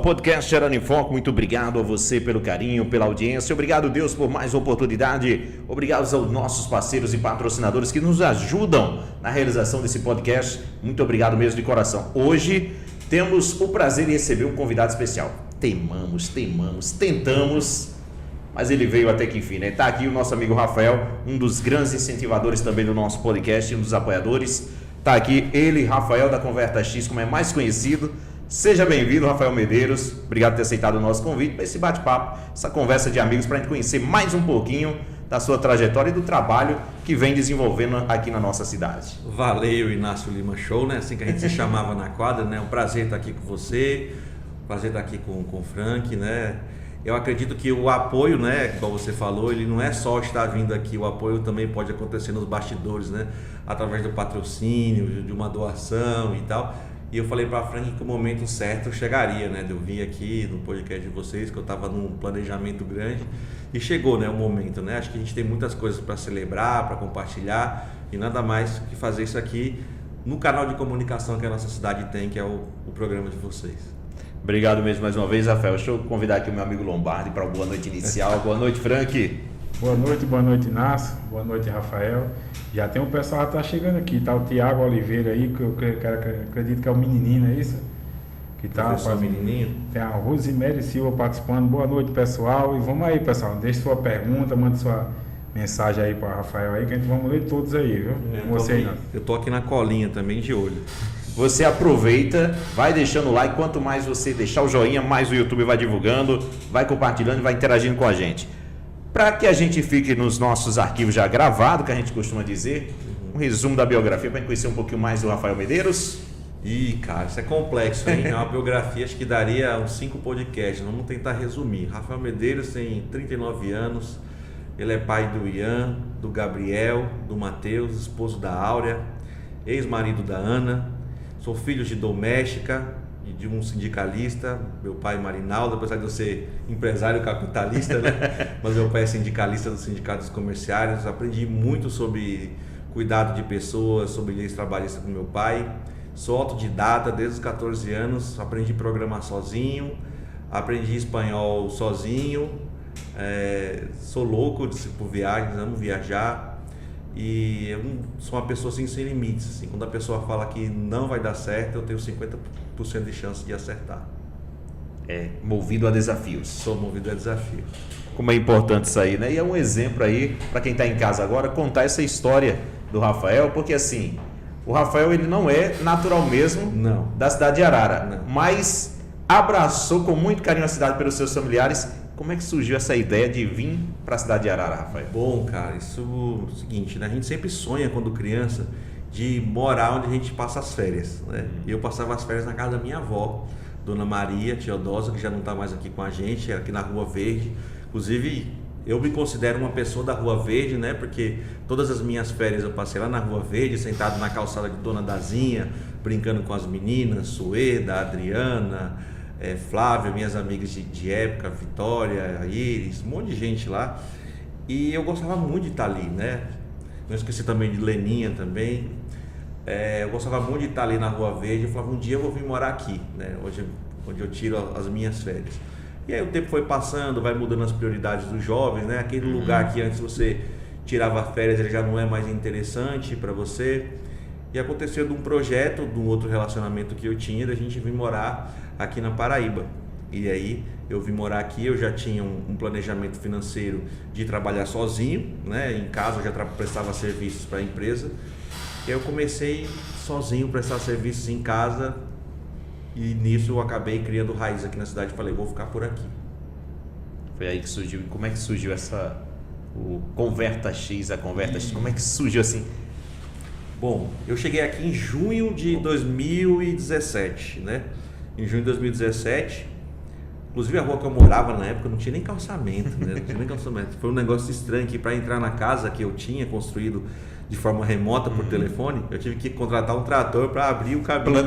Podcast Gerando em Foco, muito obrigado a você pelo carinho, pela audiência, obrigado Deus por mais oportunidade, obrigado aos nossos parceiros e patrocinadores que nos ajudam na realização desse podcast, muito obrigado mesmo de coração. Hoje temos o prazer de receber um convidado especial, tentamos, mas ele veio até que enfim, né? Tá aqui o nosso amigo Rafael, um dos grandes incentivadores também do nosso podcast, um dos apoiadores, tá aqui ele, Rafael da Converta X, como é mais conhecido. Seja bem-vindo, Rafael Medeiros. Obrigado por ter aceitado o nosso convite para esse bate-papo, essa conversa de amigos, para a gente conhecer mais um pouquinho da sua trajetória e do trabalho que vem desenvolvendo aqui na nossa cidade. Valeu, Inácio Lima Show, né? Assim que a gente se chamava na quadra, né? Um prazer estar aqui com você, prazer estar aqui com o Frank, né? Eu acredito que o apoio, né, como você falou, ele não é só estar vindo aqui, o apoio também pode acontecer nos bastidores, né? Através do patrocínio, de uma doação e tal. E eu falei para a Frank que o momento certo chegaria, né? De eu vir aqui no podcast de vocês, que eu estava num planejamento grande e chegou, né, o momento, né? Acho que a gente tem muitas coisas para celebrar, para compartilhar e nada mais que fazer isso aqui no canal de comunicação que a nossa cidade tem, que é o programa de vocês. Obrigado mesmo mais uma vez, Rafael. Deixa eu convidar aqui o meu amigo Lombardi para a boa noite inicial. Boa noite, Frank. Boa noite, Inácio. Boa noite, Rafael. Já tem um pessoal que está chegando aqui, tá o Tiago Oliveira aí, que eu acredito que é o menininho, é isso? Que tá, menininho. Tem a Rosemary Silva participando. Boa noite, pessoal. E vamos aí, pessoal. Deixe sua pergunta, mande sua mensagem aí para o Rafael aí, que a gente vamos ler todos aí, viu? Eu tô aqui na colinha também, de olho. Você aproveita, vai deixando o like, quanto mais você deixar o joinha, mais o YouTube vai divulgando, vai compartilhando e vai interagindo com a gente. Para que a gente fique nos nossos arquivos já gravado, que a gente costuma dizer, um resumo da biografia, para a gente conhecer um pouquinho mais do Rafael Medeiros. Ih, cara, isso é complexo, hein? É uma biografia, acho que daria uns 5 podcasts, vamos tentar resumir. Rafael Medeiros tem 39 anos, ele é pai do Ian, do Gabriel, do Matheus, esposo da Áurea, ex-marido da Ana, sou filho de doméstica e de um sindicalista, meu pai Marinaldo, apesar de eu ser empresário capitalista, né? Mas meu pai é sindicalista dos sindicatos comerciários, aprendi muito sobre cuidado de pessoas, sobre leis trabalhistas com meu pai, sou autodidata desde os 14 anos, aprendi a programar sozinho, aprendi espanhol sozinho, sou louco por viagens, amo viajar. E eu sou uma pessoa assim, sem limites, assim. Quando a pessoa fala que não vai dar certo, eu tenho 50% de chance de acertar. Movido a desafios. Sou movido a desafios. Como é importante isso aí, né? E é um exemplo aí, para quem está em casa agora, contar essa história do Rafael, porque assim, o Rafael ele não é natural mesmo da cidade de Arara, mas abraçou com muito carinho a cidade pelos seus familiares. Como é que surgiu essa ideia de vir para a cidade de Arara, Rafael? Bom, cara, isso é o seguinte, né? A gente sempre sonha quando criança de morar onde a gente passa as férias, né? Eu passava as férias na casa da minha avó, Dona Maria Teodosa, que já não está mais aqui com a gente, é aqui na Rua Verde. Inclusive, eu me considero uma pessoa da Rua Verde, né? Porque todas as minhas férias eu passei lá na Rua Verde, sentado na calçada de Dona Dazinha, brincando com as meninas, Sueda, Adriana, Flávia, minhas amigas de época, Vitória, Iris, um monte de gente lá. E eu gostava muito de estar ali, né? Não esqueci também de Leninha também. Eu gostava muito de estar ali na Rua Verde. Eu falava, um dia eu vou vir morar aqui, né? Onde eu tiro as minhas férias. E aí o tempo foi passando, vai mudando as prioridades dos jovens, né? Aquele lugar que antes você tirava férias, ele já não é mais interessante para você. E aconteceu de um projeto, de um outro relacionamento que eu tinha, da gente vir morar aqui na Paraíba. E aí eu vim morar aqui, eu já tinha um planejamento financeiro de trabalhar sozinho, né? Em casa eu já prestava serviços para a empresa. E aí eu comecei sozinho a prestar serviços em casa e nisso eu acabei criando raiz aqui na cidade e falei, vou ficar por aqui. Foi aí que surgiu. Como é que surgiu o Converta X, a Converta X? Como é que surgiu assim? Bom, eu cheguei aqui em junho de 2017, né? Em junho de 2017, inclusive a rua que eu morava na época não tinha nem calçamento, né? Não tinha nem calçamento. Foi um negócio estranho que para entrar na casa que eu tinha construído de forma remota por telefone, eu tive que contratar um trator para abrir o caminho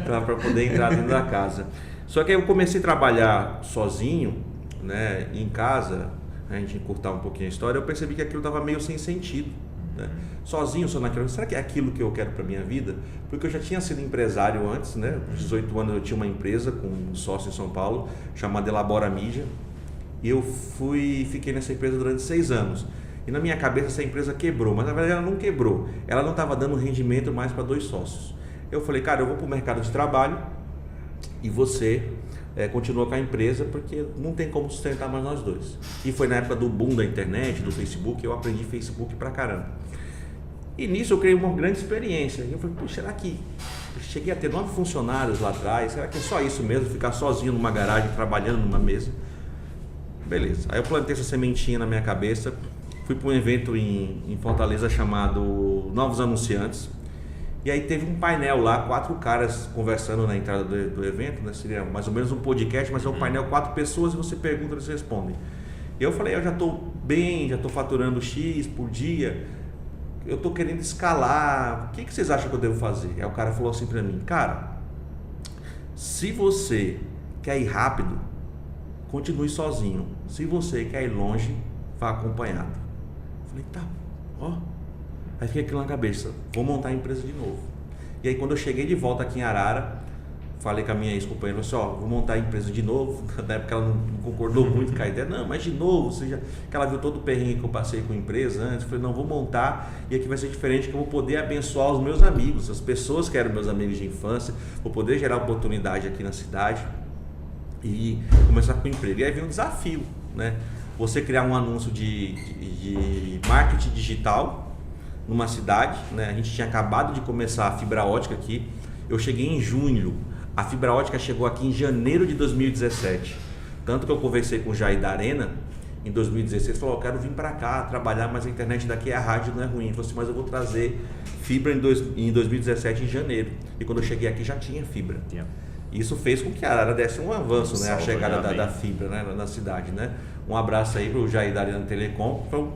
para poder entrar dentro da casa. Só que aí eu comecei a trabalhar sozinho, né? Em casa, a gente encurtar um pouquinho a história, eu percebi que aquilo estava meio sem sentido. né? Sozinho, só naquilo. Será que é aquilo que eu quero para minha vida? Porque eu já tinha sido empresário antes, né? Com 18 anos eu tinha uma empresa com um sócio em São Paulo, chamada Elabora Mídia. E eu fiquei nessa empresa durante 6 anos. E na minha cabeça essa empresa quebrou, mas na verdade ela não quebrou. Ela não estava dando rendimento mais para 2 sócios. Eu falei, cara, eu vou para o mercado de trabalho e você continua com a empresa, porque não tem como sustentar mais nós dois. E foi na época do boom da internet, do Facebook, eu aprendi Facebook pra caramba. E nisso eu criei uma grande experiência. E eu falei, puxa, será que eu cheguei a ter 9 funcionários lá atrás? Será que é só isso mesmo, ficar sozinho numa garagem, trabalhando numa mesa? Beleza. Aí eu plantei essa sementinha na minha cabeça, fui para um evento em Fortaleza chamado Novos Anunciantes. E aí teve um painel lá, 4 caras conversando na entrada do evento, né? Seria mais ou menos um podcast, mas é um painel, 4 pessoas, e você pergunta, eles respondem. E eu falei, eu já estou bem, já estou faturando X por dia, eu estou querendo escalar, o que vocês acham que eu devo fazer? Aí o cara falou assim para mim, cara, se você quer ir rápido, continue sozinho. Se você quer ir longe, vá acompanhado. Eu falei, tá, ó. Aí fiquei aquilo na cabeça, vou montar a empresa de novo. E aí quando eu cheguei de volta aqui em Arara, falei com a minha ex-companheira, assim, ó, vou montar a empresa de novo. Na época ela não concordou muito com a ideia, não, mas de novo, que ela viu todo o perrengue que eu passei com a empresa antes. Eu falei, não, vou montar e aqui vai ser diferente, que eu vou poder abençoar os meus amigos, as pessoas que eram meus amigos de infância, vou poder gerar oportunidade aqui na cidade e começar com o emprego. E aí veio um desafio, né? Você criar um anúncio de marketing digital numa cidade, né? A gente tinha acabado de começar a fibra ótica aqui. Eu cheguei em junho, a fibra ótica chegou aqui em janeiro de 2017. Tanto que eu conversei com o Jair da Arena em 2016, falou, eu quero vir para cá trabalhar, mas a internet daqui, a rádio não é ruim. Ele falou assim, mas eu vou trazer fibra em 2017 em janeiro. E quando eu cheguei aqui já tinha fibra. Isso fez com que a Arara desse um avanço, né? A chegada da fibra, né? Na cidade, né? Um abraço aí para o Jair da Arena Telecom, que foi o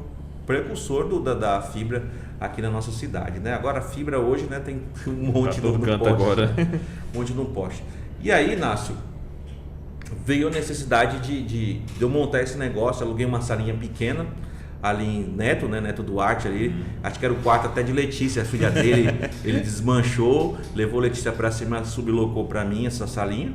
precursor da fibra aqui na nossa cidade, né? Agora a fibra hoje, né, tem um monte no poste, agora. Um monte no poste. E aí, Inácio, veio a necessidade de eu montar esse negócio. Aluguei uma salinha pequena ali em Neto, né? Neto Duarte ali. Acho que era o quarto até de Letícia, a filha dele. Ele desmanchou, levou Letícia para cima, sublocou para mim essa salinha.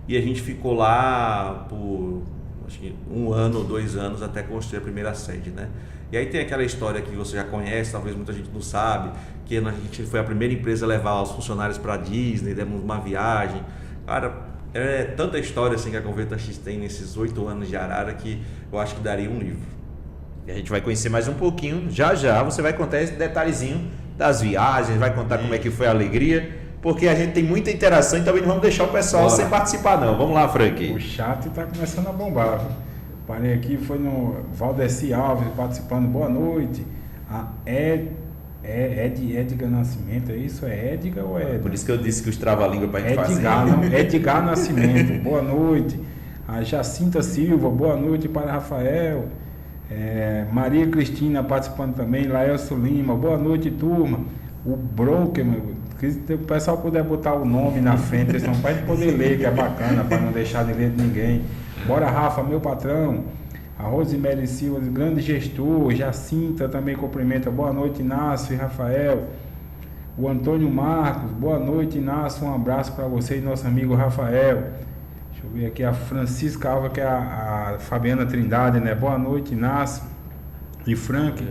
E a gente ficou lá por acho que 1 ano ou 2 anos até construir a primeira sede, né? E aí tem aquela história que você já conhece, talvez muita gente não sabe, que a gente foi a primeira empresa a levar os funcionários para Disney, demos uma viagem. Cara, é tanta história assim que a Converta X tem nesses 8 anos de Arara que eu acho que daria um livro. E a gente vai conhecer mais um pouquinho, já você vai contar esse detalhezinho das viagens, vai contar como é que foi a alegria, porque a gente tem muita interação e também não vamos deixar o pessoal sem participar não. Vamos lá, Frank. O chat está começando a bombar. Parei aqui, foi no Valdeci Alves participando, boa noite. A Edgar Nascimento, é isso? É Edgar ou é Edgar? Por isso que eu disse que os trava-língua para a gente Edgar, fazer. Não, Edgar Nascimento, boa noite. A Jacinta Silva, boa noite para Rafael. Maria Cristina participando também. Laelso Lima, boa noite, turma. O Broker, se o pessoal puder botar o nome na frente, eles não podem poder ler, que é bacana, para não deixar de ler de ninguém. Bora, Rafa, meu patrão. A Rosemary Silva, grande gestor. Jacinta também cumprimenta. Boa noite, Inácio e Rafael. O Antônio Marcos, boa noite, Inácio. Um abraço para você e nosso amigo Rafael. Deixa eu ver aqui a Francisca Alva, que é a Fabiana Trindade, né? Boa noite, Inácio e Frank.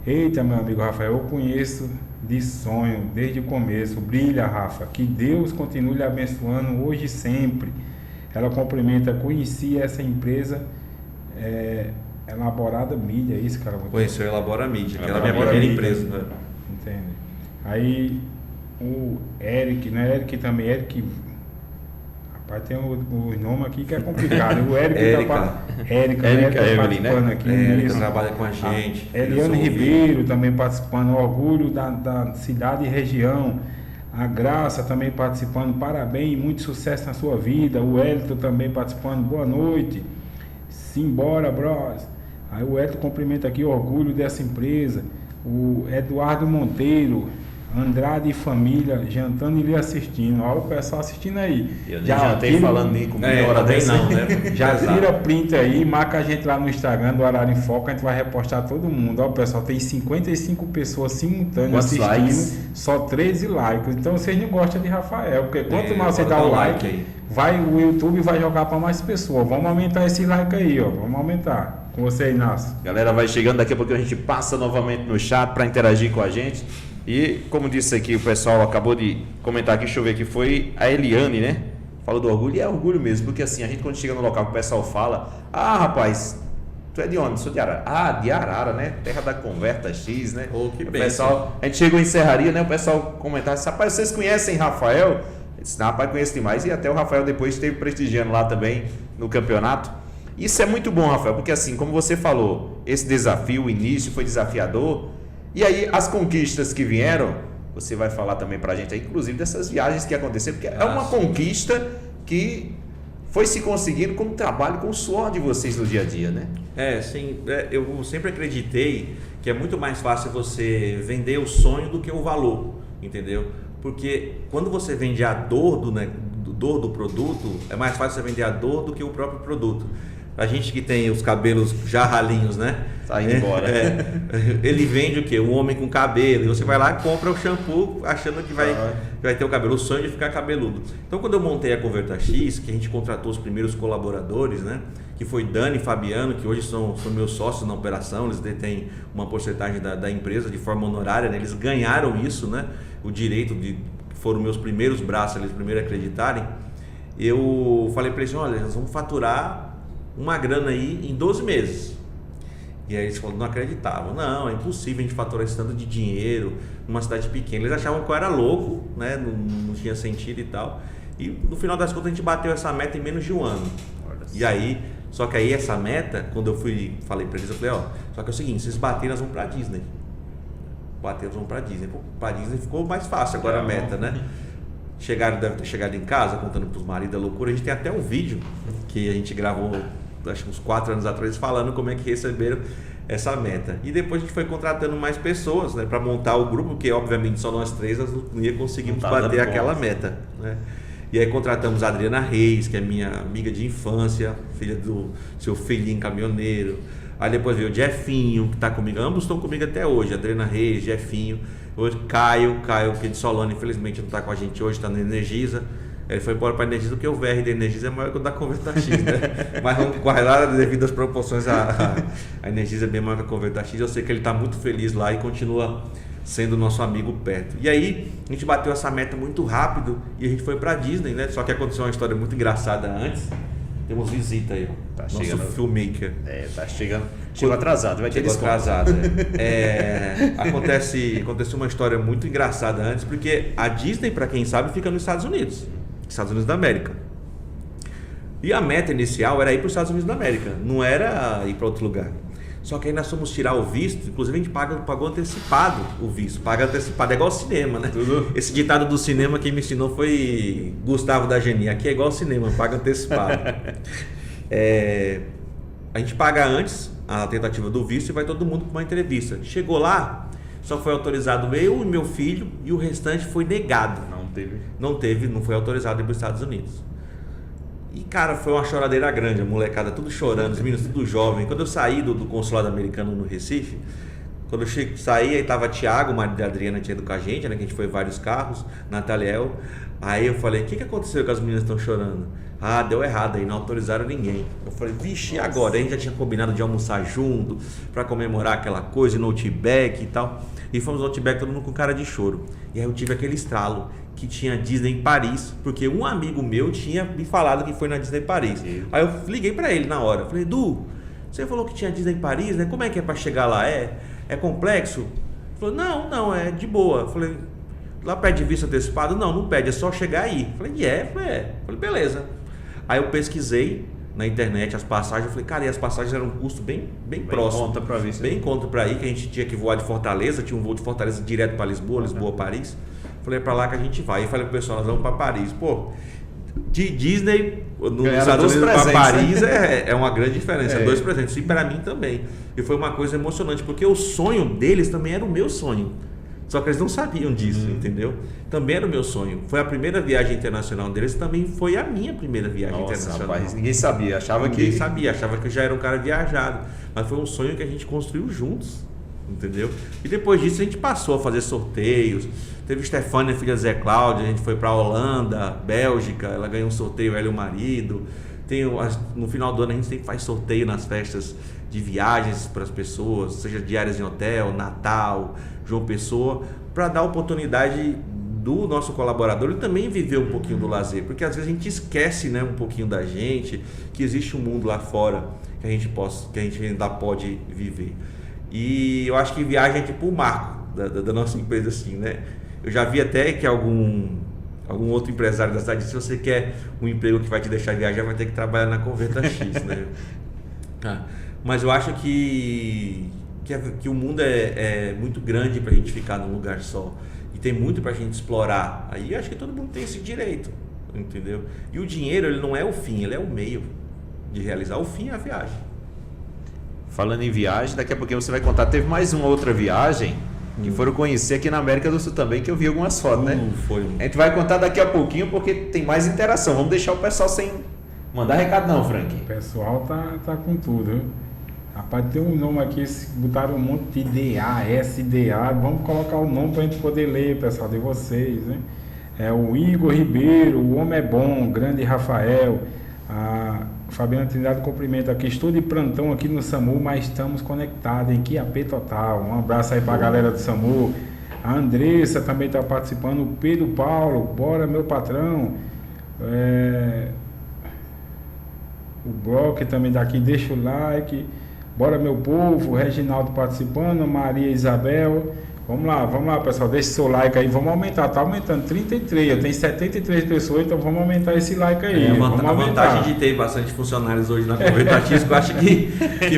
Eita, meu amigo Rafael, eu conheço de sonho desde o começo. Brilha, Rafa. Que Deus continue lhe abençoando hoje e sempre. Ela cumprimenta, conheci essa empresa Elaborada Mídia, é isso que ela conheceu a Elabora Mídia, que era a minha primeira empresa, né? Entende? Aí o Eric, né? Eric também, rapaz, tem o nome aqui que é complicado. O Eric Érica participando aqui. Érica trabalha com a gente. Eliane Ribeiro também participando, orgulho da cidade e região. A Graça também participando, parabéns, muito sucesso na sua vida. O Elton também participando, boa noite. Simbora, bros. Aí o Elton cumprimenta aqui, orgulho dessa empresa. O Eduardo Monteiro, Andrade e família, jantando e lhe assistindo. Olha o pessoal assistindo aí. Eu nem jantei falando nem comigo na hora dessa. Não, né? Já tira print aí, marca a gente lá no Instagram do Horário em Foco, a gente vai repostar todo mundo. Ó, pessoal, tem 55 pessoas simultâneas assistindo, likes? só 13 likes. Então vocês não gostam de Rafael, porque quanto mais você dá dá o um like, aí. o YouTube vai jogar para mais pessoas. Vamos aumentar esse like aí, ó. Vamos aumentar. Com você, Inácio. Galera vai chegando, daqui a pouco a gente passa novamente no chat para interagir com a gente. E como disse aqui, o pessoal acabou de comentar aqui, deixa eu ver aqui, foi a Eliane, né? Falou do orgulho, e é orgulho mesmo, porque assim, a gente quando chega no local que o pessoal fala, rapaz, tu é de onde? Sou de Arara. De Arara, né? Terra da Converta X, né? Que o bem. pessoal, a gente chegou em Serraria, né? O pessoal comentava assim, rapaz, vocês conhecem Rafael? Eu disse, não, rapaz, conheço demais. E até o Rafael depois esteve prestigiando lá também no campeonato. Isso é muito bom, Rafael, porque assim, como você falou, esse desafio, o início foi desafiador. E aí, as conquistas que vieram, você vai falar também pra gente, inclusive dessas viagens que aconteceram, porque é uma conquista que foi se conseguindo com o trabalho, com o suor de vocês no dia a dia, né? Sim. Eu sempre acreditei que é muito mais fácil você vender o sonho do que o valor, entendeu? Porque quando você vende a dor do produto, é mais fácil você vender a dor do que o próprio produto. A gente que tem os cabelos já ralinhos, né? Tá indo embora. Ele vende o quê? Um homem com cabelo. E você vai lá e compra o shampoo achando que vai ter o cabelo, o sonho de ficar cabeludo. Então, quando eu montei a Converta X, que a gente contratou os primeiros colaboradores, né? Que foi Dani e Fabiano, que hoje são meus sócios na operação, eles detêm uma porcentagem da empresa de forma honorária, né? Eles ganharam isso, né? O direito foram meus primeiros braços, eles primeiro acreditarem. Eu falei para eles, olha, nós vamos faturar uma grana aí em 12 meses. E aí eles falaram, não acreditavam. Não, é impossível a gente faturar esse tanto de dinheiro numa cidade pequena. Eles achavam que eu era louco, né? Não tinha sentido e tal. E no final das contas a gente bateu essa meta em menos de um ano. E aí, só que aí essa meta, quando eu falei para eles, eu falei, só que é o seguinte, se vocês baterem, nós vamos pra Disney. Bater, nós vamos pra Disney. Pra Disney ficou mais fácil agora a meta, né? Deve ter chegado em casa contando pros maridos a loucura. A gente tem até um vídeo que a gente gravou acho que uns 4 anos atrás, falando como é que receberam essa meta. E depois a gente foi contratando mais pessoas, né, para montar o grupo, porque obviamente só nós três nós não ia conseguirmos bater aquela meta, né? E aí contratamos a Adriana Reis, que é minha amiga de infância, filha do seu filhinho caminhoneiro. Aí depois veio o Jefinho, que está comigo, ambos estão comigo até hoje, Adriana Reis, Jefinho. Hoje Caio, que é de Solano, infelizmente não está com a gente hoje, está na Energisa. Ele foi embora para a Energisa porque o VR da Energisa é maior que o da Converta X, né? Mas vamos guardar devido às proporções, a Energisa é bem maior que a Converta X. Eu sei que ele está muito feliz lá e continua sendo nosso amigo perto. E aí a gente bateu essa meta muito rápido e a gente foi para Disney, né? Só que aconteceu uma história muito engraçada antes. Temos visita aí, ó. Nosso filmmaker. Tá chegando. Chegou atrasado, vai ter desconto. Atrasado. Aconteceu uma história muito engraçada antes, porque a Disney, para quem sabe, fica nos Estados Unidos da América. E a meta inicial era ir para os Estados Unidos da América, não era ir para outro lugar. Só que aí nós fomos tirar o visto, inclusive a gente pagou antecipado o visto, paga antecipado, é igual cinema, né? Tudo. Esse ditado do cinema quem me ensinou foi Gustavo da Geni, aqui é igual cinema, paga antecipado. A gente paga antes a tentativa do visto e vai todo mundo para uma entrevista. Chegou lá, só foi autorizado eu e meu filho e o restante foi negado. Não foi autorizado ir para os Estados Unidos. E cara, foi uma choradeira grande, a molecada tudo chorando, os meninos tudo jovem. Quando eu saí do consulado americano no Recife, quando eu saí, aí tava Thiago, o marido da Adriana, tinha ido com a gente, né? Que a gente foi em vários carros, Nataliel. Aí eu falei, o que aconteceu que as meninas estão chorando? Deu errado aí, não autorizaram ninguém. Eu falei, vixe, e agora? Aí a gente já tinha combinado de almoçar junto, pra comemorar aquela coisa, no Outback e tal. E fomos no Outback, todo mundo com cara de choro. E aí eu tive aquele estralo, que tinha Disney em Paris, porque um amigo meu tinha me falado que foi na Disney em Paris. Sim. Aí eu liguei pra ele na hora, falei, Edu, você falou que tinha Disney em Paris, né? Como é que é pra chegar lá? É complexo? Ele falou, não, é de boa. Eu falei, lá pede visto antecipado? Não pede, é só chegar aí. Eu falei, Falei, beleza. Aí eu pesquisei na internet as passagens, eu falei, cara, e as passagens eram um custo bem próximo. Conta pra ver, bem conta pra ir, que a gente tinha que voar de Fortaleza, tinha um voo de Fortaleza direto pra Lisboa, Paris. Falei, pra lá que a gente vai. E falei pro pessoal, nós vamos pra Paris. Pô, de Disney nos Estados Unidos pra Paris, né? é uma grande diferença, 2 presentes. E pra mim também. E foi uma coisa emocionante, porque o sonho deles também era o meu sonho. Só que eles não sabiam disso, entendeu? Também era o meu sonho. Foi a primeira viagem internacional deles, também foi a minha primeira viagem internacional. Rapaz, ninguém sabia, achava que eu já era um cara viajado. Mas foi um sonho que a gente construiu juntos, entendeu? E depois disso a gente passou a fazer sorteios. Teve Stefânia, filha de Zé Cláudio, a gente foi para a Holanda, Bélgica, ela ganhou um sorteio, ela e o marido. No final do ano a gente sempre faz sorteio nas festas de viagens para as pessoas, seja diárias em hotel, Natal, João Pessoa, para dar oportunidade do nosso colaborador e também viver um pouquinho do lazer, porque às vezes a gente esquece, né, um pouquinho da gente, que existe um mundo lá fora que a gente ainda pode viver. E eu acho que viagem é tipo o marco da nossa empresa, assim, né? Eu já vi até que algum outro empresário da cidade, se você quer um emprego que vai te deixar viajar, vai ter que trabalhar na Converta X, né? Mas eu acho que o mundo é muito grande para a gente ficar num lugar só. E tem muito para a gente explorar. Aí acho que todo mundo tem esse direito, entendeu? E o dinheiro, ele não é o fim, ele é o meio de realizar. O fim é a viagem. Falando em viagem, daqui a pouquinho você vai contar. Teve mais uma outra viagem que foram conhecer aqui na América do Sul também, que eu vi algumas fotos, né? A gente vai contar daqui a pouquinho porque tem mais interação. Vamos deixar o pessoal sem mandar recado não, Frank. O pessoal tá com tudo, viu? Rapaz, tem um nome aqui, botaram um monte de DA, SDA. Vamos colocar o nome pra gente poder ler, pessoal, de vocês, né? É o Igor Ribeiro, o Homem é Bom, Grande Rafael, a Fabiana Trindade cumprimenta aqui. Estou de plantão aqui no SAMU, mas estamos conectados em QAP total. Um abraço aí pra galera do SAMU. A Andressa também está participando. O Pedro Paulo, bora meu patrão. O Bloco também daqui, deixa o like. Bora meu povo, Reginaldo participando, Maria Isabel. Vamos lá, pessoal, deixa seu like aí, vamos aumentar, tá aumentando 33, eu tenho 73 pessoas, então vamos aumentar esse like aí. Vamos a vantagem de ter bastante funcionários hoje na Converta X, eu acho que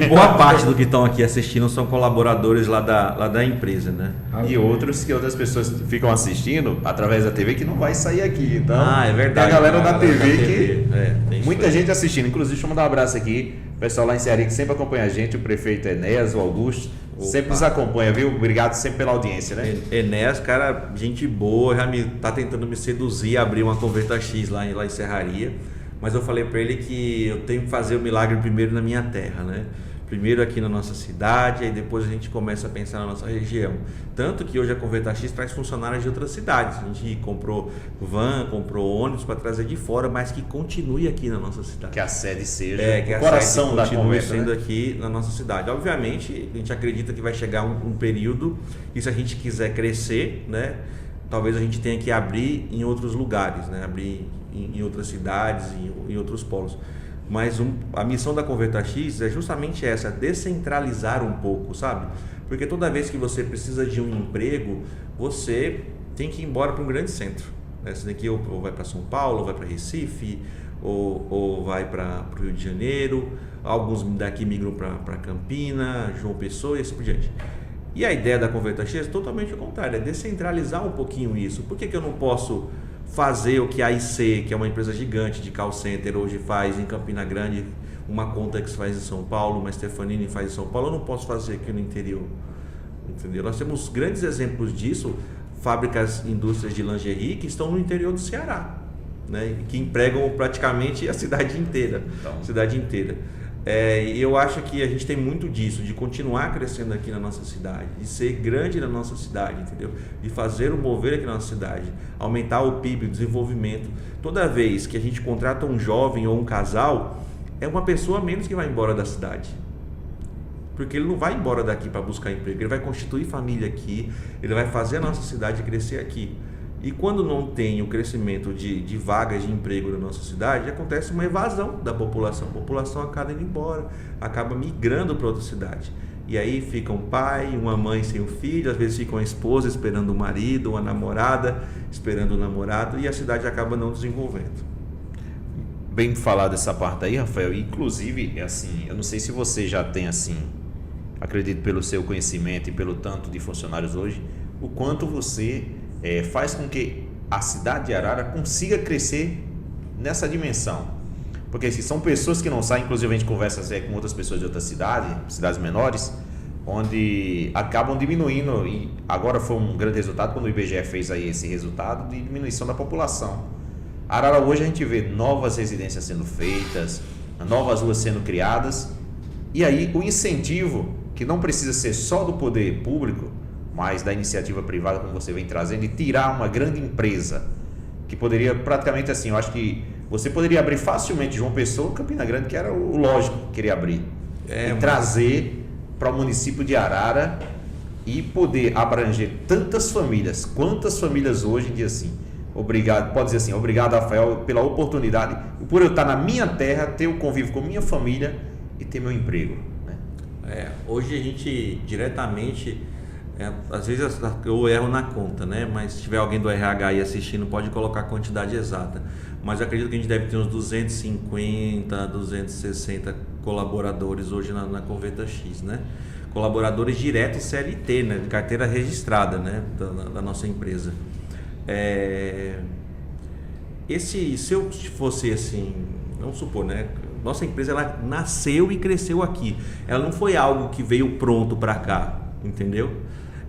boa parte do que estão aqui assistindo são colaboradores lá da empresa, né? E outras pessoas ficam assistindo através da TV que não vai sair aqui, então é verdade. Tem a galera da TV que muita gente assistindo, inclusive deixa eu mandar um abraço aqui, o pessoal lá em Ceará que sempre acompanha a gente, o prefeito Enéas, o Augusto. Sempre nos acompanha, viu? Obrigado sempre pela audiência, né? Enéas, cara, gente boa, já tá tentando me seduzir a abrir uma Converta X lá em Serraria, mas eu falei para ele que eu tenho que fazer o milagre primeiro na minha terra, né? Primeiro aqui na nossa cidade, aí depois a gente começa a pensar na nossa região. Tanto que hoje a Converta X traz funcionários de outras cidades. A gente comprou van, comprou ônibus para trazer de fora, mas que continue aqui na nossa cidade. Que a sede seja que o coração da Converta, sendo, né? Aqui na nossa cidade. Obviamente, a gente acredita que vai chegar um período, e se a gente quiser crescer, né? Talvez a gente tenha que abrir em outros lugares, né? Abrir em outras cidades, em outros polos. Mas a missão da Converta X é justamente essa, descentralizar um pouco, sabe? Porque toda vez que você precisa de um emprego, você tem que ir embora para um grande centro, né? Você tem que ir ou vai para São Paulo, ou vai para Recife, ou vai para o Rio de Janeiro, alguns daqui migram para Campina, João Pessoa e assim por diante. E a ideia da Converta X é totalmente o contrário, é descentralizar um pouquinho isso. Por que eu não posso fazer o que a AIC, que é uma empresa gigante de call center, hoje faz em Campina Grande, uma Contax faz em São Paulo, uma Stefanini faz em São Paulo, eu não posso fazer aqui no interior, entendeu? Nós temos grandes exemplos disso, fábricas, indústrias de lingerie que estão no interior do Ceará, né? Que empregam praticamente a cidade inteira, E eu acho que a gente tem muito disso, de continuar crescendo aqui na nossa cidade, de ser grande na nossa cidade, entendeu? De fazer o mover aqui na nossa cidade, aumentar o PIB, o desenvolvimento. Toda vez que a gente contrata um jovem ou um casal, é uma pessoa a menos que vai embora da cidade. Porque ele não vai embora daqui para buscar emprego, ele vai constituir família aqui, ele vai fazer a nossa cidade crescer aqui. E quando não tem o crescimento de vagas de emprego na nossa cidade, acontece uma evasão da população. A população acaba indo embora, acaba migrando para outra cidade. E aí fica um pai, uma mãe sem o filho, às vezes fica uma esposa esperando o marido, uma namorada esperando o namorado, e a cidade acaba não desenvolvendo. Bem falado essa parte aí, Rafael. Inclusive, assim, eu não sei se você já tem, assim, acredito pelo seu conhecimento e pelo tanto de funcionários hoje, o quanto você faz com que a cidade de Arara consiga crescer nessa dimensão. Porque assim, são pessoas que não saem, inclusive a gente conversa com outras pessoas de outras cidades menores, onde acabam diminuindo, e agora foi um grande resultado quando o IBGE fez aí esse resultado de diminuição da população. Arara, hoje a gente vê novas residências sendo feitas, novas ruas sendo criadas, e aí o incentivo, que não precisa ser só do poder público, mas da iniciativa privada, como você vem trazendo, de tirar uma grande empresa, que poderia praticamente assim, eu acho que você poderia abrir facilmente João Pessoa, Campina Grande, que era o lógico que queria abrir, e trazer para o município de Arara e poder abranger tantas famílias, quantas famílias hoje em dia assim. Obrigado, pode dizer assim, obrigado, Rafael, pela oportunidade, por eu estar na minha terra, ter o convívio com minha família e ter meu emprego, né? Hoje a gente diretamente, às vezes eu erro na conta, né? Mas se tiver alguém do RH aí assistindo, pode colocar a quantidade exata. Mas eu acredito que a gente deve ter uns 250, 260 colaboradores hoje na Converta X, né? Colaboradores diretos CLT, né? De carteira registrada, né? Da nossa empresa. Se eu fosse assim, vamos supor, né? Nossa empresa, ela nasceu e cresceu aqui. Ela não foi algo que veio pronto para cá, entendeu?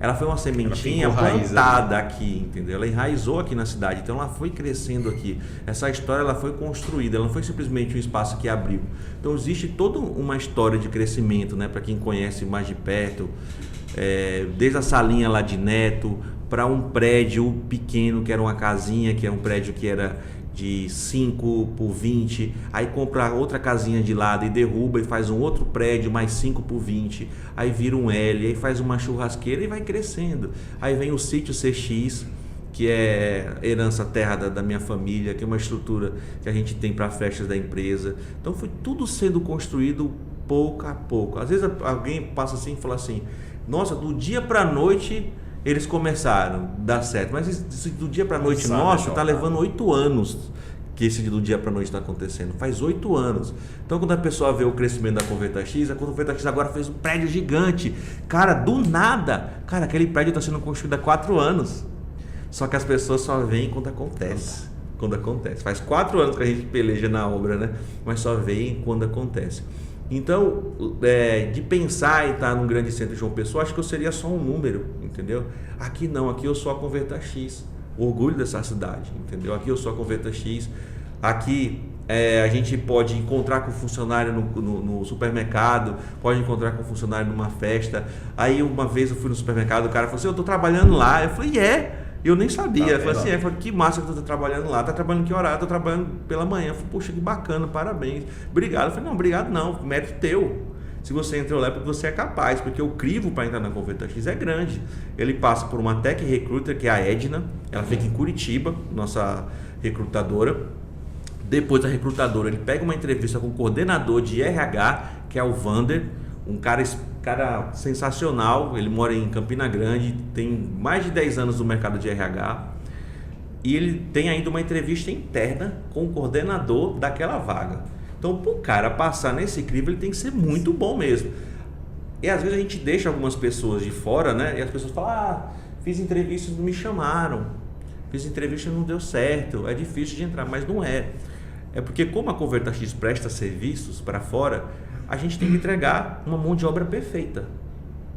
Ela foi uma sementinha plantada aqui, entendeu? Ela enraizou aqui na cidade, então ela foi crescendo aqui. Essa história, ela foi construída, ela não foi simplesmente um espaço que abriu. Então existe toda uma história de crescimento, né? Para quem conhece mais de perto, desde a salinha lá de Neto, para um prédio pequeno, que era uma casinha, que é um prédio que era de 5 por 20, aí compra outra casinha de lado e derruba e faz um outro prédio mais 5 por 20, aí vira um L, aí faz uma churrasqueira e vai crescendo. Aí vem o sítio CX, que é herança terra da minha família, que é uma estrutura que a gente tem para festas da empresa. Então foi tudo sendo construído pouco a pouco. Às vezes alguém passa assim e fala assim, nossa, do dia para a noite eles começaram a dar certo, mas esse do dia para a noite nosso está levando 8 anos que esse do dia para a noite está acontecendo, faz 8 anos. Então quando a pessoa vê o crescimento da Converta X, a Converta X agora fez um prédio gigante, cara, do nada, cara, aquele prédio está sendo construído há 4 anos, só que as pessoas só veem quando acontece. Faz 4 anos que a gente peleja na obra, né? Mas só veem quando acontece. Então, de pensar em estar num grande centro de João Pessoa, acho que eu seria só um número, entendeu? Aqui não, aqui eu sou a Converta X, orgulho dessa cidade, entendeu? Aqui eu sou a Converta X, aqui a gente pode encontrar com funcionário no supermercado, pode encontrar com funcionário numa festa. Aí uma vez eu fui no supermercado, o cara falou assim, eu estou trabalhando lá. Eu falei, eu nem sabia. Eu falei assim, que massa que tu tá trabalhando lá. Tá trabalhando que horário? Tô trabalhando pela manhã. Eu falei, poxa, que bacana, parabéns. Obrigado. Eu falei, não, obrigado não, mérito teu. Se você entrou lá é porque você é capaz, porque o crivo para entrar na Converta X é grande. Ele passa por uma Tech Recruiter, que é a Edna, ela fica em Curitiba, nossa recrutadora. Depois da recrutadora, ele pega uma entrevista com o coordenador de RH, que é o Vander, um cara sensacional. Ele mora em Campina Grande, tem mais de 10 anos no mercado de RH, e ele tem ainda uma entrevista interna com o coordenador daquela vaga. Então, para o cara passar nesse crivo, ele tem que ser muito bom mesmo. E às vezes a gente deixa algumas pessoas de fora, né? E as pessoas falam, fiz entrevista e não me chamaram, fiz entrevista e não deu certo, é difícil de entrar. Mas não é. É porque como a Converta X presta serviços para fora, a gente tem que entregar uma mão de obra perfeita,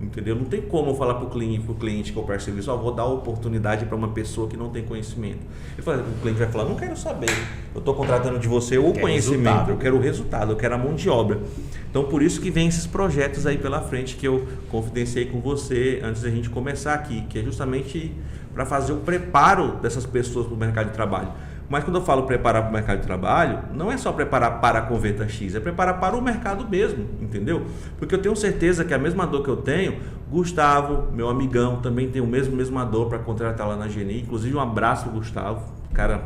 entendeu? Não tem como eu falar para o cliente que eu presto serviço, vou dar oportunidade para uma pessoa que não tem conhecimento. O cliente vai falar, não quero saber, eu estou contratando de você o conhecimento, eu quero o resultado, eu quero a mão de obra. Então por isso que vem esses projetos aí pela frente que eu confidenciei com você antes da gente começar aqui, que é justamente para fazer o preparo dessas pessoas para o mercado de trabalho. Mas quando eu falo preparar para o mercado de trabalho, não é só preparar para a Converta X, é preparar para o mercado mesmo, entendeu? Porque eu tenho certeza que a mesma dor que eu tenho, Gustavo, meu amigão, também tem mesma dor para contratar lá na Geni. Inclusive um abraço pro Gustavo, cara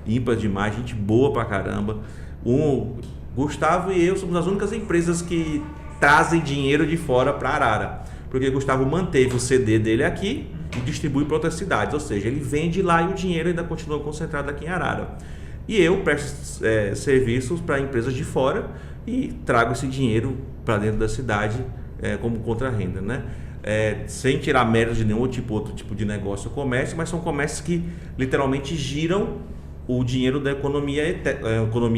ímpar demais, gente boa pra caramba. O Gustavo e eu somos as únicas empresas que trazem dinheiro de fora para Arara, porque Gustavo manteve o CD dele aqui e distribui para outras cidades, ou seja, ele vende lá e o dinheiro ainda continua concentrado aqui em Arara. E eu presto serviços para empresas de fora e trago esse dinheiro para dentro da cidade como contra-renda, né? Sem tirar mérito de nenhum outro tipo de negócio ou comércio, mas são comércios que literalmente giram o dinheiro da economia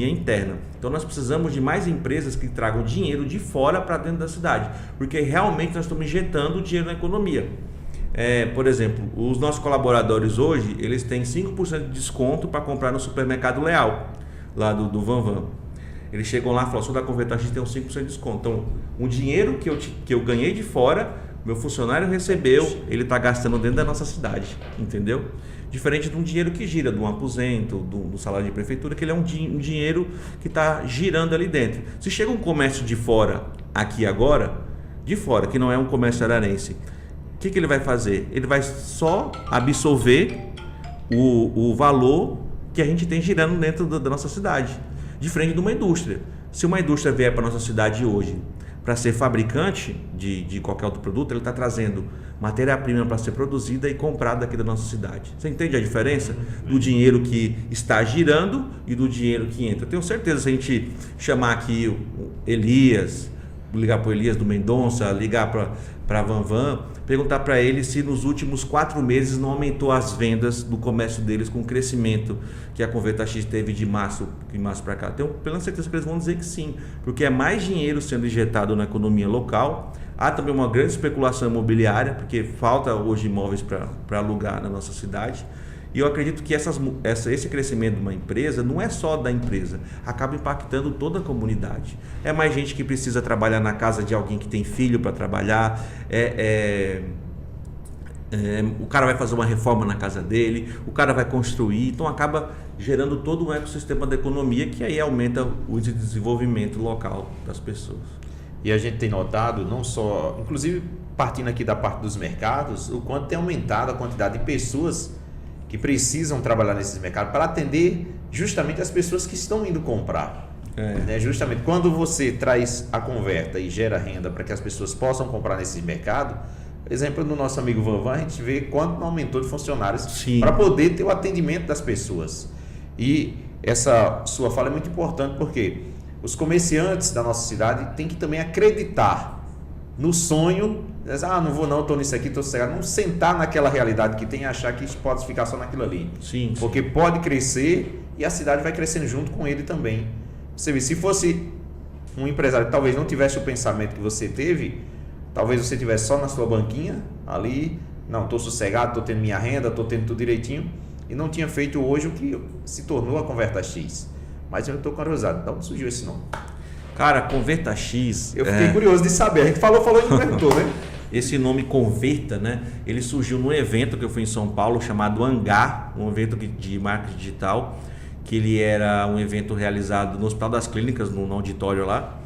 interna. Então nós precisamos de mais empresas que tragam dinheiro de fora para dentro da cidade, porque realmente nós estamos injetando dinheiro na economia. Por exemplo, os nossos colaboradores hoje, eles têm 5% de desconto para comprar no supermercado Leal, lá do Vanvan. Eles chegam lá e falam, sou da Converta X, tem um 5% de desconto. Então, o dinheiro que eu ganhei de fora, meu funcionário recebeu, ele está gastando dentro da nossa cidade, entendeu? Diferente de um dinheiro que gira, do aposento, do salário de prefeitura, que ele é um dinheiro que está girando ali dentro. Se chega um comércio de fora, aqui agora, de fora, que não é um comércio ararense, o que ele vai fazer? Ele vai só absorver o valor que a gente tem girando dentro da nossa cidade. Diferente de uma indústria. Se uma indústria vier para a nossa cidade hoje para ser fabricante de qualquer outro produto, ele está trazendo matéria-prima para ser produzida e comprada aqui da nossa cidade. Você entende a diferença do dinheiro que está girando e do dinheiro que entra? Eu tenho certeza, se a gente chamar aqui o Elias, ligar para o Elias do Mendonça, ligar para a Vanvan, perguntar para ele se nos últimos 4 meses não aumentou as vendas do comércio deles com o crescimento que a Converta X teve de março para cá. Tenho plena certeza que eles vão dizer que sim, porque é mais dinheiro sendo injetado na economia local. Há também uma grande especulação imobiliária, porque falta hoje imóveis para alugar na nossa cidade. E eu acredito que esse crescimento de uma empresa não é só da empresa, acaba impactando toda a comunidade. É mais gente que precisa trabalhar na casa de alguém que tem filho para trabalhar, o cara vai fazer uma reforma na casa dele, o cara vai construir, então acaba gerando todo um ecossistema da economia que aí aumenta o índice de desenvolvimento local das pessoas. E a gente tem notado, não só, inclusive partindo aqui da parte dos mercados, o quanto tem aumentado a quantidade de pessoas que precisam trabalhar nesses mercados para atender justamente as pessoas que estão indo comprar. Justamente quando você traz a Converta e gera renda para que as pessoas possam comprar nesse mercado, por exemplo, no nosso amigo Vanvan, a gente vê quanto não aumentou de funcionários para poder ter o atendimento das pessoas. E essa sua fala é muito importante porque os comerciantes da nossa cidade têm que também acreditar no sonho, não vou não, estou nisso aqui, estou sossegado, não sentar naquela realidade que tem e achar que pode ficar só naquilo ali. Sim. Porque pode crescer e a cidade vai crescendo junto com ele também. Você vê, se fosse um empresário que talvez não tivesse o pensamento que você teve, talvez você estivesse só na sua banquinha, ali, não, estou sossegado, estou tendo minha renda, estou tendo tudo direitinho, e não tinha feito hoje o que se tornou a Converta X. Mas eu estou curioso, de onde surgiu esse nome? Cara, Converta X... Eu fiquei curioso de saber, a gente falou e não perguntou, né? Esse nome Converta, né? Ele surgiu num evento que eu fui em São Paulo chamado Hangar, um evento de marketing digital, que ele era um evento realizado no Hospital das Clínicas, no auditório lá.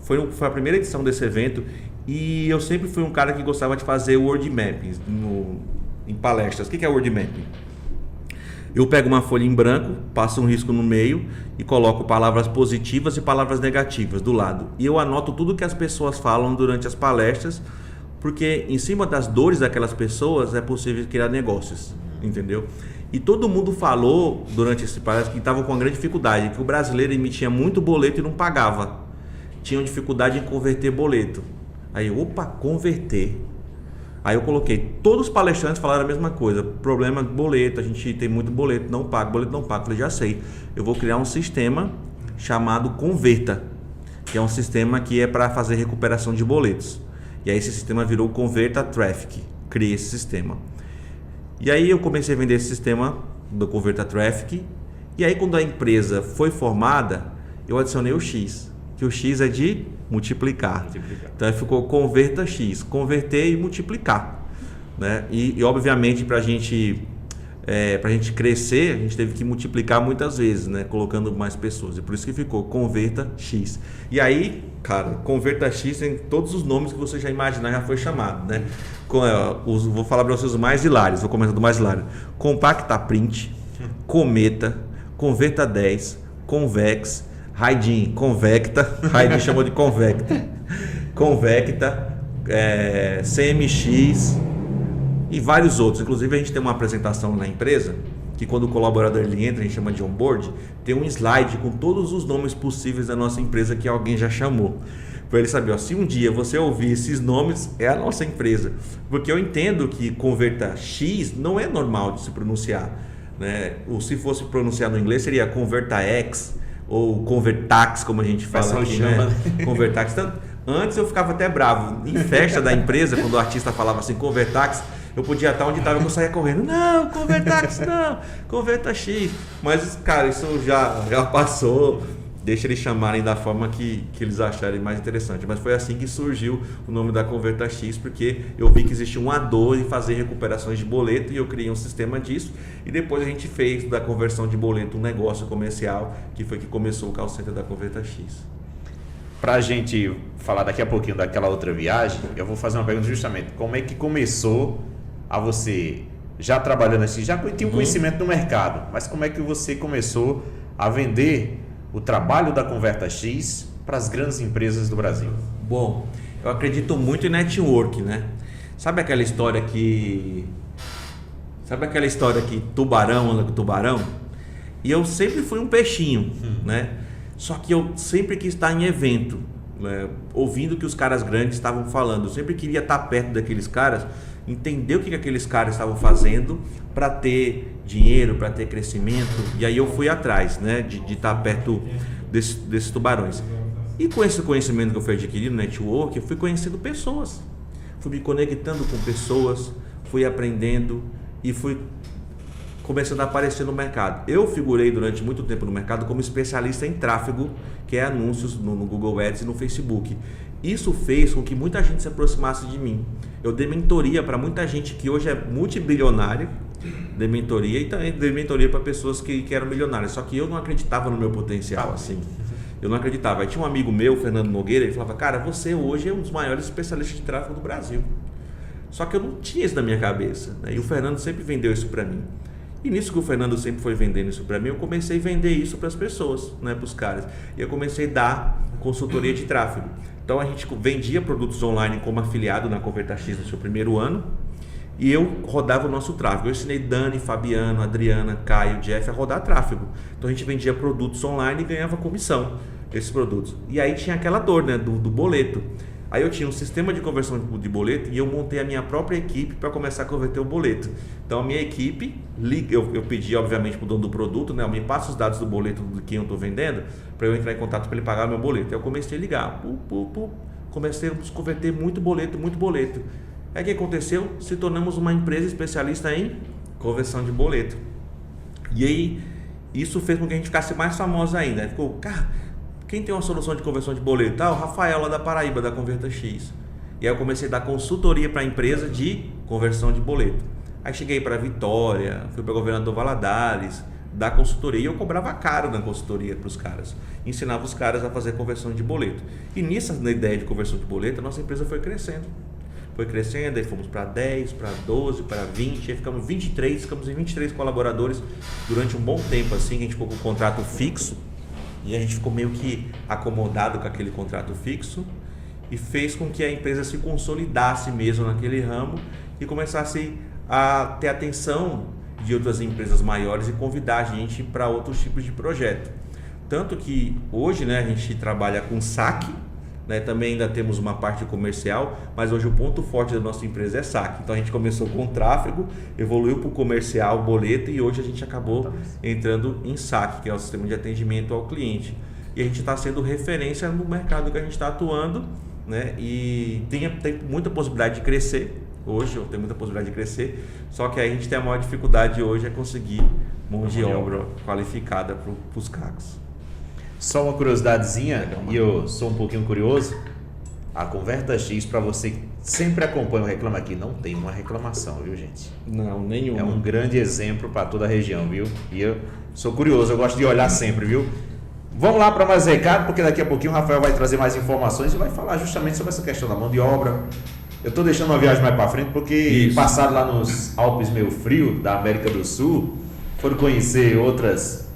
Foi a primeira edição desse evento e eu sempre fui um cara que gostava de fazer word mapping em palestras. O que é word mapping? Eu pego uma folha em branco, passo um risco no meio e coloco palavras positivas e palavras negativas do lado. E eu anoto tudo que as pessoas falam durante as palestras, porque em cima das dores daquelas pessoas é possível criar negócios, entendeu? E todo mundo falou durante esse palestra que estavam com uma grande dificuldade, que o brasileiro emitia muito boleto e não pagava. Tinham dificuldade em converter boleto. Aí, converter. Aí eu coloquei, todos os palestrantes falaram a mesma coisa, problema de boleto, a gente tem muito boleto, não paga, boleto não paga. Falei, já sei, eu vou criar um sistema chamado Converta, que é um sistema que é para fazer recuperação de boletos. E aí esse sistema virou Converta Traffic, criei esse sistema. E aí eu comecei a vender esse sistema do Converta Traffic, e aí quando a empresa foi formada, eu adicionei o X, que o X é de multiplicar. Então aí ficou Converta X, converter e multiplicar, né? E obviamente para a gente crescer, a gente teve que multiplicar muitas vezes, né? Colocando mais pessoas, e por isso que ficou Converta X. E aí, cara, Converta X tem todos os nomes que você já imaginar, já foi chamado, né? Vou falar para vocês os mais hilários, vou começar do mais hilário. Compacta Print, Cometa, Converta 10, Convex, Raidin, Convecta, Raidin chamou de Convecta, Convecta, CMX e vários outros. Inclusive a gente tem uma apresentação na empresa que quando o colaborador ele entra, a gente chama de onboard, tem um slide com todos os nomes possíveis da nossa empresa que alguém já chamou. Para ele saber, se um dia você ouvir esses nomes, é a nossa empresa. Porque eu entendo que Converta X não é normal de se pronunciar. né? Ou se fosse pronunciado no inglês seria Convertax ou Convertax, como a gente fala aqui, né? Convertax. Então, antes eu ficava até bravo. Em festa da empresa, quando o artista falava assim, Convertax, eu podia estar onde estava e eu saía correndo. Não, Convertax não, Convertax. Mas, cara, isso já passou. Deixa eles chamarem da forma que eles acharem mais interessante. Mas foi assim que surgiu o nome da Convertax, porque eu vi que existia uma dor em fazer recuperações de boleto e eu criei um sistema disso. E depois a gente fez da conversão de boleto um negócio comercial, que foi que começou o call center da Convertax. Para a gente falar daqui a pouquinho daquela outra viagem, eu vou fazer uma pergunta justamente. Como é que começou a você, já trabalhando assim, já tinha um conhecimento do mercado, mas como é que você começou a vender o trabalho da Convertax para as grandes empresas do Brasil? Bom, eu acredito muito em network, né? Sabe aquela história que tubarão anda com tubarão? E eu sempre fui um peixinho, né? Só que eu sempre quis estar em evento, né? Ouvindo o que os caras grandes estavam falando. Eu sempre queria estar perto daqueles caras, entender o que aqueles caras estavam fazendo para ter dinheiro, para ter crescimento. E aí eu fui atrás, né, de estar perto desses tubarões. E com esse conhecimento que eu fui adquirindo no network, eu fui conhecendo pessoas, fui me conectando com pessoas, fui aprendendo e fui começando a aparecer no mercado. Eu figurei durante muito tempo no mercado como especialista em tráfego, que é anúncios no Google Ads e no Facebook. Isso fez com que muita gente se aproximasse de mim. Eu dei mentoria para muita gente que hoje é multibilionária, dei mentoria e também dei mentoria para pessoas que eram milionárias, só que eu não acreditava no meu potencial, assim. Eu não acreditava. Aí tinha um amigo meu, Fernando Nogueira, ele falava, cara, você hoje é um dos maiores especialistas de tráfego do Brasil. Só que eu não tinha isso na minha cabeça, né? E o Fernando sempre vendeu isso para mim. E nisso que o Fernando sempre foi vendendo isso para mim, eu comecei a vender isso para as pessoas, né, para os caras. E eu comecei a dar consultoria de tráfego. Então a gente vendia produtos online como afiliado na Convertax no seu primeiro ano e eu rodava o nosso tráfego. Eu ensinei Dani, Fabiano, Adriana, Caio, Jeff a rodar tráfego. Então a gente vendia produtos online e ganhava comissão desses produtos. E aí tinha aquela dor, né, do boleto. Aí eu tinha um sistema de conversão de boleto e eu montei a minha própria equipe para começar a converter o boleto. Então a minha equipe, eu pedi obviamente para o dono do produto, né, me passa os dados do boleto de quem eu estou vendendo para eu entrar em contato para ele pagar o meu boleto. Aí eu comecei a ligar, comecei a converter muito boleto. Aí o que aconteceu? Se tornamos uma empresa especialista em conversão de boleto. E aí isso fez com que a gente ficasse mais famoso ainda. Aí ficou, cara, quem tem uma solução de conversão de boleto? O Rafael lá da Paraíba, da Convertax. E aí eu comecei a dar consultoria para a empresa de conversão de boleto. Aí cheguei para Vitória, fui para Governador Valadares, dar consultoria. E eu cobrava caro na consultoria para os caras. Ensinava os caras a fazer conversão de boleto. E nisso, na ideia de conversão de boleto, a nossa empresa foi crescendo. Aí fomos para 10, para 12, para 20, aí ficamos em 23 colaboradores durante um bom tempo, assim, a gente ficou com um contrato fixo. E a gente ficou meio que acomodado com aquele contrato fixo e fez com que a empresa se consolidasse mesmo naquele ramo e começasse a ter atenção de outras empresas maiores e convidar a gente para outros tipos de projeto. Tanto que hoje, né, a gente trabalha com saque, né, também ainda temos uma parte comercial, mas hoje o ponto forte da nossa empresa é saque. Então a gente começou com tráfego, evoluiu para o comercial, boleto, e hoje a gente acabou entrando em saque, que é o sistema de atendimento ao cliente. E a gente está sendo referência no mercado que a gente está atuando, né, e tem muita possibilidade de crescer. Hoje eu tenho muita possibilidade de crescer, só que a gente tem a maior dificuldade hoje é conseguir mão de obra qualificada para os cargos. Só uma curiosidadezinha, e eu sou um pouquinho curioso, a Convertax, para você que sempre acompanha o Reclama Aqui, não tem uma reclamação, viu, gente? Não, nenhuma. É um grande exemplo para toda a região, viu? E eu sou curioso, eu gosto de olhar sempre, viu? Vamos lá para mais recado, porque daqui a pouquinho o Rafael vai trazer mais informações e vai falar justamente sobre essa questão da mão de obra. Eu estou deixando uma viagem mais para frente porque passaram lá nos Alpes meio frio da América do Sul, foram conhecer outras...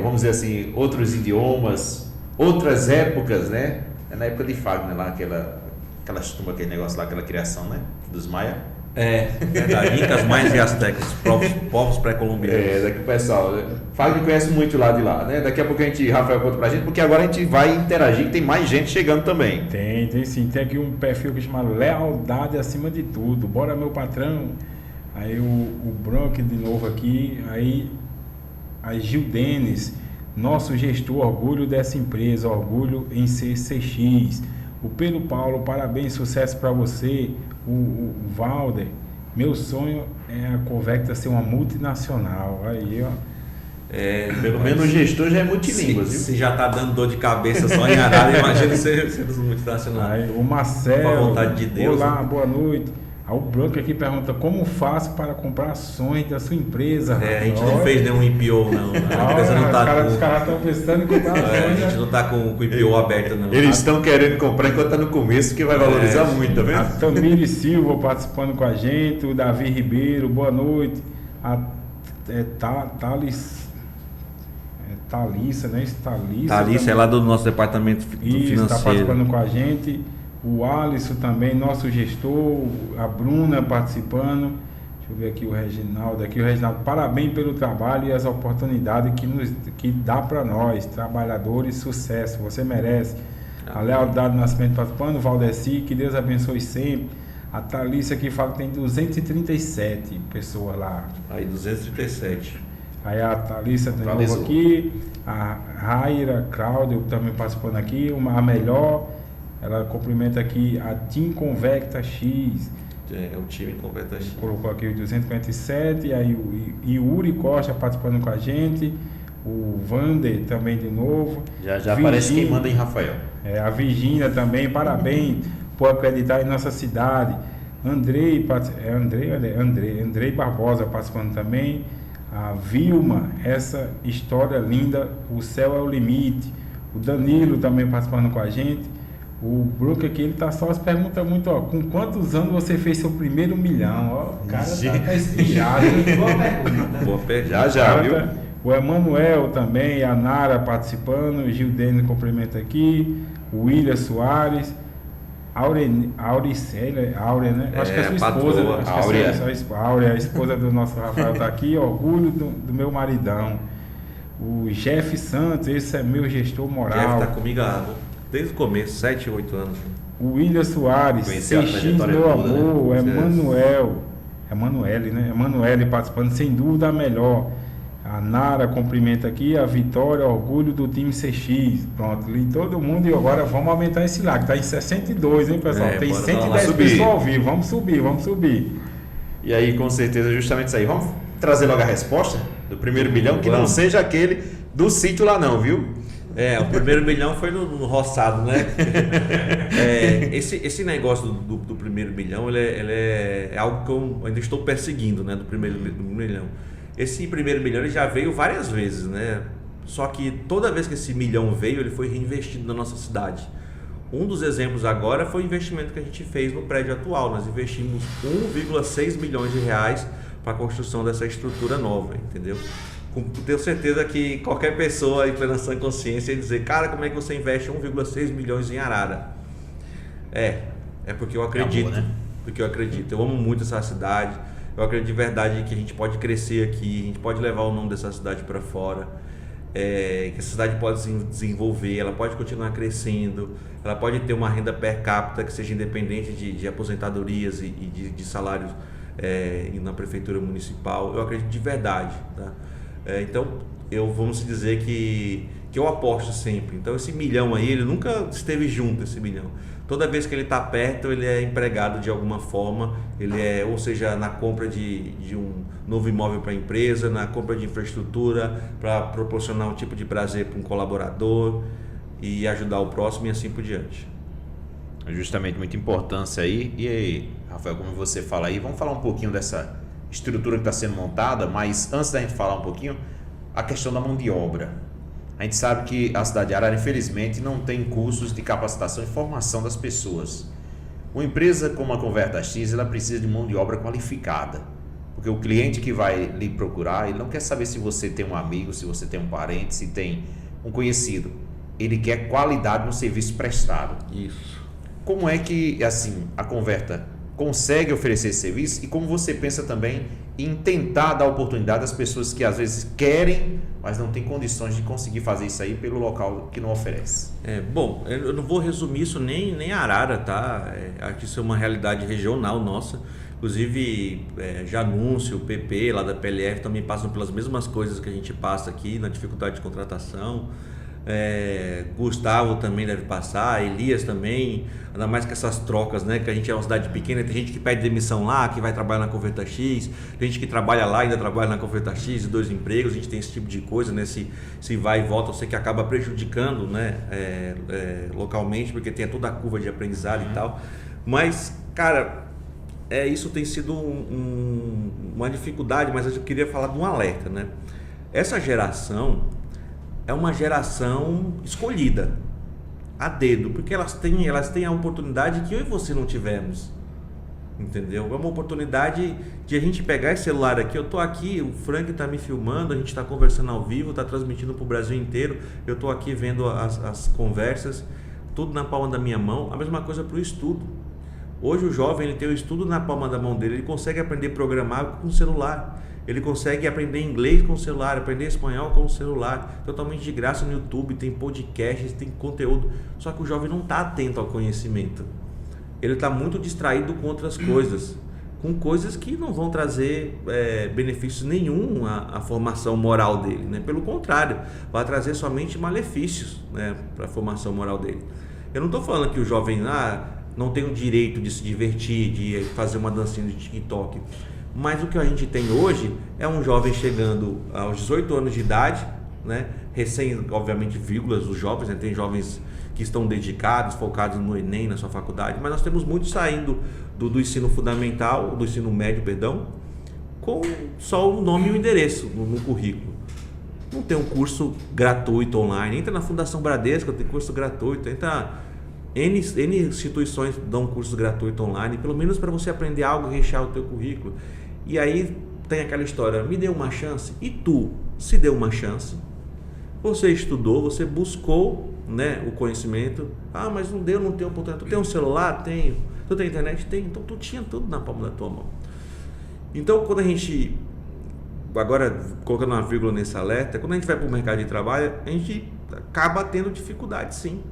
vamos dizer assim, outros idiomas, outras épocas, né? É na época de Fagner lá, aquele negócio lá, aquela criação, né? Dos Maia. Verdade, Incas, Maias e Aztecas, povos pré-colombianos. Daqui o pessoal, Fagner conhece muito lá de lá, né? Daqui a pouco a gente, Rafael, conta pra gente, porque agora a gente vai interagir, que tem mais gente chegando também. Tem sim, tem aqui um perfil que chama Lealdade Acima de Tudo. Bora, meu patrão. Aí o Bronco de novo aqui, aí a Gildenes, nosso gestor, orgulho dessa empresa, orgulho em ser CX. O Pedro Paulo, parabéns, sucesso para você. O Valder, meu sonho é a Convecta ser uma multinacional. Aí, ó. Pelo menos o gestor já é multilíngue, viu? Se já tá dando dor de cabeça só em Arara, imagina ser multinacional. Aí, o Marcelo, com a vontade de Deus. Olá, né? boa noite. Aí o Branco aqui pergunta, como faço para comprar ações da sua empresa? A gente não fez nenhum IPO, não. A empresa não tá Os caras estão pensando em comprar ações. A gente não tá com o IPO aberto, não. Eles estão querendo comprar enquanto tá no começo, que vai valorizar muito, tá A vendo? Tamiri Silva participando com a gente, o Davi Ribeiro, boa noite. A Thalissa, né? Thalissa é lá do nosso departamento financeiro. Está participando com a gente. O Alisson também, nosso gestor, a Bruna participando. Deixa eu ver aqui o Reginaldo. Aqui o Reginaldo, parabéns pelo trabalho e as oportunidades que dá para nós, trabalhadores, sucesso, você merece. A Lealdade Nascimento participando, o Valdeci, que Deus abençoe sempre. A Thalissa aqui fala que tem 237 pessoas lá. Aí, 237. Aí a Thalissa de novo Atualizou. aqui. A Raira Cláudio também participando aqui. A melhor. Ela cumprimenta aqui a Team Convecta X. O time completa X. Colocou aqui o 257. Aí o Yuri Costa participando com a gente. O Vander também de novo. Já aparece quem manda em Rafael. A Virgínia também, parabéns por acreditar em nossa cidade. Andrei Barbosa participando também. A Vilma, essa história linda, o céu é o limite. O Danilo também participando com a gente. O Brook aqui, ele tá só as perguntas muito, ó. Com quantos anos você fez seu primeiro milhão? Ó, o cara tá inspirado. Boa pergunta. Já, viu? O Emanuel também, a Nara participando, o Gildene cumprimenta aqui, o William Soares, Auricélia, Áurea, né? Acho que é a sua esposa. patroa, Áurea, a esposa do nosso Rafael tá aqui, orgulho do meu maridão. O Jeff Santos, esse é meu gestor moral. Jeff tá comigo desde o começo, 7, 8 anos. O William Soares, Conheci a CX, trajetória meu toda, né? amor, Emanuele, né? Emanuele participando, sem dúvida a melhor. A Nara cumprimenta aqui, a Vitória, orgulho do time CX. Pronto, li todo mundo e agora vamos aumentar esse lá, que tá em 62, hein, pessoal? Tem bora 110 pessoas ao vivo, vamos subir. E aí, com certeza, justamente isso aí. Vamos trazer logo a resposta do primeiro milhão, que não seja aquele do sítio lá não, viu? O primeiro milhão foi no roçado, né? Esse negócio do primeiro milhão, ele é algo que eu ainda estou perseguindo, né? Do primeiro milhão. Esse primeiro milhão ele já veio várias vezes, né? Só que toda vez que esse milhão veio, ele foi reinvestido na nossa cidade. Um dos exemplos agora foi o investimento que a gente fez no prédio atual. Nós investimos 1,6 milhões de reais para a construção dessa estrutura nova, entendeu? Tenho certeza que qualquer pessoa em plena sã consciência ia dizer, cara, como é que você investe 1,6 milhões em Arara? É porque eu acredito, né? Porque eu acredito. Eu amo muito essa cidade. Eu acredito de verdade que a gente pode crescer aqui, a gente pode levar o nome dessa cidade para fora, que a cidade pode se desenvolver, ela pode continuar crescendo, ela pode ter uma renda per capita que seja independente de aposentadorias e de salários na prefeitura municipal. Eu acredito de verdade, tá? Então, vamos dizer que eu aposto sempre. Então, esse milhão aí, ele nunca esteve junto, esse milhão. Toda vez que ele está perto, ele é empregado de alguma forma, ou seja, na compra de um novo imóvel para a empresa, na compra de infraestrutura, para proporcionar um tipo de prazer para um colaborador e ajudar o próximo e assim por diante. Justamente muita importância aí. E aí, Rafael, como você fala aí, vamos falar um pouquinho dessa estrutura que está sendo montada, mas antes da gente falar um pouquinho, a questão da mão de obra. A gente sabe que a cidade de Arara, infelizmente, não tem cursos de capacitação e formação das pessoas. Uma empresa como a Converta X, ela precisa de mão de obra qualificada, porque o cliente que vai lhe procurar, ele não quer saber se você tem um amigo, se você tem um parente, se tem um conhecido. Ele quer qualidade no serviço prestado. Isso. Como é que, assim, a Converta consegue oferecer esse serviço e como você pensa também em tentar dar oportunidade às pessoas que às vezes querem, mas não têm condições de conseguir fazer isso aí pelo local que não oferece. Bom, eu não vou resumir isso nem a Arara, tá? Acho que isso é uma realidade regional nossa. Inclusive, Janúncio, o PP lá da PLF também passam pelas mesmas coisas que a gente passa aqui na dificuldade de contratação. Gustavo também deve passar, Elias também, ainda mais com essas trocas, né? Que a gente é uma cidade pequena, tem gente que pede demissão lá, que vai trabalhar na Converta X, tem gente que trabalha lá e ainda trabalha na Converta X e 2 empregos, a gente tem esse tipo de coisa, né? Se vai e volta, eu sei que acaba prejudicando, né? Localmente, porque tem toda a curva de aprendizado e tal, mas, cara, isso tem sido uma dificuldade, mas eu queria falar de um alerta, né? Essa geração é uma geração escolhida a dedo, porque elas têm a oportunidade que eu e você não tivemos, entendeu? É uma oportunidade de a gente pegar esse celular aqui, eu tô aqui, o Frank tá me filmando, a gente tá conversando ao vivo, tá transmitindo pro Brasil inteiro, eu tô aqui vendo as conversas, tudo na palma da minha mão. A mesma coisa pro estudo. Hoje o jovem, ele tem o estudo na palma da mão dele, ele consegue aprender a programar com o celular, ele consegue aprender inglês com o celular, aprender espanhol com o celular, totalmente de graça no YouTube, tem podcasts, tem conteúdo, só que o jovem não está atento ao conhecimento, ele está muito distraído com outras coisas, com coisas que não vão trazer benefícios nenhum à formação moral dele, né? Pelo contrário, vai trazer somente malefícios, né, para a formação moral dele. Eu não estou falando que o jovem não tem o direito de se divertir, de fazer uma dancinha de TikTok. Mas o que a gente tem hoje é um jovem chegando aos 18 anos de idade, né? Recém, obviamente, vírgulas os jovens, né? Tem jovens que estão dedicados, focados no Enem, na sua faculdade, mas nós temos muitos saindo do ensino fundamental, do ensino médio, perdão, com só o nome e o endereço no currículo. Não tem um curso gratuito online, entra na Fundação Bradesco, tem curso gratuito, entra... N instituições dão cursos gratuitos online, pelo menos para você aprender algo e rechear o teu currículo. E aí tem aquela história, me deu uma chance, e tu se deu uma chance? Você estudou, você buscou, né, o conhecimento, mas não deu, não tenho oportunidade. Tu tem um celular? Tenho. Tu tem internet? Tenho. Então tu tinha tudo na palma da tua mão. Então quando a gente, agora colocando uma vírgula nesse alerta, quando a gente vai para o mercado de trabalho, a gente acaba tendo dificuldade, sim.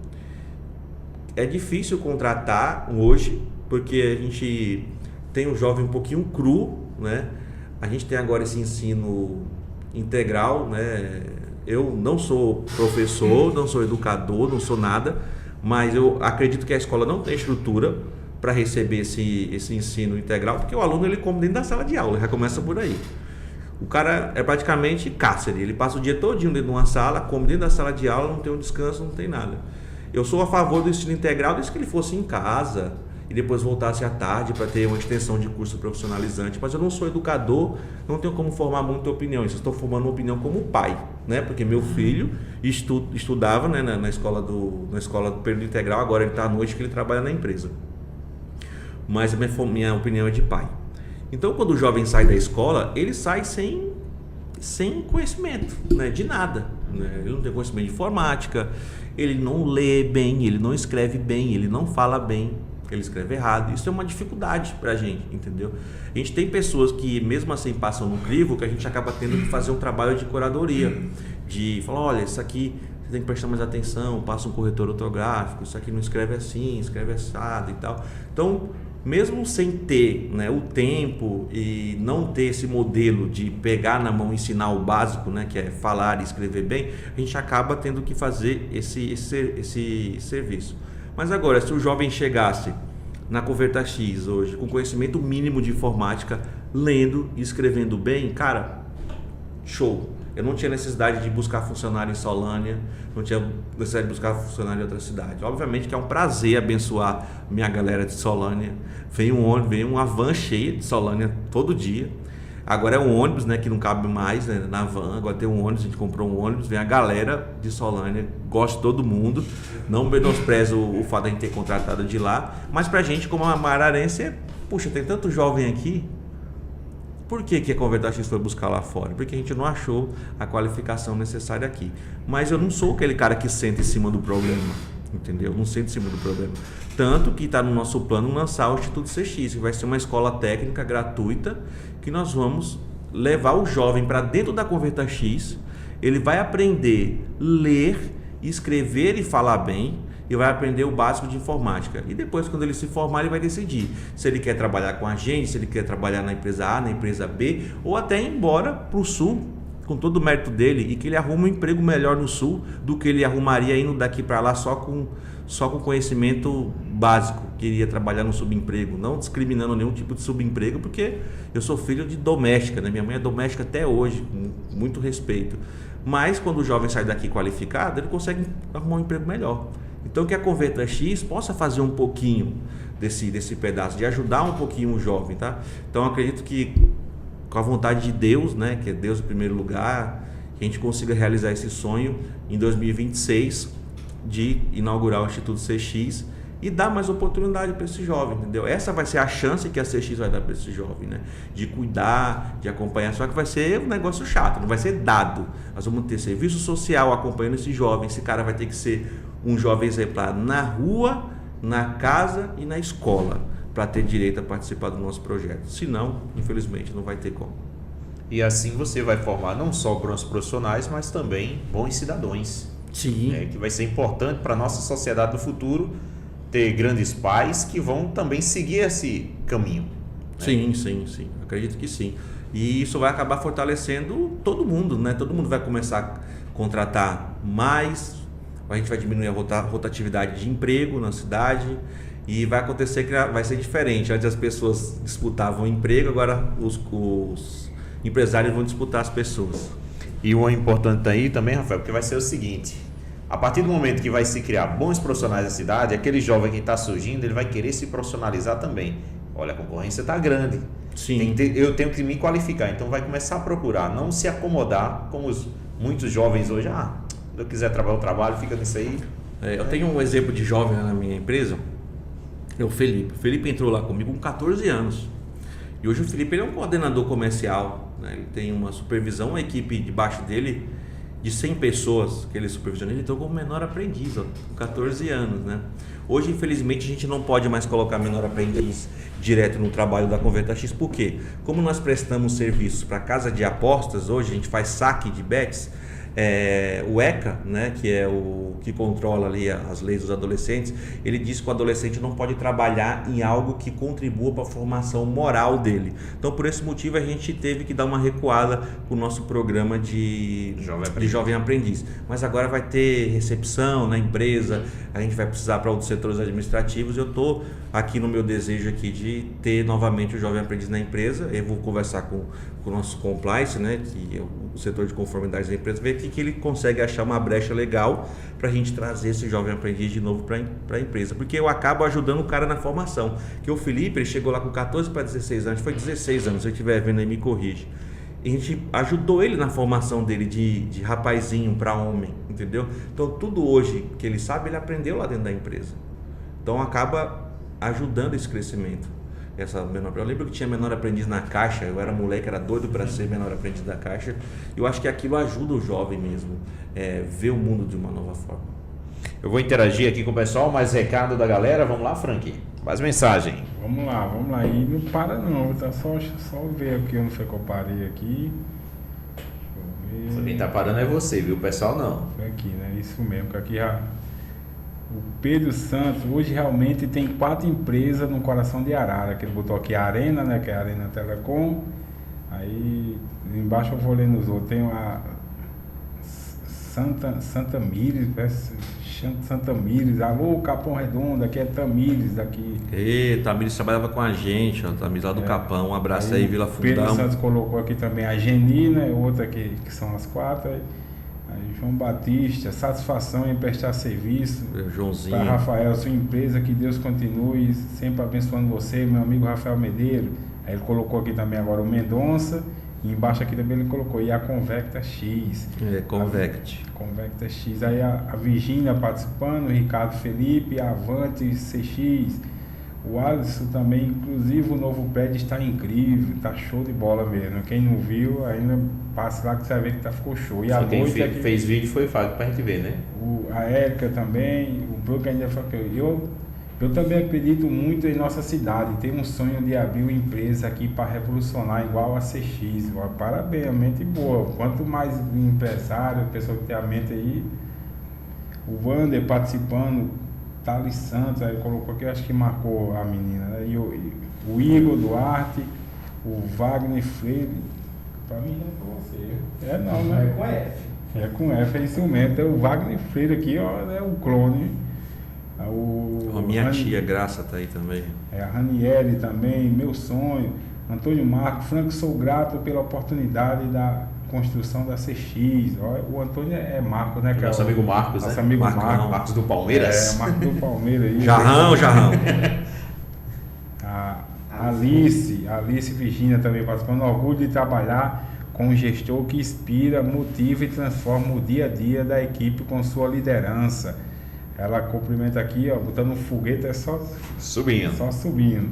É difícil contratar hoje, porque a gente tem um jovem um pouquinho cru, né? A gente tem agora esse ensino integral, né? Eu não sou professor, não sou educador, não sou nada, mas eu acredito que a escola não tem estrutura para receber esse ensino integral, porque o aluno ele come dentro da sala de aula, já começa por aí. O cara é praticamente cárcere, ele passa o dia todinho dentro de uma sala, come dentro da sala de aula, não tem um descanso, não tem nada. Eu sou a favor do ensino integral desde que ele fosse em casa e depois voltasse à tarde para ter uma extensão de curso profissionalizante, mas eu não sou educador, não tenho como formar muita opinião, eu estou formando uma opinião como pai, né? Porque meu filho estudava, né, na escola do período integral, agora ele está à noite que ele trabalha na empresa, mas a minha opinião é de pai. Então quando o jovem sai da escola, ele sai sem conhecimento, né, de nada, né? Ele não tem conhecimento de informática, ele não lê bem, ele não escreve bem, ele não fala bem, ele escreve errado. Isso é uma dificuldade pra gente, entendeu? A gente tem pessoas que mesmo assim passam no crivo, que a gente acaba tendo que fazer um trabalho de curadoria, de falar, olha, isso aqui você tem que prestar mais atenção, passa um corretor ortográfico, isso aqui não escreve assim, escreve assado e tal. Então, mesmo sem ter, né, o tempo e não ter esse modelo de pegar na mão e ensinar o básico, né, que é falar e escrever bem, a gente acaba tendo que fazer esse serviço. Mas agora, se o jovem chegasse na Converta X hoje, com conhecimento mínimo de informática, lendo e escrevendo bem, cara, show! Eu não tinha necessidade de buscar funcionário em Solânia, não tinha necessidade de buscar funcionário em outra cidade. Obviamente que é um prazer abençoar minha galera de Solânia. Vem uma van cheia de Solânia todo dia. Agora é um ônibus, né, que não cabe mais, né, na van. Agora tem um ônibus, a gente comprou um ônibus, vem a galera de Solânia, gosto de todo mundo. Não menosprezo o fato de a gente ter contratado de lá, mas pra gente, como uma mararense, puxa, tem tanto jovem aqui. Por que a Converta X foi buscar lá fora? Porque a gente não achou a qualificação necessária aqui. Mas eu não sou aquele cara que senta em cima do problema. entendeu? No centro de cima do problema. Tanto que está no nosso plano lançar o Instituto CX, que vai ser uma escola técnica gratuita, que nós vamos levar o jovem para dentro da Converta X. Ele vai aprender a ler, escrever e falar bem, e vai aprender o básico de informática. E depois, quando ele se formar, ele vai decidir se ele quer trabalhar com a gente, se ele quer trabalhar na empresa A, na empresa B, ou até ir embora para o Sul, com todo o mérito dele, e que ele arruma um emprego melhor no Sul do que ele arrumaria indo daqui para lá só com conhecimento básico, que iria trabalhar no subemprego, não discriminando nenhum tipo de subemprego, porque eu sou filho de doméstica, né? Minha mãe é doméstica até hoje, com muito respeito. Mas quando o jovem sai daqui qualificado, ele consegue arrumar um emprego melhor. Então que a Converta X possa fazer um pouquinho desse pedaço, de ajudar um pouquinho o jovem, tá? Então eu acredito que com a vontade de Deus, né, que é Deus em primeiro lugar, que a gente consiga realizar esse sonho em 2026 de inaugurar o Instituto CX e dar mais oportunidade para esse jovem, entendeu? Essa vai ser a chance que a CX vai dar para esse jovem, né? De cuidar, de acompanhar, só que vai ser um negócio chato, não vai ser dado. Nós vamos ter serviço social acompanhando esse jovem, esse cara vai ter que ser um jovem exemplar na rua, na casa e na escola, para ter direito a participar do nosso projeto. Senão, infelizmente, não vai ter como. E assim você vai formar não só bons profissionais, mas também bons cidadãos. Sim. Né? Que vai ser importante para a nossa sociedade do futuro ter grandes pais que vão também seguir esse caminho. Né? Sim. Acredito que sim. E isso vai acabar fortalecendo todo mundo, né? Todo mundo vai começar a contratar mais, a gente vai diminuir a rotatividade de emprego na cidade e vai acontecer que vai ser diferente. Antes as pessoas disputavam emprego, agora os empresários vão disputar as pessoas. E o importante aí também, Rafael, porque vai ser o seguinte: a partir do momento que vai se criar bons profissionais da cidade, aquele jovem que está surgindo, ele vai querer se profissionalizar também. Olha, a concorrência está grande. Sim. Eu tenho que me qualificar, então vai começar a procurar, não se acomodar como muitos jovens hoje. Se eu quiser trabalhar, eu trabalho, fica nisso aí. Eu tenho um exemplo de jovem na minha empresa, é o Felipe. O Felipe entrou lá comigo com 14 anos. E hoje o Felipe ele é um coordenador comercial, né? Ele tem uma supervisão, uma equipe debaixo dele de 100 pessoas que ele supervisiona. Ele entrou como menor aprendiz, com 14 anos, né? Hoje, infelizmente, a gente não pode mais colocar menor aprendiz direto no trabalho da Converta X. Por quê? Como nós prestamos serviços para casa de apostas, hoje a gente faz saque de bets, o ECA, né, que é o que controla ali as leis dos adolescentes, ele diz que o adolescente não pode trabalhar em algo que contribua para a formação moral dele. Então, por esse motivo, a gente teve que dar uma recuada com o nosso programa de jovem aprendiz. Mas agora vai ter recepção na empresa, a gente vai precisar para outros setores administrativos. Eu estou aqui no meu desejo aqui de ter novamente o jovem aprendiz na empresa. Eu vou conversar com o nosso compliance, né, que é o setor de conformidade da empresa, ver que ele consegue achar uma brecha legal para a gente trazer esse jovem aprendiz de novo para a empresa, porque eu acabo ajudando o cara na formação. Que o Felipe, ele chegou lá com 14 para 16 anos, foi 16 anos, se eu estiver vendo aí me corrige. A gente ajudou ele na formação dele de rapazinho para homem, entendeu? Então tudo hoje que ele sabe, ele aprendeu lá dentro da empresa. Então acaba ajudando esse crescimento. Eu lembro que tinha menor aprendiz na Caixa, eu era moleque, era doido para ser menor aprendiz da Caixa. Eu acho que aquilo ajuda o jovem mesmo, ver o mundo de uma nova forma. Eu vou interagir aqui com o pessoal, mais recado da galera. Vamos lá, Frank? Mais mensagem. Vamos lá. E não para não, tá só ver aqui onde foi que eu parei aqui. Deixa eu ver. Quem tá parando é você, viu? O pessoal não. Foi aqui, né? Isso mesmo, que aqui já... O Pedro Santos, hoje realmente tem 4 empresas no coração de Arara, que ele botou aqui a Arena, né, que é a Arena Telecom. Aí embaixo eu vou lendo os outros. Tem a Santa Mires, Santa Mires, alô Capão Redondo, aqui é Tamires daqui. Tamires trabalhava com a gente, Tamires lá do Capão, um abraço aí Vila Fundão. Pedro Santos colocou aqui também a Geni, né, outra aqui, que são as 4 aí. João Batista, satisfação em prestar serviço. Joãozinho. Para Rafael, sua empresa, que Deus continue sempre abençoando você, meu amigo Rafael Medeiro. Aí ele colocou aqui também agora o Mendonça, e embaixo aqui também ele colocou, e a Convecta X. Convecta X. Aí a Virgínia participando, o Ricardo Felipe, a Avante CX, o Alisson também, inclusive o novo prédio está incrível, tá show de bola mesmo. Quem não viu, ainda passe lá que você vai ver que ficou show. E a quem noite fez vídeo foi fácil pra gente ver, né? A Érica também, broker ainda fala que eu também acredito muito em nossa cidade. Tem um sonho de abrir uma empresa aqui para revolucionar igual a CX. Parabéns, a mente boa. Quanto mais empresário, pessoa que tem a mente aí. O Wander participando, Thales Santos, aí colocou aqui, acho que marcou a menina, né? E o Igor Duarte, o Wagner Freire, para mim é com você. É não, né? É com F. É com F, é isso mesmo. É o Wagner Freire aqui, ó, é o clone. A minha tia Graça tá aí também. A Raniele também, meu sonho. Antônio Marco, Franco, sou grato pela oportunidade da construção da CX. O Antônio é Marco, né? Nosso amigo Marcos, nosso né? amigo Marcos do Palmeiras. Marcos do Palmeiras aí. Jarrão. A Alice Virginia também participando. Orgulho de trabalhar com um gestor que inspira, motiva e transforma o dia a dia da equipe com sua liderança. Ela cumprimenta aqui, ó, botando um foguete, é só subindo. Só subindo.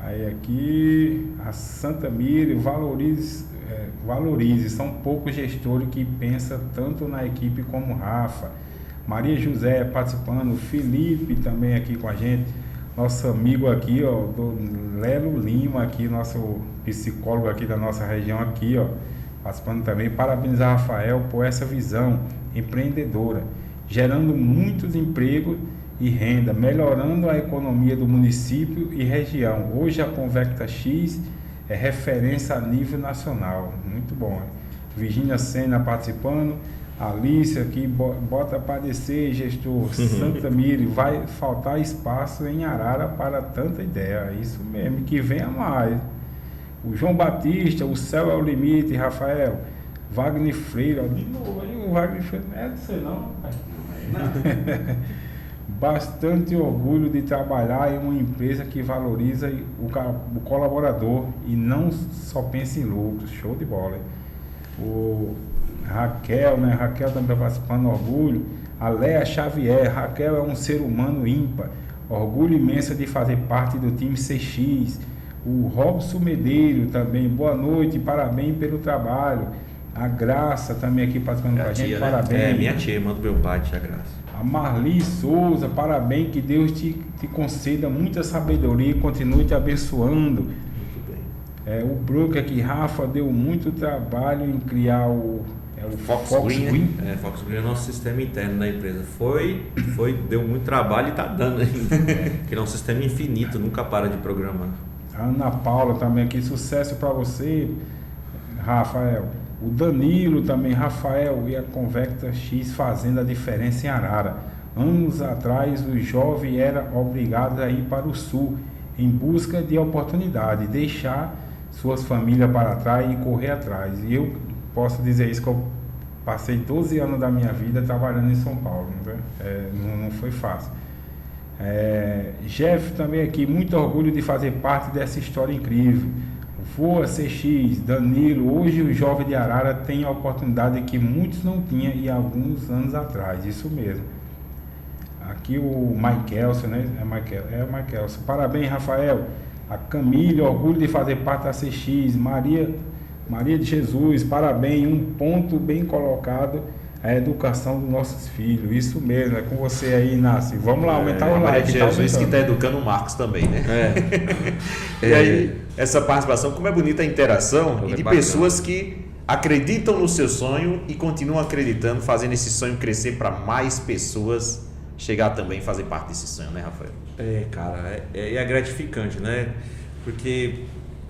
Aí aqui, a Santa Miriam, valorize, são poucos gestores que pensam tanto na equipe como Rafa. Maria José participando, Felipe também aqui com a gente, nosso amigo aqui, ó, do Lelo Lima aqui, nosso psicólogo aqui da nossa região aqui, ó, participando também. Parabéns a Rafael por essa visão empreendedora, gerando muitos empregos e renda, melhorando a economia do município e região. Hoje a Convecta X é referência a nível nacional. Muito bom. Virginia Sena participando, Alice aqui, bota para descer, gestor. Santa Miri, vai faltar espaço em Arara para tanta ideia. Isso mesmo, que venha mais. O João Batista, o céu é o limite, Rafael. Wagner Freire, ó, de novo aí, o Wagner Freire, não é de você não, pai. Bastante orgulho de trabalhar em uma empresa que valoriza o colaborador e não só pensa em lucros. Show de bola, hein? O Raquel, né? Raquel também participando, orgulho. A Léa Xavier, Raquel é um ser humano ímpar, orgulho imenso de fazer parte do time CX. O Robson Medeiro também, boa noite, parabéns pelo trabalho. A Graça também aqui participando com a gente, tia, parabéns. Né? Minha tia, manda meu pai, tia Graça. A Marli Souza, parabéns, que Deus te conceda muita sabedoria e continue te abençoando. Muito bem. O broker aqui, Rafa, deu muito trabalho em criar o Fox Green. Né? Fox Green é o nosso sistema interno da empresa. Deu muito trabalho e está dando ainda. Que é um sistema infinito, nunca para de programar. A Ana Paula também aqui, sucesso para você, Rafael. O Danilo também, Rafael, e a Convecta X fazendo a diferença em Arara. Anos atrás, o jovem era obrigado a ir para o sul em busca de oportunidade, deixar suas famílias para trás e correr atrás. E eu posso dizer isso, que eu passei 12 anos da minha vida trabalhando em São Paulo, né? Não foi fácil. Jeff também aqui, muito orgulho de fazer parte dessa história incrível. Voa CX, Danilo, hoje o jovem de Arara tem a oportunidade que muitos não tinham e alguns anos atrás, isso mesmo. Aqui o Maikelson, né? É o Maikelson. Parabéns, Rafael. A Camille, orgulho de fazer parte da CX. Maria de Jesus, parabéns. Um ponto bem colocado, a educação dos nossos filhos. Isso mesmo, é com você aí, Inácio. Vamos lá, aumentar o like. Maria de Jesus que está educando o Marcos também, né? E aí, essa participação, como é bonita a interação e de pessoas que acreditam no seu sonho e continuam acreditando, fazendo esse sonho crescer para mais pessoas chegar também e fazer parte desse sonho, né, Rafael? Cara, é gratificante, né? Porque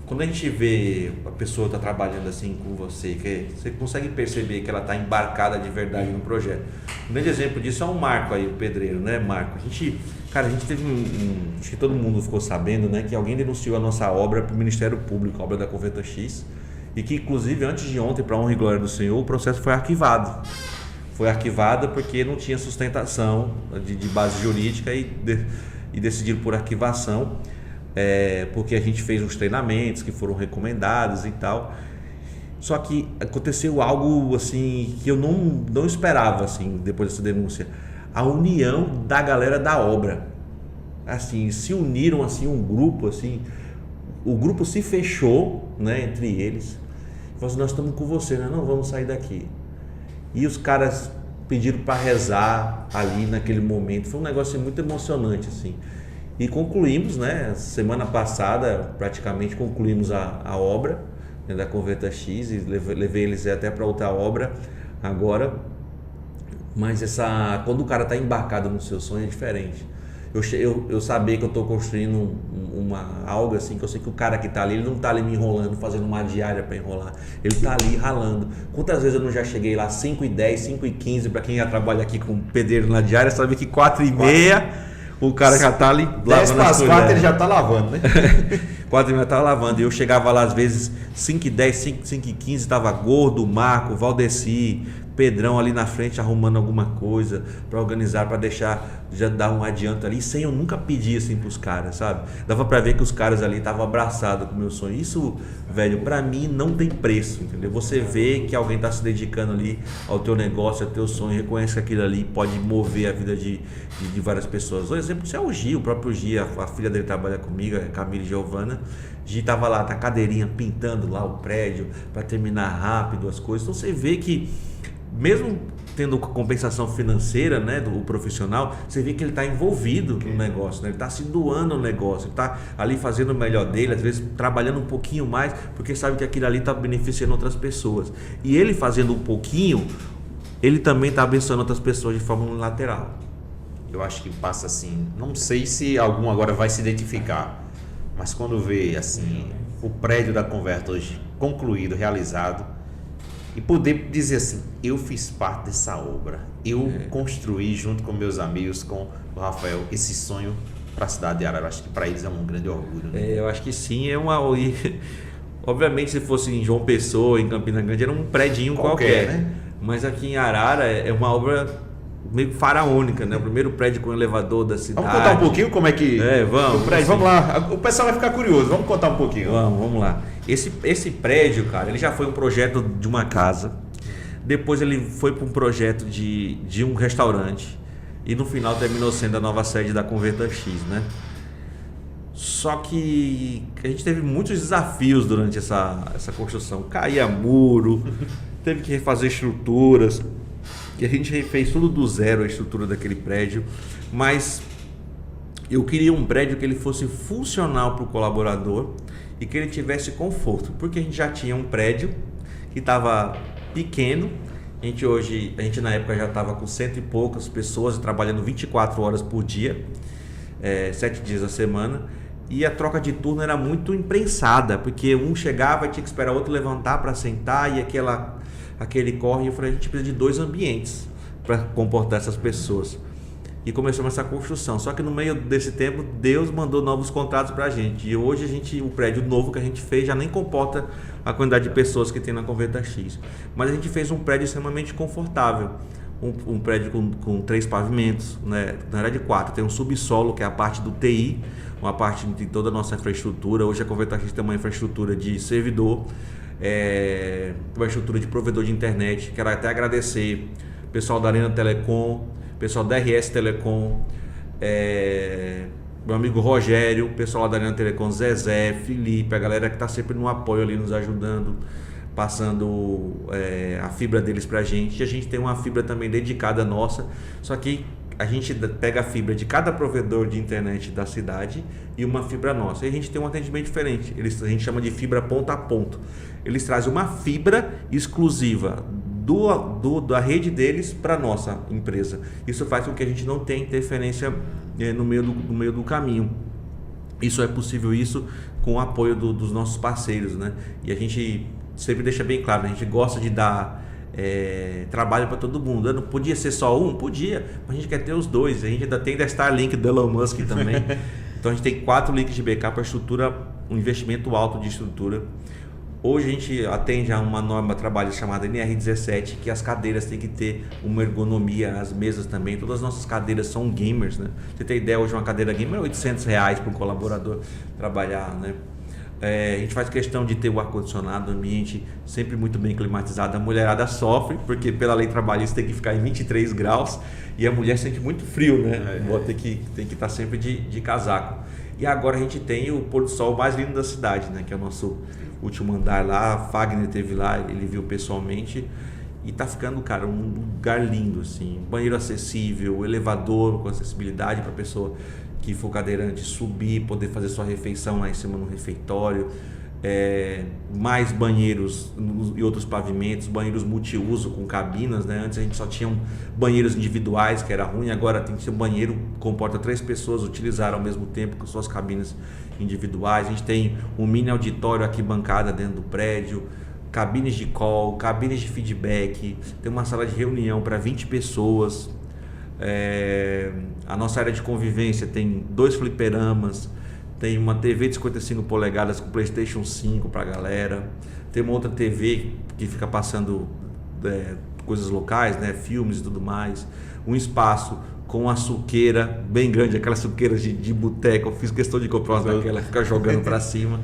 quando a gente vê a pessoa tá trabalhando assim com você, que você consegue perceber que ela está embarcada de verdade no projeto. Um grande exemplo disso é o Marco aí, o pedreiro, né, Marco? A gente teve acho que todo mundo ficou sabendo, né, que alguém denunciou a nossa obra para o Ministério Público, a obra da Convecta X, e que inclusive antes de ontem, para honra e glória do Senhor, o processo foi arquivado. Foi arquivado porque não tinha sustentação de base jurídica e decidiram por arquivação. Porque a gente fez uns treinamentos que foram recomendados e tal. Só que aconteceu algo assim que eu não esperava assim, depois dessa denúncia. A união da galera da obra. Assim, se uniram assim um grupo assim, o grupo se fechou, né, entre eles. Falou assim, nós estamos com você, né? Não vamos sair daqui. E os caras pediram para rezar ali naquele momento. Foi um negócio muito emocionante, assim. E concluímos, né? Semana passada, praticamente concluímos a obra, né, da Converta X, e levei eles até para outra obra agora. Mas quando o cara está embarcado no seu sonho é diferente. Eu saber que eu estou construindo algo assim, que eu sei que o cara que está ali, ele não está ali me enrolando, fazendo uma diária para enrolar. Ele está ali ralando. Quantas vezes eu não já cheguei lá 5h10, 5h15, para quem já trabalha aqui com pedreiro na diária, sabe que 4h30 o cara já está ali lavando. 10 para as 4 ele já está lavando, né? 4h30 estava lavando. E eu chegava lá às vezes 5h10, 5h15, estava Gordo, Marco, Valdeci, Pedrão ali na frente arrumando alguma coisa para organizar, para deixar, já dar um adianto ali, sem eu nunca pedir assim pros caras, sabe? Dava para ver que os caras ali estavam abraçados com o meu sonho. Isso, velho, para mim não tem preço, entendeu? Você vê que alguém tá se dedicando ali ao teu negócio, ao teu sonho, reconhece que aquilo ali pode mover a vida de várias pessoas. O exemplo disso é o Gi, o próprio Gi, a filha dele trabalha comigo, a Camila Giovana. Gi tava lá na cadeirinha pintando lá o prédio para terminar rápido as coisas. Então você vê que mesmo tendo compensação financeira, né, do profissional, você vê que ele está envolvido no negócio, né? Ele está se doando ao negócio, ele está ali fazendo o melhor dele, às vezes trabalhando um pouquinho mais, porque sabe que aquilo ali está beneficiando outras pessoas. E ele fazendo um pouquinho, ele também está abençoando outras pessoas de forma unilateral. Eu acho que passa assim, não sei se algum agora vai se identificar, mas quando vê assim o prédio da Converta hoje concluído, realizado, e poder dizer assim, eu fiz parte dessa obra, eu construí junto com meus amigos, com o Rafael, esse sonho para a cidade de Arara. Acho que para eles é um grande orgulho, né? Eu acho que sim, obviamente se fosse em João Pessoa, em Campina Grande, era um predinho qualquer, né? Mas aqui em Arara é uma obra meio faraônica, né? O primeiro prédio com elevador da cidade. Vamos contar um pouquinho como é que... vamos. O prédio, vamos lá, o pessoal vai ficar curioso, vamos contar um pouquinho. Vamos lá. Esse prédio, cara, ele já foi um projeto de uma casa, depois ele foi para um projeto de um restaurante e no final terminou sendo a nova sede da Converta X, né? Só que a gente teve muitos desafios durante essa construção. Caía muro, teve que refazer estruturas, que a gente refez tudo do zero, a estrutura daquele prédio, mas eu queria um prédio que ele fosse funcional para o colaborador e que ele tivesse conforto, porque a gente já tinha um prédio que estava pequeno, a gente na época já estava com 100 e poucas pessoas trabalhando 24 horas por dia, 7 dias a semana, e a troca de turno era muito imprensada, porque um chegava e tinha que esperar o outro levantar para sentar, e aquele corre. Eu falei, a gente precisa de 2 ambientes para comportar essas pessoas. E começamos essa construção. Só que no meio desse tempo, Deus mandou novos contratos para a gente. E hoje o prédio novo que a gente fez já nem comporta a quantidade de pessoas que tem na Converta X. Mas a gente fez um prédio extremamente confortável. Um prédio com 3 pavimentos, né? Na verdade 4. Tem um subsolo, que é a parte do TI, uma parte de toda a nossa infraestrutura. Hoje a Converta X tem uma infraestrutura de servidor, uma estrutura de provedor de internet. Quero até agradecer o pessoal da Arena Telecom, pessoal da RS Telecom, meu amigo Rogério, pessoal lá da Arena Telecom, Zezé, Felipe, a galera que está sempre no apoio ali, nos ajudando, passando a fibra deles pra gente. E a gente tem uma fibra também dedicada nossa, só que a gente pega a fibra de cada provedor de internet da cidade e uma fibra nossa. E a gente tem um atendimento diferente, a gente chama de fibra ponto a ponto. Eles trazem uma fibra exclusiva da rede deles para nossa empresa. Isso faz com que a gente não tenha interferência no meio do caminho. Isso é possível com o apoio dos nossos parceiros, né? E a gente sempre deixa bem claro, né? A gente gosta de dar trabalho para todo mundo. Não podia ser só um? Podia, mas a gente quer ter os 2. A gente ainda tem da Starlink do Elon Musk também. Então a gente tem 4 links de backup para estrutura, um investimento alto de estrutura. Hoje a gente atende a uma norma de trabalho chamada NR17, que as cadeiras têm que ter uma ergonomia, as mesas também. Todas as nossas cadeiras são gamers, né? Você tem ideia, hoje uma cadeira gamer é R$800 para um colaborador trabalhar, né? A gente faz questão de ter o ar-condicionado, o ambiente sempre muito bem climatizado. A mulherada sofre, porque pela lei trabalhista tem que ficar em 23 graus e a mulher sente muito frio, né? Tem que estar sempre de casaco. E agora a gente tem o pôr do sol mais lindo da cidade, né? Que é o nosso último andar lá. A Fagner teve lá, ele viu pessoalmente. E tá ficando, cara, um lugar lindo, assim, banheiro acessível, elevador com acessibilidade para pessoa que for cadeirante subir, poder fazer sua refeição lá em cima no refeitório, mais banheiros e outros pavimentos, banheiros multiuso com cabinas, né? Antes a gente só tinha banheiros individuais, que era ruim, agora tem que ser um banheiro que comporta 3 pessoas utilizar ao mesmo tempo com suas cabines individuais. A gente tem um mini auditório aqui, bancada dentro do prédio, cabines de call, cabines de feedback, tem uma sala de reunião para 20 pessoas. A nossa área de convivência tem 2 fliperamas, tem uma TV de 55 polegadas com PlayStation 5 para a galera, tem uma outra TV que fica passando coisas locais, né, filmes e tudo mais, um espaço com uma suqueira bem grande, aquelas suqueiras de boteco, eu fiz questão de comprar umas daquela, ficar jogando para cima,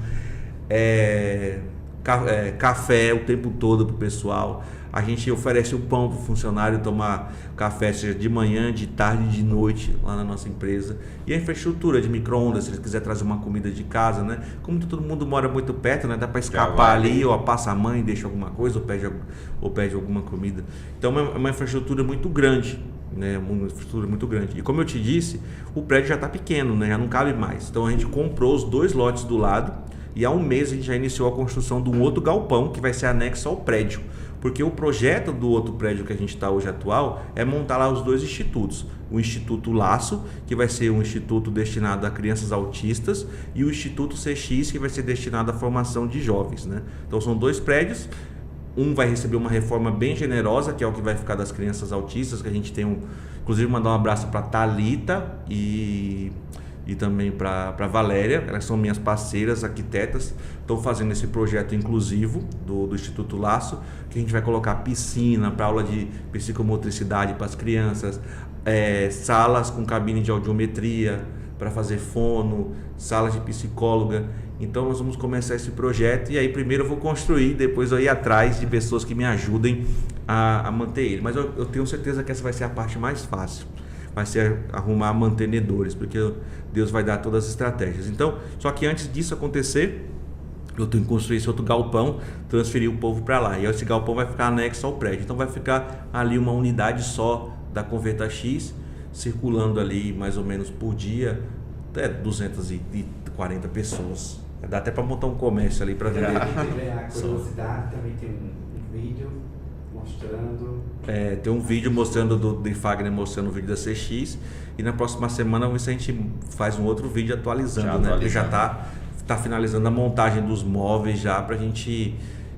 café o tempo todo pro pessoal. A gente oferece o pão pro funcionário tomar café, seja de manhã, de tarde, de noite lá na nossa empresa. E a infraestrutura de micro-ondas, se eles quiserem trazer uma comida de casa, né? Como todo mundo mora muito perto, né? Dá para escapar ali, ou passa a mãe, deixa alguma coisa, ou pede alguma comida. Então é uma infraestrutura muito grande, né? Uma infraestrutura muito grande. E como eu te disse, o prédio já está pequeno, né? Já não cabe mais. Então a gente comprou os 2 lotes do lado e há um mês a gente já iniciou a construção de um outro galpão que vai ser anexo ao prédio. Porque o projeto do outro prédio que a gente está hoje atual é montar lá os 2 institutos. O Instituto Laço, que vai ser um instituto destinado a crianças autistas, e o Instituto CX, que vai ser destinado à formação de jovens, né? Então são 2 prédios, um vai receber uma reforma bem generosa, que é o que vai ficar das crianças autistas, que a gente tem inclusive mandar um abraço para Thalita e também para Valéria, elas são minhas parceiras, arquitetas, estão fazendo esse projeto inclusivo do Instituto Laço, que a gente vai colocar piscina para aula de psicomotricidade para as crianças, salas com cabine de audiometria para fazer fono, salas de psicóloga. Então nós vamos começar esse projeto e aí primeiro eu vou construir, depois eu ir atrás de pessoas que me ajudem a manter ele. Mas eu tenho certeza que essa vai ser a parte mais fácil. Vai ser arrumar mantenedores, porque Deus vai dar todas as estratégias. Então, só que antes disso acontecer, eu tenho que construir esse outro galpão, transferir o povo para lá. E esse galpão vai ficar anexo ao prédio. Então vai ficar ali uma unidade só da Converta X, circulando ali mais ou menos por dia, até 240 pessoas. Dá até para montar um comércio ali para vender. A curiosidade também tem um vídeo mostrando. Tem um vídeo mostrando do Fagner mostrando o vídeo da CX, e na próxima semana a gente faz um outro vídeo atualizando, né? Ele já tá finalizando a montagem dos móveis já pra gente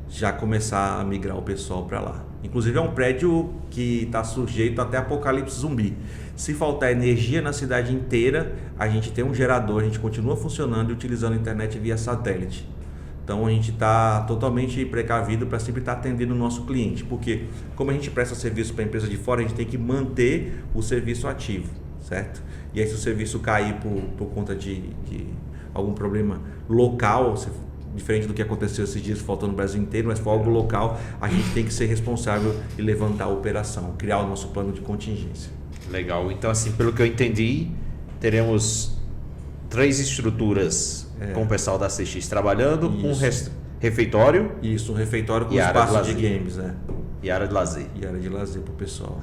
já começar a migrar o pessoal para lá. Inclusive é um prédio que está sujeito até apocalipse zumbi. Se faltar energia na cidade inteira, a gente tem um gerador, a gente continua funcionando e utilizando a internet via satélite. Então a gente está totalmente precavido para sempre estar atendendo o nosso cliente, porque como a gente presta serviço para a empresa de fora, a gente tem que manter o serviço ativo, certo? E aí se o serviço cair por conta de algum problema local, diferente do que aconteceu esses dias, faltando no Brasil inteiro, mas for algo local, a gente tem que ser responsável e levantar a operação, criar o nosso plano de contingência. Legal, então assim, pelo que eu entendi, teremos 3 estruturas com o pessoal da CX trabalhando, um refeitório. Isso, um refeitório com e espaço de games, E área de lazer. E área de lazer pro pessoal.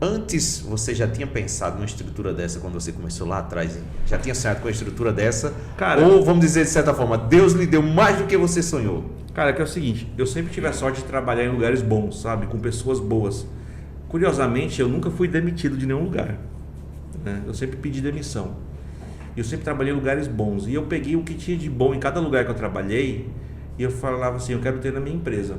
Antes, você já tinha pensado numa estrutura dessa quando você começou lá atrás? Hein? Já tinha sonhado com a estrutura dessa? Cara, ou vamos dizer de certa forma, Deus lhe deu mais do que você sonhou? Cara, que é o seguinte, eu sempre tive a sorte de trabalhar em lugares bons, sabe? Com pessoas boas. Curiosamente, eu nunca fui demitido de nenhum lugar, né? Eu sempre pedi demissão. Eu sempre trabalhei em lugares bons. E eu peguei o que tinha de bom em cada lugar que eu trabalhei e eu falava assim, eu quero ter na minha empresa.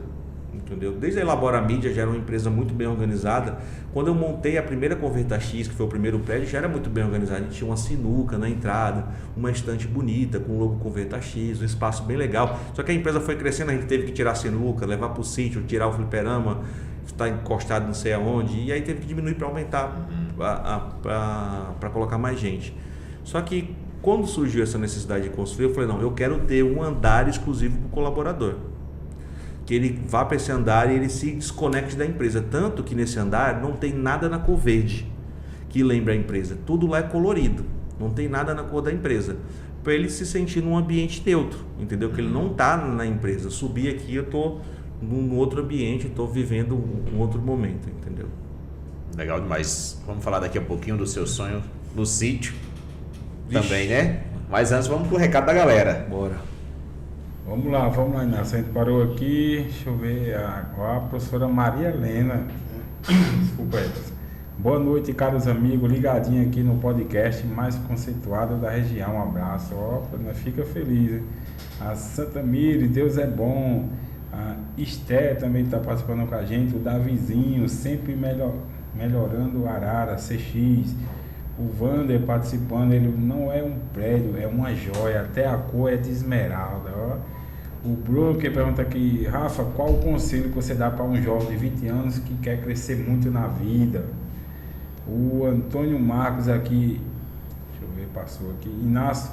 Entendeu? Desde a Elabora Mídia já era uma empresa muito bem organizada. Quando eu montei a primeira Converta X, que foi o primeiro prédio, já era muito bem organizado. A gente tinha uma sinuca na entrada, uma estante bonita com o logo Converta X, um espaço bem legal. Só que a empresa foi crescendo, a gente teve que tirar a sinuca, levar para o sítio, tirar o fliperama, estar encostado não sei aonde, e aí teve que diminuir para aumentar, para colocar mais gente. Só que quando surgiu essa necessidade de construir, eu falei, não, eu quero ter um andar exclusivo para o colaborador. Que ele vá para esse andar e ele se desconecte da empresa. Tanto que nesse andar não tem nada na cor verde que lembra a empresa. Tudo lá é colorido, não tem nada na cor da empresa. Para ele se sentir num ambiente neutro, entendeu? Que ele não está na empresa. Subir aqui, eu estou num outro ambiente, estou vivendo um outro momento, entendeu? Legal demais. Vamos falar daqui a pouquinho do seu sonho no sítio. Vixe. Também, né? Mas antes vamos pro recado da galera. Bora. Vamos lá, Inácio. A gente parou aqui, deixa eu ver, a professora Maria Helena. Desculpa aí. Boa noite, caros amigos, ligadinho aqui no podcast mais conceituado da região. Um abraço. Ó, fica feliz, hein? A Santa Mire, Deus é bom. A Esté também está participando com a gente. O Davizinho, sempre melhorando o Arara, CX. O Wander participando, ele não é um prédio, é uma joia, até a cor é de esmeralda. Ó. O Bruno que pergunta aqui, Rafa, qual o conselho que você dá para um jovem de 20 anos que quer crescer muito na vida? O Antônio Marcos aqui, deixa eu ver, passou aqui. Inácio,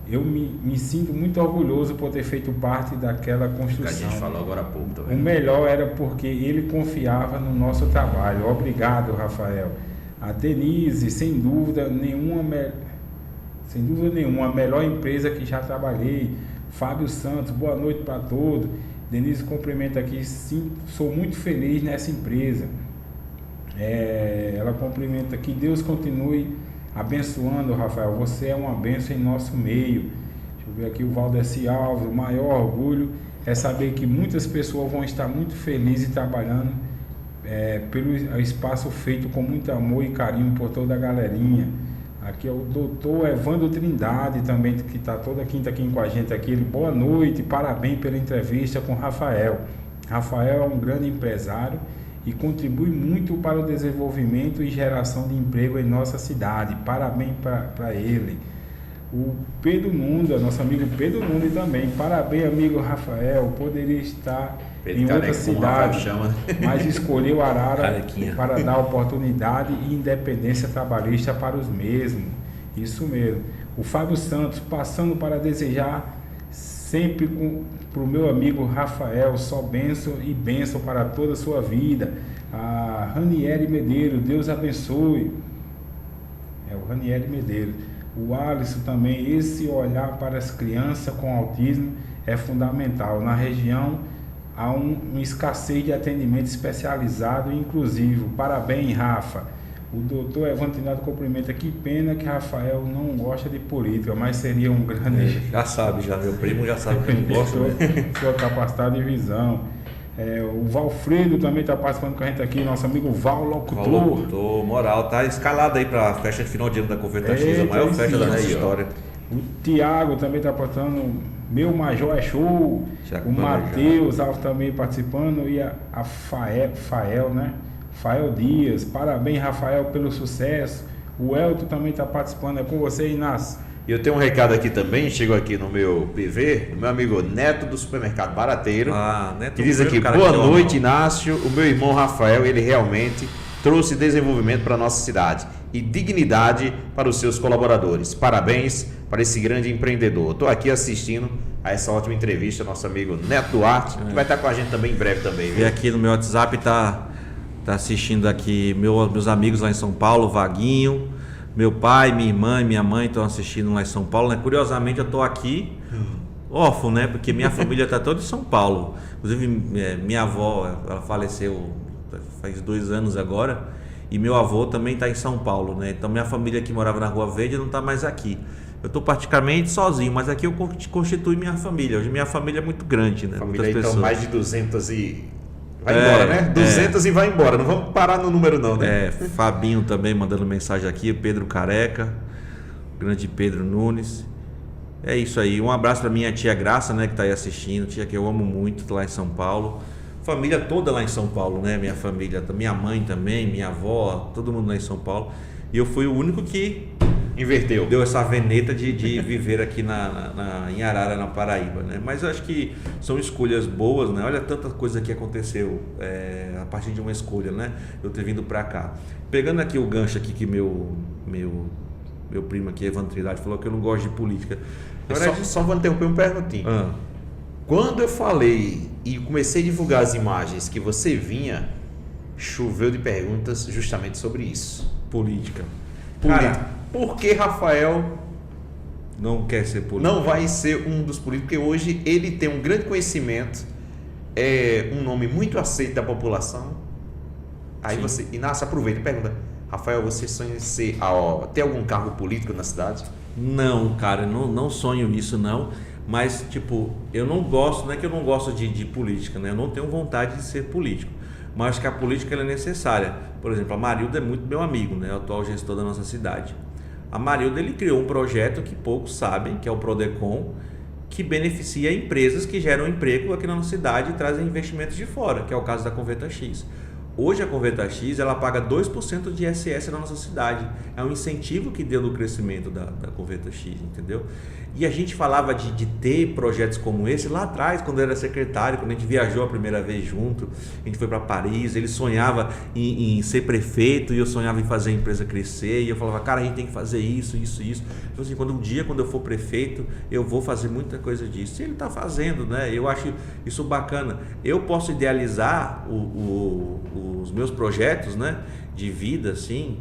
eu me sinto muito orgulhoso por ter feito parte daquela construção. Que a gente falou agora há pouco também. O melhor era porque ele confiava no nosso trabalho. Obrigado, Rafael. A Denise, sem dúvida nenhuma, a melhor empresa que já trabalhei. Fábio Santos, boa noite para todos. Denise cumprimenta aqui, sim, sou muito feliz nessa empresa. Ela cumprimenta aqui, Deus continue abençoando, Rafael, você é uma bênção em nosso meio. Deixa eu ver aqui o Valdeci Alves, o maior orgulho é saber que muitas pessoas vão estar muito felizes trabalhando pelo espaço feito com muito amor e carinho por toda a galerinha. Aqui é o doutor Evandro Trindade também, que está toda quinta aqui com a gente aqui. Ele, boa noite, parabéns pela entrevista com Rafael. Rafael é um grande empresário e contribui muito para o desenvolvimento e geração de emprego em nossa cidade. Parabéns para ele. O Pedro Nunda, nosso amigo Pedro Nunda também. Parabéns, amigo Rafael. Poderia estar Pedro em outra Careca, cidade, chama. mas escolheu Arara Carequinha. para dar oportunidade e independência trabalhista para os mesmos. Isso mesmo. O Fábio Santos, passando para desejar sempre para o meu amigo Rafael, só bênção e bênção para toda a sua vida. A Ranieri Medeiros, Deus abençoe. É o Ranieri Medeiros. O Alisson também, esse olhar para as crianças com autismo é fundamental. Na região há uma escassez de atendimento especializado e inclusivo. Parabéns, Rafa. O doutor Evandro Trindade cumprimenta. Que pena que Rafael não gosta de política, mas seria um grande... Já sabe, meu primo já sabe que eu não gosto, né? Sua capacidade de visão. O Valfredo também está participando com a gente aqui, nosso amigo Val Locutor. Moral, tá escalado aí para a festa de final de ano da Converta X, a maior festa da nossa história. O Tiago também está participando, meu Major é show. Tiago o Matheus Alves também participando e a Fael, né? Fael Dias, parabéns, Rafael, pelo sucesso. O Elton também está participando, é com você, Inácio. E eu tenho um recado aqui também, chegou aqui no meu PV, do meu amigo Neto do Supermercado Barateiro, Neto, que diz aqui, boa noite, Inácio, o meu irmão Rafael, ele realmente trouxe desenvolvimento para a nossa cidade e dignidade para os seus colaboradores. Parabéns para esse grande empreendedor. Estou aqui assistindo a essa ótima entrevista, nosso amigo Neto Duarte, que vai estar com a gente também em breve também. E aqui no meu WhatsApp tá assistindo aqui meus amigos lá em São Paulo, Vaguinho, meu pai, minha irmã e minha mãe estão assistindo lá em São Paulo, né? Curiosamente eu estou aqui órfão, né? Porque minha família está toda em São Paulo. Inclusive minha avó, ela faleceu faz 2 anos agora, e meu avô também está em São Paulo, né? Então minha família que morava na Rua Verde não está mais aqui. Eu estou praticamente sozinho, mas aqui eu constitui minha família. Hoje minha família é muito grande, né? Família muitas pessoas. Então mais de 200 e... Vai embora, né? 200 e vai embora. Não vamos parar no número não, né? Fabinho também mandando mensagem aqui. Pedro Careca. Grande Pedro Nunes. É isso aí. Um abraço para minha tia Graça, né? Que tá aí assistindo. Tia que eu amo muito, tá lá em São Paulo. Família toda lá em São Paulo, né? Minha família. Minha mãe também, minha avó. Todo mundo lá em São Paulo. E eu fui o único que... Inverteu. Deu essa veneta de viver aqui em Arara, na Paraíba, né? Mas eu acho que são escolhas boas, né? Olha tanta coisa que aconteceu a partir de uma escolha, né? Eu ter vindo pra cá. Pegando aqui o gancho aqui que meu primo aqui, Evandro Trindade, falou que eu não gosto de política. Só vou interromper um perguntinho. Quando eu falei e comecei a divulgar as imagens que você vinha, choveu de perguntas justamente sobre isso. Política. Cara, por que Rafael não quer ser político? Não vai ser um dos políticos, porque hoje ele tem um grande conhecimento é um nome muito aceito da população. Aí Sim. você, Inácio, aproveita e pergunta, Rafael, você sonha em ser, ter algum cargo político na cidade? Não, cara, não sonho nisso não, mas tipo, eu não gosto, não é que eu não gosto de política, né? Eu não tenho vontade de ser político, mas acho que a política ela é necessária. Por exemplo, a Marilda é muito meu amigo, né? O atual gestor da nossa cidade. A Marilda, ele criou um projeto que poucos sabem, que é o Prodecon, que beneficia empresas que geram emprego aqui na nossa cidade e trazem investimentos de fora, que é o caso da Conventa X. Hoje a Conventa X ela paga 2% de ISS na nossa cidade. É um incentivo que deu no crescimento da Conventa X, entendeu? E a gente falava de ter projetos como esse lá atrás, quando eu era secretário, quando a gente viajou a primeira vez junto, a gente foi para Paris, ele sonhava em ser prefeito e eu sonhava em fazer a empresa crescer, e eu falava, cara, a gente tem que fazer isso. Então, assim, quando eu for prefeito, eu vou fazer muita coisa disso. E ele está fazendo, né? Eu acho isso bacana. Eu posso idealizar os meus projetos, né, de vida, assim,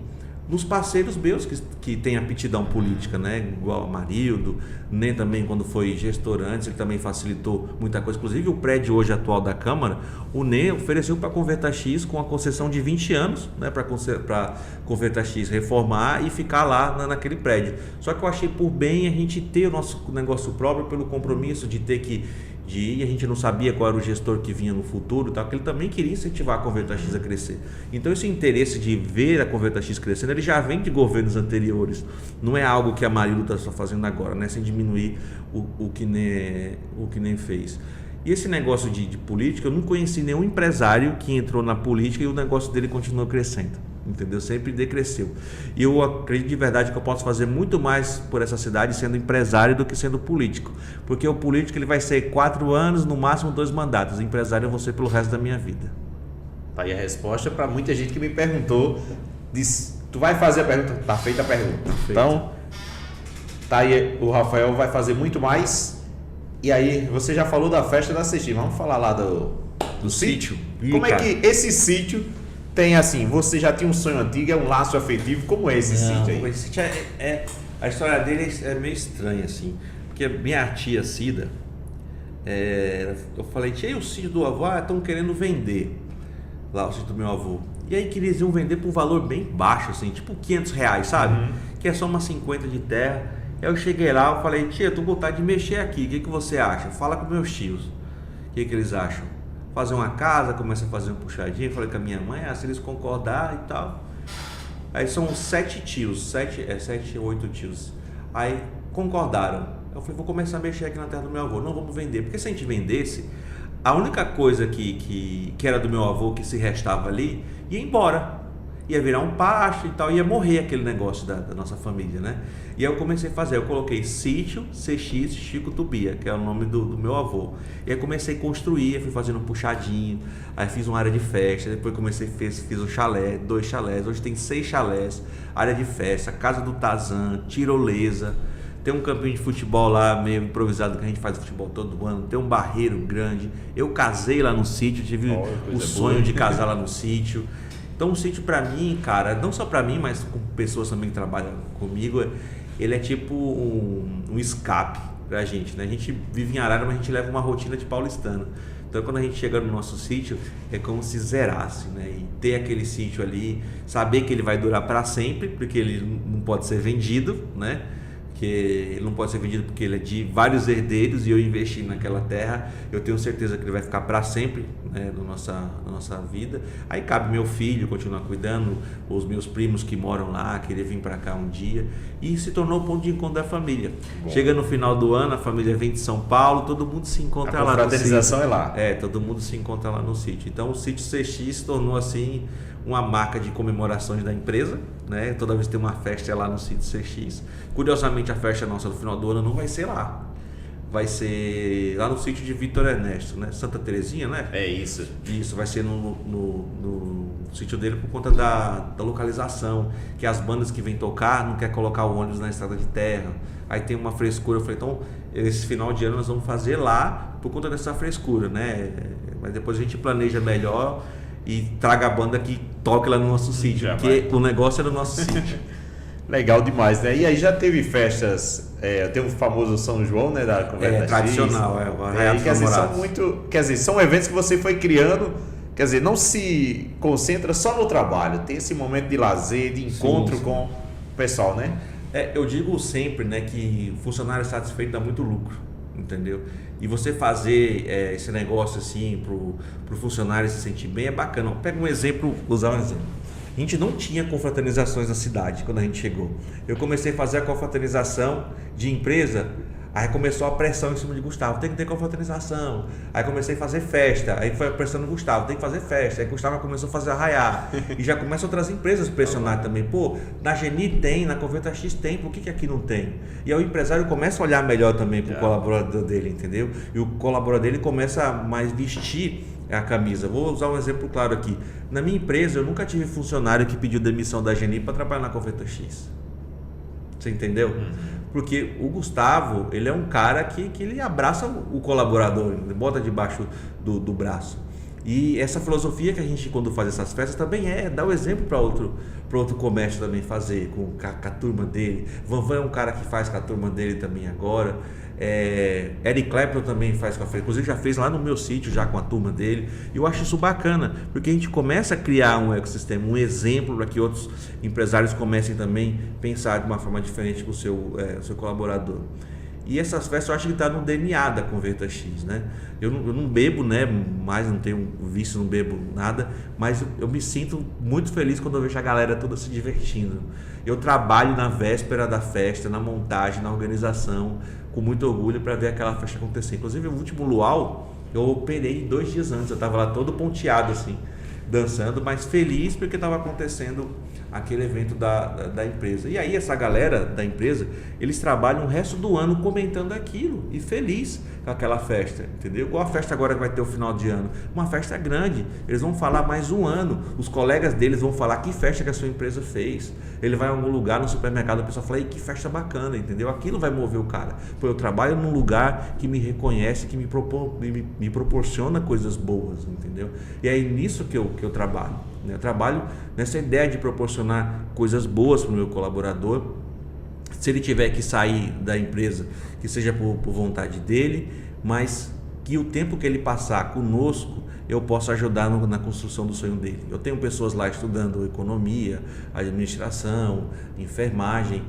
nos parceiros meus que têm aptidão política, né? Igual a Marildo, nem também quando foi gestor antes, ele também facilitou muita coisa. Inclusive o prédio hoje atual da Câmara, o NEM ofereceu para a Conventa X com a concessão de 20 anos, né? Para a Conventa X reformar e ficar lá naquele prédio. Só que eu achei por bem a gente ter o nosso negócio próprio pelo compromisso de ter que ir, a gente não sabia qual era o gestor que vinha no futuro, tal, que ele também queria incentivar a Conventa X a crescer. Então esse interesse de ver a Conventa X crescendo, ele já vem de governos anteriores, não é algo que a Marildo está só fazendo agora, né? Sem diminuir o que nem fez. E esse negócio de política, eu não conheci nenhum empresário que entrou na política e o negócio dele continuou crescendo, entendeu? Sempre decresceu. E eu acredito de verdade que eu posso fazer muito mais por essa cidade sendo empresário do que sendo político, porque o político ele vai ser 4 anos, no máximo 2 mandatos, o empresário eu vou ser pelo resto da minha vida. Tá aí a resposta para muita gente que me perguntou, disse, tu vai fazer a pergunta? Tá feita a pergunta. Então, tá aí, o Rafael vai fazer muito mais. E aí, você já falou da festa da CX, vamos falar lá do sítio? Como é que esse sítio tem assim, você já tinha um sonho antigo, é um laço afetivo, como é esse sítio aí? Esse sítio a história dele é meio estranha assim, porque minha tia Cida, eu falei, tia, e o sítio do avô? Estão querendo vender lá o sítio do meu avô. E aí que eles iam vender por um valor bem baixo, assim, tipo R$500, sabe? Que é só umas 50 de terra. Eu cheguei lá, eu falei, tia, eu tô com vontade de mexer aqui, o que você acha? Fala com meus tios, o que eles acham? Fazer uma casa, começa a fazer um puxadinho. Eu falei com a minha mãe, se eles concordarem e tal. Aí são 7 tios, 7 ou 8 tios. Aí concordaram. Eu falei, vou começar a mexer aqui na terra do meu avô. Não vamos vender, porque se a gente vendesse, a única coisa que era do meu avô que se restava ali ia embora. Ia virar um pasto e tal, ia morrer aquele negócio da nossa família, né? E aí eu comecei a fazer, eu coloquei Sítio CX Chico Tubia, que é o nome do meu avô. E aí comecei a construir, fui fazendo um puxadinho, aí fiz uma área de festa, depois fiz um chalé, 2 chalés, hoje tem 6 chalés, área de festa, casa do Tazan, tirolesa, tem um campinho de futebol lá, meio improvisado, que a gente faz futebol todo ano, tem um barreiro grande, eu casei lá no sítio, tive o sonho de casar lá no sítio. Então o sítio para mim, cara, não só para mim, mas com pessoas também que trabalham comigo, ele é tipo um escape pra gente, né? A gente vive em Arara, mas a gente leva uma rotina de paulistano. Então quando a gente chega no nosso sítio, é como se zerasse, né? E ter aquele sítio ali, saber que ele vai durar para sempre, porque ele não pode ser vendido, né? Que ele não pode ser vendido porque ele é de vários herdeiros e eu investi naquela terra, eu tenho certeza que ele vai ficar para sempre, né, na nossa vida. Aí cabe meu filho continuar cuidando, os meus primos que moram lá, querer vir para cá um dia, e se tornou o ponto de encontro da família. Bom. Chega no final do ano, a família vem de São Paulo, todo mundo se encontra lá no sítio. A fraternização é lá. Todo mundo se encontra lá no sítio. Então o sítio CX se tornou assim uma marca de comemorações da empresa, né? Toda vez que tem uma festa é lá no sítio CX. Curiosamente, a festa nossa do final do ano não vai ser lá. Vai ser lá no sítio de Vitor Ernesto, né? Santa Terezinha, né? É isso. Isso, vai ser no sítio dele por conta da localização, que as bandas que vêm tocar não quer colocar o ônibus na estrada de terra. Aí tem uma frescura, eu falei, então esse final de ano nós vamos fazer lá por conta dessa frescura, né? Mas depois a gente planeja melhor e traga a banda que toque lá no nosso sítio, porque o negócio é do nosso sítio. Legal demais, né? E aí já teve festas, tem o famoso São João, né, da Converta X. Tradicional, Quer dizer, são são eventos que você foi criando, quer dizer, não se concentra só no trabalho, tem esse momento de lazer, de encontro com o pessoal, né? Eu digo sempre, né, que funcionário satisfeito dá muito lucro, entendeu? E você fazer esse negócio assim pro funcionário se sentir bem é bacana. Pega um exemplo, vou usar um exemplo. A gente não tinha confraternizações na cidade quando a gente chegou. Eu comecei a fazer a confraternização de empresa, aí começou a pressão em cima de Gustavo, tem que ter confraternização. Aí comecei a fazer festa, aí foi a pressão no Gustavo, tem que fazer festa. Aí Gustavo começou a fazer arraiar. E já começam outras empresas a pressionar também. Pô, na Geni tem, na Converta X tem, por que aqui não tem? E aí o empresário começa a olhar melhor também pro colaborador dele, entendeu? E o colaborador dele começa a mais vestir a camisa. Vou usar um exemplo claro aqui. Na minha empresa, eu nunca tive funcionário que pediu demissão da Geni para trabalhar na Converta X. Você entendeu? Porque o Gustavo, ele é um cara que ele abraça o colaborador, ele bota debaixo do braço. E essa filosofia que a gente, quando faz essas festas, também dá o exemplo para outro comércio também fazer, com a turma dele. Vanvan é um cara que faz com a turma dele também agora. Eric Clapton também faz com a festa, inclusive já fez lá no meu sítio já com a turma dele. E eu acho isso bacana, porque a gente começa a criar um ecossistema, um exemplo para que outros empresários comecem também a pensar de uma forma diferente com o seu colaborador. E essas festas eu acho que está no DNA da Converta X, né? Eu não bebo, né? Mais não tenho vício, não bebo nada, mas eu me sinto muito feliz quando eu vejo a galera toda se divertindo. Eu trabalho na véspera da festa, na montagem, na organização, com muito orgulho para ver aquela festa acontecer. Inclusive o último luau eu operei 2 dias antes, eu estava lá todo ponteado assim, dançando, mas feliz porque estava acontecendo aquele evento da empresa. E aí essa galera da empresa, eles trabalham o resto do ano comentando aquilo e feliz com aquela festa, entendeu? Igual a festa agora que vai ter o final de ano, uma festa grande, eles vão falar mais um ano, os colegas deles vão falar que festa que a sua empresa fez. Ele vai em algum lugar no supermercado, o pessoal fala, que festa bacana, entendeu? Aquilo vai mover o cara. Pô, eu trabalho num lugar que me reconhece, que me proporciona coisas boas, entendeu? E é nisso que eu trabalho, né? Eu trabalho nessa ideia de proporcionar coisas boas para o meu colaborador. Se ele tiver que sair da empresa, que seja por vontade dele, mas que o tempo que ele passar conosco, eu possa ajudar na construção do sonho dele. Eu tenho pessoas lá estudando economia, administração, enfermagem.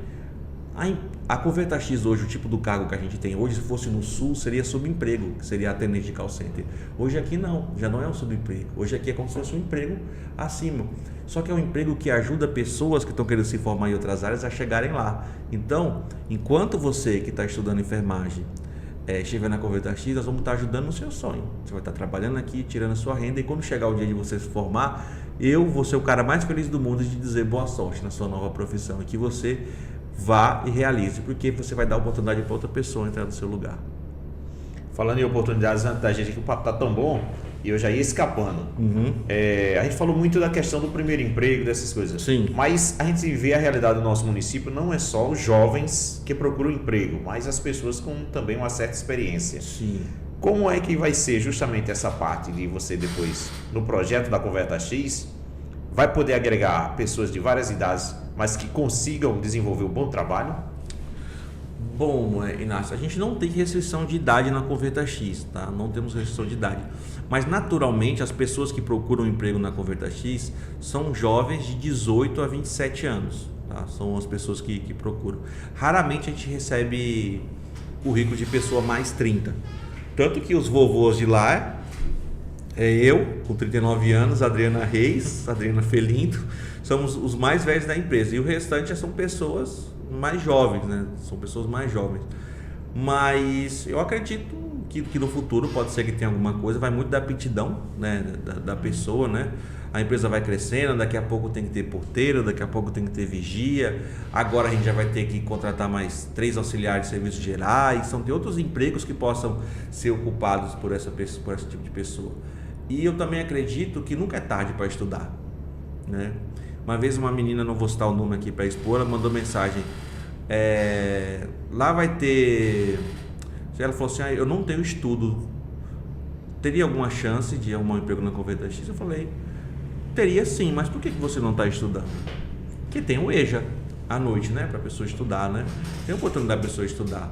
A Converta X hoje, o tipo do cargo que a gente tem hoje, se fosse no Sul, seria subemprego, que seria atendente de call center. Hoje aqui não, já não é um subemprego. Hoje aqui é como se fosse um emprego acima. Só que é um emprego que ajuda pessoas que estão querendo se formar em outras áreas a chegarem lá. Então, enquanto você que está estudando enfermagem estiver na Converta X, nós vamos estar ajudando no seu sonho. Você vai estar trabalhando aqui, tirando a sua renda, e quando chegar o dia de você se formar, eu vou ser o cara mais feliz do mundo de dizer boa sorte na sua nova profissão, e que você vá e realize, porque você vai dar oportunidade para outra pessoa entrar no seu lugar. Falando em oportunidades, antes da gente aqui, o papo tá tão bom e eu já ia escapando. A gente falou muito da questão do primeiro emprego, dessas coisas. Sim. Mas a gente vê a realidade do nosso município, não é só os jovens que procuram emprego, mas as pessoas com também uma certa experiência. Sim. Como é que vai ser justamente essa parte de você depois, no projeto da Converta X, vai poder agregar pessoas de várias idades, mas que consigam desenvolver um bom trabalho? Bom, Inácio, a gente não tem restrição de idade na Converta X, tá? Não temos restrição de idade. Mas naturalmente as pessoas que procuram emprego na Converta X são jovens de 18 a 27 anos, tá? São as pessoas que procuram. Raramente a gente recebe currículo de pessoa mais 30. Tanto que os vovôs de lá eu, com 39 anos, Adriana Reis, Adriana Felindo, somos os mais velhos da empresa. E o restante são pessoas mais jovens, né? São pessoas mais jovens. Mas eu acredito que no futuro pode ser que tenha alguma coisa, vai muito da aptidão, né? da pessoa, né? A empresa vai crescendo, daqui a pouco tem que ter porteiro, daqui a pouco tem que ter vigia. Agora a gente já vai ter que contratar mais 3 auxiliares de serviços gerais. São ter outros empregos que possam ser ocupados por esse tipo de pessoa. E eu também acredito que nunca é tarde para estudar, né? Uma vez uma menina, não vou citar o nome aqui para expor, ela mandou mensagem, lá vai ter, ela falou assim, eu não tenho estudo, teria alguma chance de arrumar um emprego na Converta X? Eu falei, teria sim, mas por que você não está estudando? Porque tem o EJA. à noite, né? Para a pessoa estudar, né? Tem a oportunidade da pessoa estudar.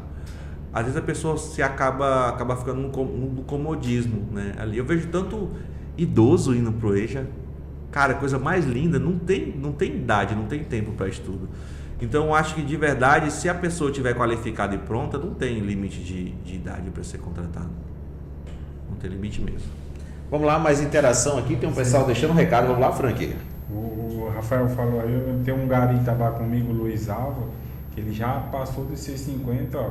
Às vezes a pessoa se acaba ficando no comodismo, né? Ali eu vejo tanto idoso indo pro EJA, cara, coisa mais linda, não tem idade, não tem tempo para estudo. Então eu acho que de verdade, se a pessoa estiver qualificada e pronta, não tem limite de idade para ser contratado. Não tem limite mesmo. Vamos lá, mais interação aqui, tem um pessoal deixando um recado, vamos lá, Frank. O Rafael falou aí, tem um gari que estava comigo, Luiz Alva, que ele já passou dos seus 50, ó.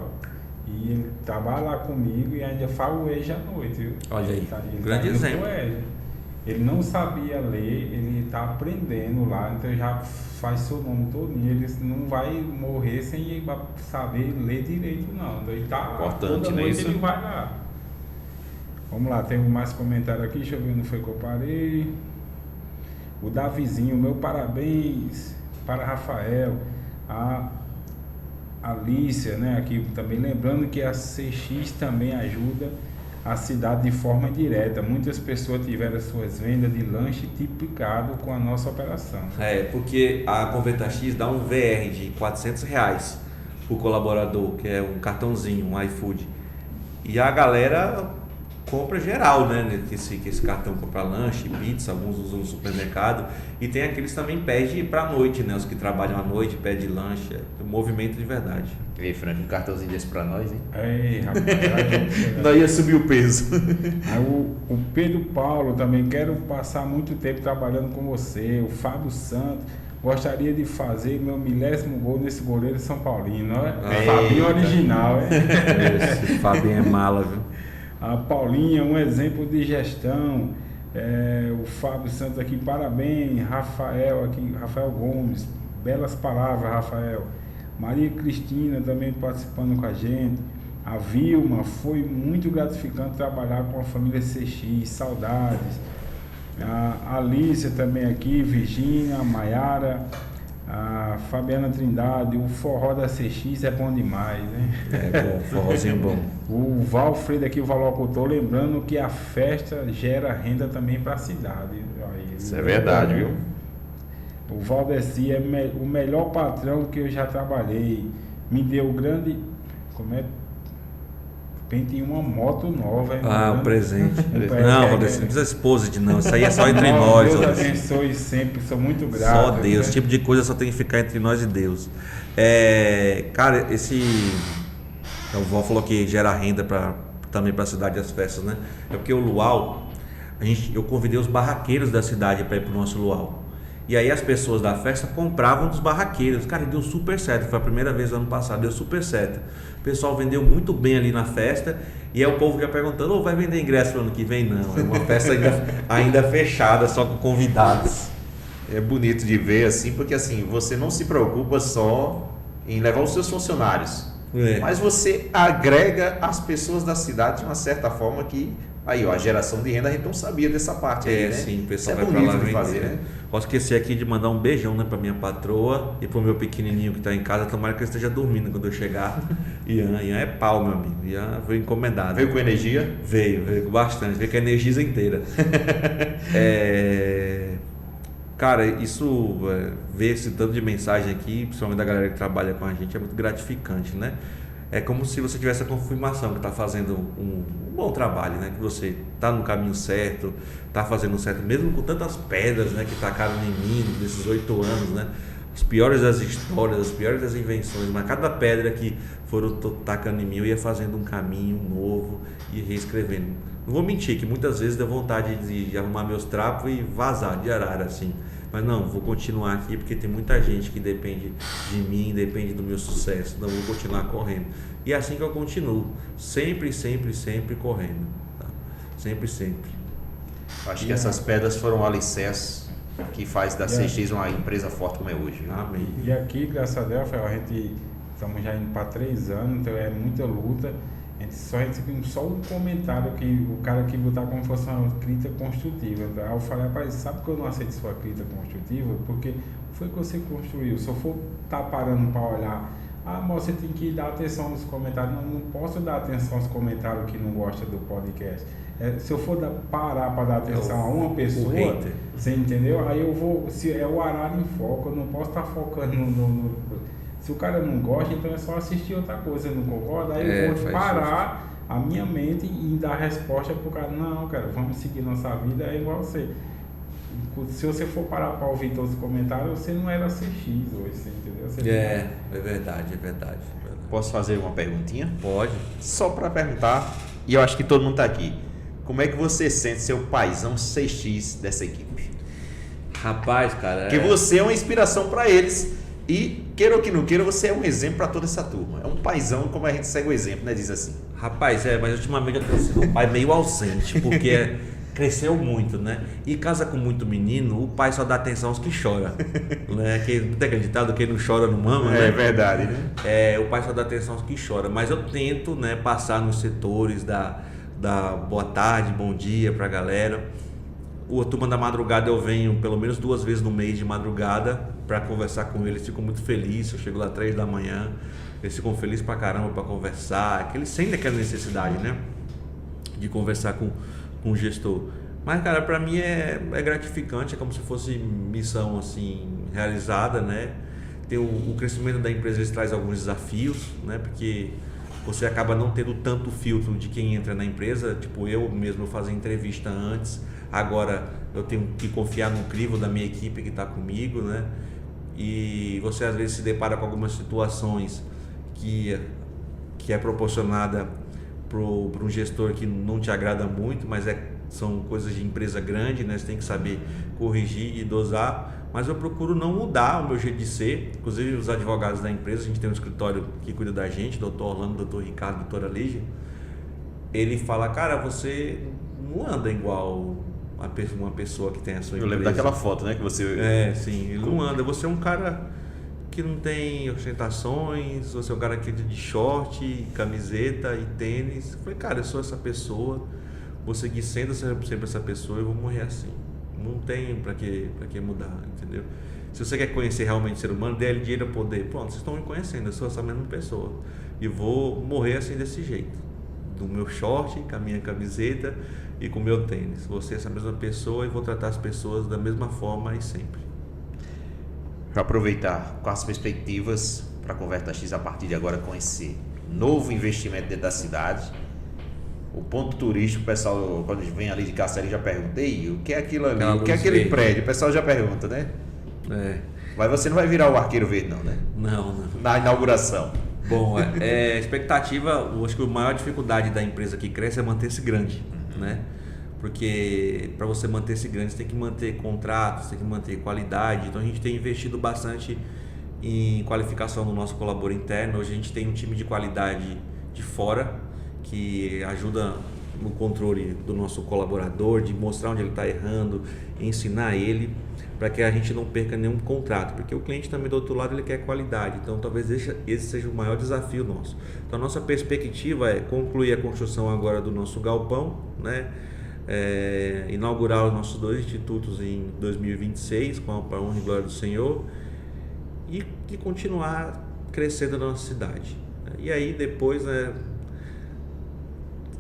E ele trabalha lá comigo e ainda fala o EJA à noite, viu? Olha aí, ele grande exemplo. Ele não sabia ler, ele está aprendendo lá, então já faz seu nome todo, e ele não vai morrer sem saber ler direito, não. Então ele está importante, toda né, noite isso? ele vai lá. Vamos lá, tem mais comentário aqui, deixa eu ver onde foi que eu parei. O Davizinho, meu parabéns para Rafael, a Alícia, né, aqui também lembrando que a CX também ajuda a cidade de forma direta. Muitas pessoas tiveram suas vendas de lanche triplicado com a nossa operação. Porque a Converta X dá um VR de R$400 por colaborador, que é um cartãozinho, um iFood. E a galera compra geral, né? Que esse cartão compra lanche, pizza, alguns usam no supermercado. E tem aqueles que também pedem para noite, né? Os que trabalham à noite pedem lanche. É um movimento de verdade. E aí, Frank, um cartãozinho desse pra nós, hein? Ei, rapaz, Nós ia subir o peso. Aí o Pedro Paulo também, quero passar muito tempo trabalhando com você. O Fábio Santos, gostaria de fazer meu 1000º gol nesse goleiro São Paulino. Fabinho original, hein? Esse Fabinho é mala, viu? A Paulinha, um exemplo de gestão. O Fábio Santos aqui, parabéns. Rafael Gomes, belas palavras, Rafael. Maria Cristina também participando com a gente. A Vilma, foi muito gratificante trabalhar com a família CX, saudades. A Alícia também aqui, Virgínia, a Maiara, a Fabiana Trindade, o forró da CX é bom demais, né? É bom, forrozinho bom. O Valfredo aqui, o Valocutor, lembrando que a festa gera renda também para a cidade. Isso é verdade, viu? O Valdeci é o melhor patrão que eu já trabalhei. Me deu grande... Tem uma moto nova. Um presente. Não, Valdeci, não precisa exposit, não. Isso aí é só entre nós. Deus abençoe sempre, sou muito grato. Só Deus, né? Esse tipo de coisa só tem que ficar entre nós e Deus. Cara, o Val falou que gera renda também para a cidade e as festas, né? É porque o luau, eu convidei os barraqueiros da cidade para ir para o nosso luau. E aí as pessoas da festa compravam dos barraqueiros. Cara, deu super certo. Foi a primeira vez ano passado, deu super certo. O pessoal vendeu muito bem ali na festa. E aí o povo já perguntando, vai vender ingresso pro ano que vem? Não, é uma festa ainda fechada, só com convidados. É bonito de ver assim, porque assim, você não se preocupa só em levar os seus funcionários. Mas você agrega as pessoas da cidade de uma certa forma que... Aí, ó, a geração de renda, a gente não sabia dessa parte aí, né? Sim, o pessoal vai pra lá de fazer, né? Posso esquecer aqui de mandar um beijão, né, pra minha patroa e pro meu pequenininho que tá em casa. Tomara que ele esteja dormindo quando eu chegar. Ian é pau, meu amigo. Ian veio encomendado. Veio com energia? Veio com bastante. Veio com a energia inteira. Cara, ver esse tanto de mensagem aqui, principalmente da galera que trabalha com a gente, é muito gratificante, né? É como se você tivesse a confirmação que está fazendo um bom trabalho, né? Que você está no caminho certo, está fazendo certo, mesmo com tantas pedras, né, que tacaram em mim nesses 8 anos, né? As piores das histórias, as piores das invenções, mas cada pedra que foram tacando em mim, eu ia fazendo um caminho novo e reescrevendo. Não vou mentir que muitas vezes deu vontade de arrumar meus trapos e vazar de arara, assim. Mas não, vou continuar aqui porque tem muita gente que depende de mim, depende do meu sucesso. Então vou continuar correndo. E é assim que eu continuo. Sempre, sempre, sempre correndo. Tá? Sempre, sempre. Acho que essas pedras foram o alicerce que faz da CX uma empresa forte como é hoje. Amém. E aqui, graças a Deus, a gente estamos já indo para 3 anos, então é muita luta. A gente recebeu só um comentário que o cara que botar como fosse uma crítica construtiva. Então, aí eu falei, rapaz, sabe que eu não aceito sua crítica construtiva? Porque foi que você construiu. Se eu for estar parando para olhar, mas você tem que dar atenção nos comentários. Não posso dar atenção aos comentários que não gostam do podcast. Se eu for parar para dar atenção a uma pessoa, hater. você entendeu? Aí eu vou, se é o arara em foco, eu não posso estar focando no. Se o cara não gosta, então é só assistir outra coisa, não concorda? Aí eu vou parar a minha mente e dar resposta pro cara, não, cara, vamos seguir nossa vida, é igual você. Se você for parar para ouvir todos os comentários, você não era CX hoje, você entendeu? Você é verdade. Posso fazer uma perguntinha? Pode. Só para perguntar, e eu acho que todo mundo tá aqui. Como é que você sente seu paizão CX dessa equipe? Rapaz, cara... Porque você é uma inspiração para eles e, queira ou que não queira, você é um exemplo para toda essa turma. É um paizão, como a gente segue o exemplo, né? Diz assim. Rapaz, mas ultimamente eu tenho sido um pai meio ausente, porque cresceu muito, né? E casa com muito menino, o pai só dá atenção aos que choram, né? Quem tem acreditado, quem não chora não mama, né? É verdade, né? O pai só dá atenção aos que choram, mas eu tento, né, passar nos setores da boa tarde, bom dia pra galera. O Turma da Madrugada eu venho pelo menos 2 vezes no mês de madrugada para conversar com eles, ficam muito felizes. Eu chego lá 3 da manhã, eles ficam felizes pra caramba para conversar, que eles sentem aquela necessidade, né, de conversar com o gestor. Mas, cara, para mim é gratificante, é como se fosse missão assim realizada, né? Tem o crescimento da empresa, eles traz alguns desafios, né? Porque você acaba não tendo tanto filtro de quem entra na empresa, tipo eu mesmo fazia entrevista antes, agora eu tenho que confiar no crivo da minha equipe que está comigo, né? E você às vezes se depara com algumas situações que é proporcionada para um gestor que não te agrada muito, mas são coisas de empresa grande, né? Você tem que saber corrigir e dosar. Mas eu procuro não mudar o meu jeito de ser. Inclusive os advogados da empresa, a gente tem um escritório que cuida da gente, Dr. Orlando, Dr. Ricardo, Doutora Lígia. Ele fala, cara, você não anda igual uma pessoa que tem a sua empresa. Eu lembro daquela foto, né, que você... Sim, ele não anda. Você é um cara que não tem ostentações, você é um cara que de short, camiseta e tênis. Eu falei, cara, eu sou essa pessoa, vou seguir sendo sempre essa pessoa e vou morrer assim. Não tem pra que mudar, entendeu? Se você quer conhecer realmente o ser humano, dê ele dinheiro a poder. Pronto, vocês estão me conhecendo, eu sou essa mesma pessoa. E vou morrer assim desse jeito. Do meu short, com a minha camiseta e com o meu tênis. Vou ser essa mesma pessoa e vou tratar as pessoas da mesma forma e sempre. Para aproveitar com as perspectivas para a Converta X a partir de agora com esse novo investimento dentro da cidade. O ponto turístico, o pessoal, quando vem ali de Castelo, já pergunta, e o que é aquilo ali? O que é aquele prédio? O pessoal já pergunta, né? Mas você não vai virar o Arqueiro Verde, não, né? Não. Na inauguração. Bom, expectativa, eu acho que a maior dificuldade da empresa que cresce é manter-se grande, né? Porque para você manter-se grande, você tem que manter contratos, tem que manter qualidade. Então a gente tem investido bastante em qualificação no nosso colaborador interno. Hoje a gente tem um time de qualidade de fora, que ajuda no controle do nosso colaborador, de mostrar onde ele está errando, ensinar ele, para que a gente não perca nenhum contrato, porque o cliente também do outro lado ele quer qualidade, então talvez esse seja o maior desafio nosso. Então a nossa perspectiva é concluir a construção agora do nosso galpão, né? Inaugurar os nossos 2 institutos em 2026, com a honra e glória do Senhor, e continuar crescendo na nossa cidade. E aí depois,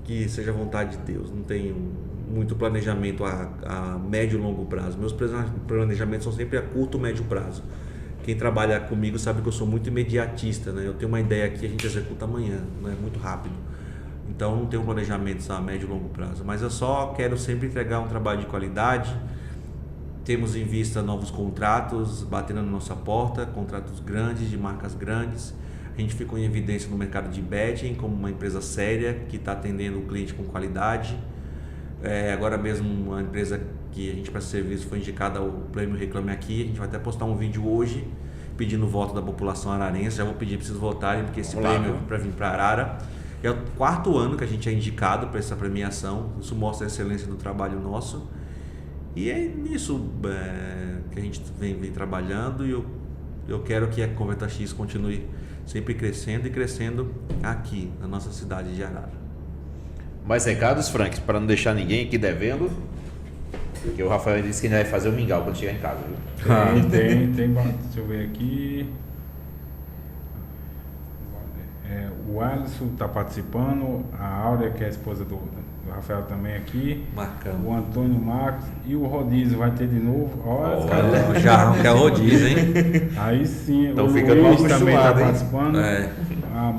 que seja a vontade de Deus, não tenho muito planejamento a médio e longo prazo. Meus planejamentos são sempre a curto e médio prazo. Quem trabalha comigo sabe que eu sou muito imediatista, né? Eu tenho uma ideia aqui, a gente executa amanhã, né? Muito rápido. Então não tenho planejamentos a médio e longo prazo, mas eu só quero sempre entregar um trabalho de qualidade. Temos em vista novos contratos batendo na nossa porta, contratos grandes, de marcas grandes. A gente ficou em evidência no mercado de betting como uma empresa séria que está atendendo o cliente com qualidade. Agora mesmo uma empresa que a gente presta serviço foi indicada ao Prêmio Reclame Aqui. A gente vai até postar um vídeo hoje pedindo o voto da população ararense. Já vou pedir para vocês votarem, porque esse prêmio é para vir para Arara. É o 4º ano que a gente é indicado para essa premiação. Isso mostra a excelência do trabalho nosso. E é nisso que a gente vem trabalhando, e eu quero que a Converta X continue sempre crescendo e crescendo aqui na nossa cidade de Arara. Mais recados, Frank, para não deixar ninguém aqui devendo? Porque o Rafael disse que ainda vai fazer o mingau quando chegar em casa, viu? Tem. Deixa eu ver aqui. O Alisson está participando, a Áurea, que é a esposa do O Rafael também aqui. Marcamos. O Antônio Marcos. E o rodízio vai ter de novo. Olha, O Jarrão que é rodízio, hein? Aí sim, Então o fica Luiz mal também está acostumado, hein? participando. É. A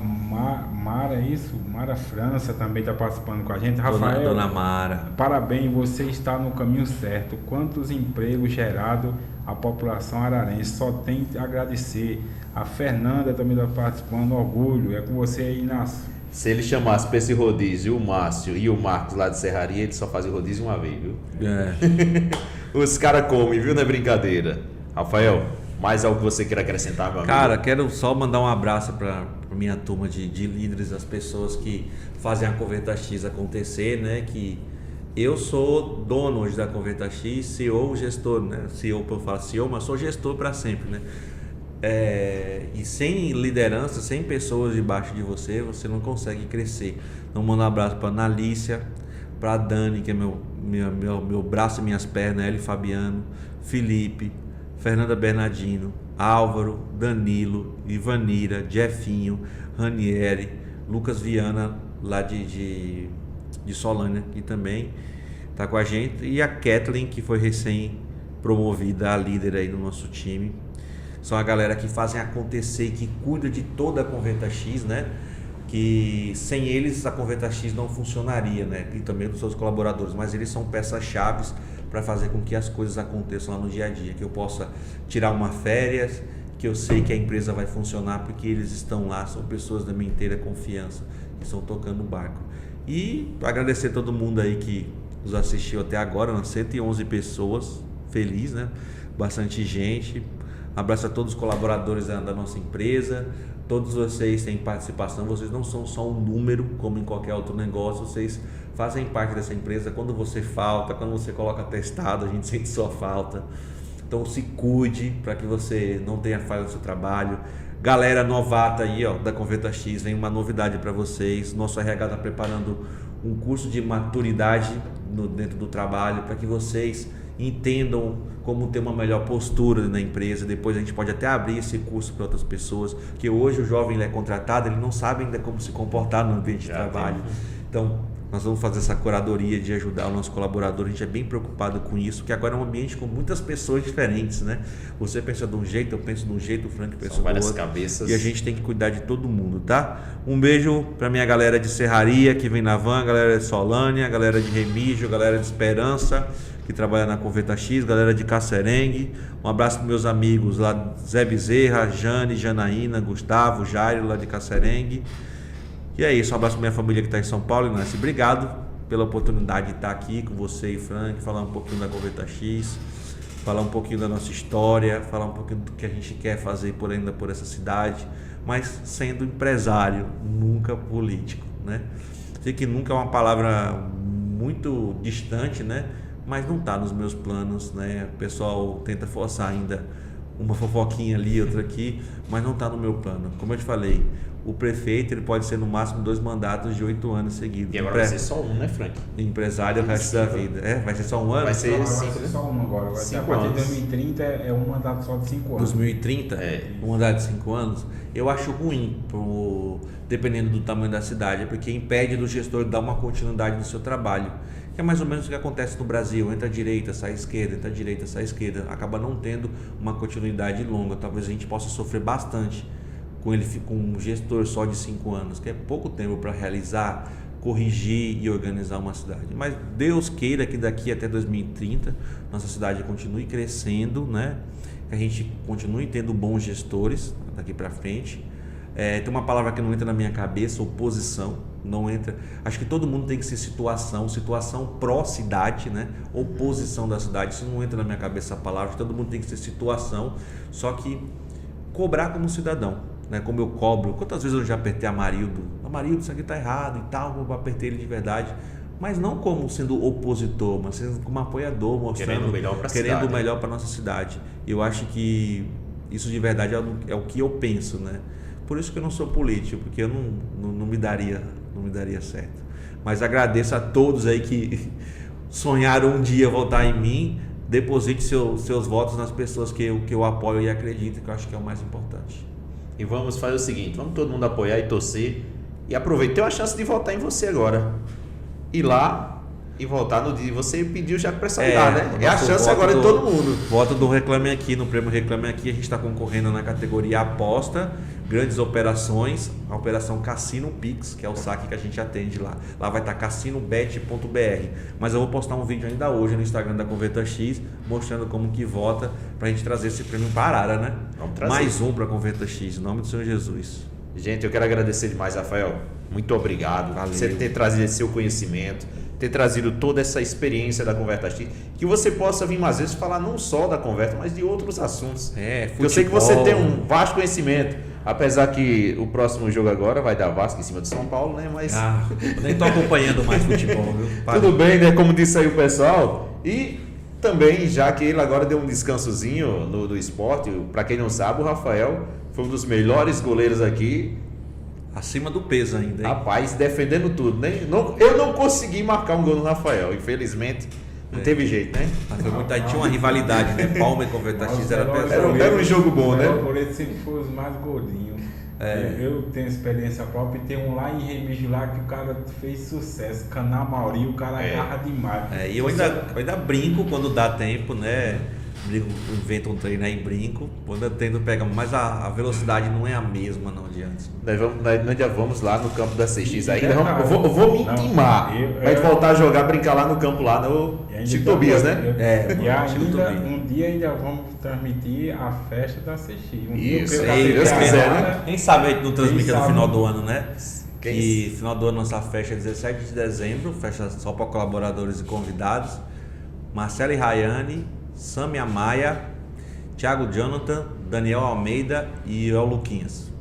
Mara, isso? Mara França também está participando com a gente. Rafael, Dona Mara. parabéns, você está no caminho certo. Quantos empregos gerados à população ararense? Só tem que agradecer. A Fernanda também está participando. Orgulho, é com você aí, Inácio. Se ele chamasse para esse rodízio o Márcio e o Marcos lá de Serraria, ele só fazia o rodízio uma vez, viu? É. Os caras comem, viu? Não é brincadeira. Rafael, mais algo que você queira acrescentar, meu amigo? Cara, quero só mandar um abraço para minha turma de líderes, as pessoas que fazem a Converta X acontecer, né? Que eu sou dono hoje da Converta X, CEO, gestor, né? CEO, eu falo CEO, mas sou gestor para sempre, né? E sem liderança, sem pessoas debaixo de você, você não consegue crescer. Então, mando um abraço para Analícia, para Dani, que é meu braço e minhas pernas, Eli Fabiano, Felipe, Fernanda Bernardino, Álvaro, Danilo, Ivanira, Jefinho, Ranieri, Lucas Viana, lá de Solânia, que também está com a gente, e a Kathleen, que foi recém-promovida a líder aí no nosso time. São a galera que fazem acontecer, que cuida de toda a Converta X, né? Que sem eles a Converta X não funcionaria, né? E também dos seus colaboradores, mas eles são peças-chave para fazer com que as coisas aconteçam lá no dia a dia, que eu possa tirar uma férias, que eu sei que a empresa vai funcionar porque eles estão lá, são pessoas da minha inteira confiança, que estão tocando o barco. E agradecer a todo mundo aí que nos assistiu até agora, umas 111 pessoas, feliz, né? Bastante gente. Abraço a todos os colaboradores da nossa empresa. Todos vocês têm participação, vocês não são só um número como em qualquer outro negócio, vocês fazem parte dessa empresa. Quando você falta, quando você coloca atestado, a gente sente sua falta. Então se cuide para que você não tenha falha no seu trabalho. Galera novata aí, ó, da Converta X, vem uma novidade para vocês. Nosso RH está preparando um curso de maturidade dentro do trabalho para que vocês entendam como ter uma melhor postura na empresa. Depois a gente pode até abrir esse curso para outras pessoas, que hoje o jovem ele é contratado, ele não sabe ainda como se comportar no ambiente de trabalho. Então nós vamos fazer essa curadoria de ajudar o nosso colaborador. A gente é bem preocupado com isso, porque agora é um ambiente com muitas pessoas diferentes, né? Você pensa de um jeito, eu penso de um jeito, o Frank pensa do várias outro. cabeças. E a gente tem que cuidar de todo mundo, tá? Um beijo para minha galera de Serraria, que vem na van, galera de Solânia, galera de Remígio, galera de Esperança, que trabalha na Converta X, galera de Cacerengue. Um abraço para meus amigos lá, Zé Bezerra, Jane, Janaína, Gustavo, Jairo, lá de Cacerengue. E é isso, um abraço para minha família que está em São Paulo. E Nancy, obrigado pela oportunidade de estar aqui com você e Frank, falar um pouquinho da Converta X, falar um pouquinho da nossa história, falar um pouquinho do que a gente quer fazer ainda por essa cidade, mas sendo empresário, nunca político, né? Sei que nunca é uma palavra muito distante, né? Mas não está nos meus planos, né? O pessoal tenta forçar ainda uma fofoquinha ali, outra aqui, mas não está no meu plano. Como eu te falei, o prefeito ele pode ser no máximo 2 mandatos de 8 anos seguidos. E agora vai ser só um, né, Frank? Empresário o resto da vida. Vai ser só um ano? Vai ser Vai 5, ser só um agora. Vai ser a 5 partir de anos. 2030 é um mandato só de 5 anos. 2030? É. Um mandato de 5 anos? Eu acho ruim, dependendo do tamanho da cidade, porque impede do gestor dar uma continuidade no seu trabalho. Que é mais ou menos o que acontece no Brasil, entra à direita, sai à esquerda, entra à direita, sai à esquerda, acaba não tendo uma continuidade longa. Talvez a gente possa sofrer bastante com um gestor só de 5 anos, que é pouco tempo para realizar, corrigir e organizar uma cidade. Mas Deus queira que daqui até 2030 nossa cidade continue crescendo, né? Que a gente continue tendo bons gestores daqui para frente. Tem uma palavra que não entra na minha cabeça, oposição. Não entra. Acho que todo mundo tem que ser situação pró-cidade, né? Oposição da cidade. Isso não entra na minha cabeça a palavra. Todo mundo tem que ser situação, só que cobrar como cidadão, né? Como eu cobro. Quantas vezes eu já apertei Amarildo? Amarildo, isso aqui tá errado e tal. Eu apertei ele de verdade. Mas não como sendo opositor, mas sendo como apoiador, mostrando Querendo o melhor para a querendo cidade. o melhor para nossa cidade. Eu acho que isso de verdade é o que eu penso, né? Por isso que eu não sou político, porque eu não me daria certo. Mas agradeço a todos aí que sonharam um dia votar em mim. Deposite seus votos nas pessoas que eu apoio e acredito, que eu acho que é o mais importante. E vamos fazer o seguinte, vamos todo mundo apoiar e torcer. E aproveitei a chance de votar em você agora. ir lá e voltar no dia. Você pediu já com personalidade, né? É a nosso chance voto agora de todo mundo. Voto do Reclame Aqui, no prêmio Reclame Aqui, a gente está concorrendo na categoria aposta, grandes operações, a operação Cassino Pix, que é o saque que a gente atende lá. Lá vai estar cassinobet.br. Mas eu vou postar um vídeo ainda hoje no Instagram da Converta X, mostrando como que vota, para a gente trazer esse prêmio para Arara, né? Vamos trazer. Mais um para a Converta X, em nome do Senhor Jesus. Gente, eu quero agradecer demais, Rafael. Muito obrigado por você ter trazido esse seu conhecimento, ter trazido toda essa experiência da Converta X, que você possa vir mais vezes falar não só da Converta, mas de outros assuntos. Futebol. Eu sei que você tem um vasto conhecimento, apesar que o próximo jogo agora vai dar Vasco em cima de São Paulo, né? Mas Eu nem estou acompanhando mais futebol, viu? tudo bem, né? Como disse aí o pessoal. E também, já que ele agora deu um descansozinho do esporte, para quem não sabe, o Rafael foi um dos melhores goleiros aqui. Acima do peso ainda, hein? Rapaz, defendendo tudo, né? Eu não consegui marcar um gol no Rafael, infelizmente. Não teve jeito, né? Mas foi muito, aí tinha uma rivalidade, né? Palma e Converta X era pesado. Era um jogo bom, né? Por ele sempre foi os mais gordinhos. Eu tenho experiência própria e tem um lá em Remígio lá que o cara fez sucesso. Canamauri, o cara agarra demais. E eu ainda brinco quando dá tempo, né? Invento um treino aí, brinco. Quando eu tento pegar, mas a velocidade não é a mesma, não, de antes. Nós já vamos lá no campo da CX aí. Eu vou me intimar pra gente voltar a jogar, brincar lá no campo, lá no Chico Tobias, né? E ainda, um dia ainda vamos transmitir a festa da CX. Isso, aí, Deus quiser, né? Quem sabe a gente não transmite no final do ano, né? Que final do ano nossa festa é 17 de dezembro, festa só para colaboradores e convidados. Marcelo e Rayane, Sami Amaya, Thiago Jonathan, Daniel Almeida e o Luquinhas.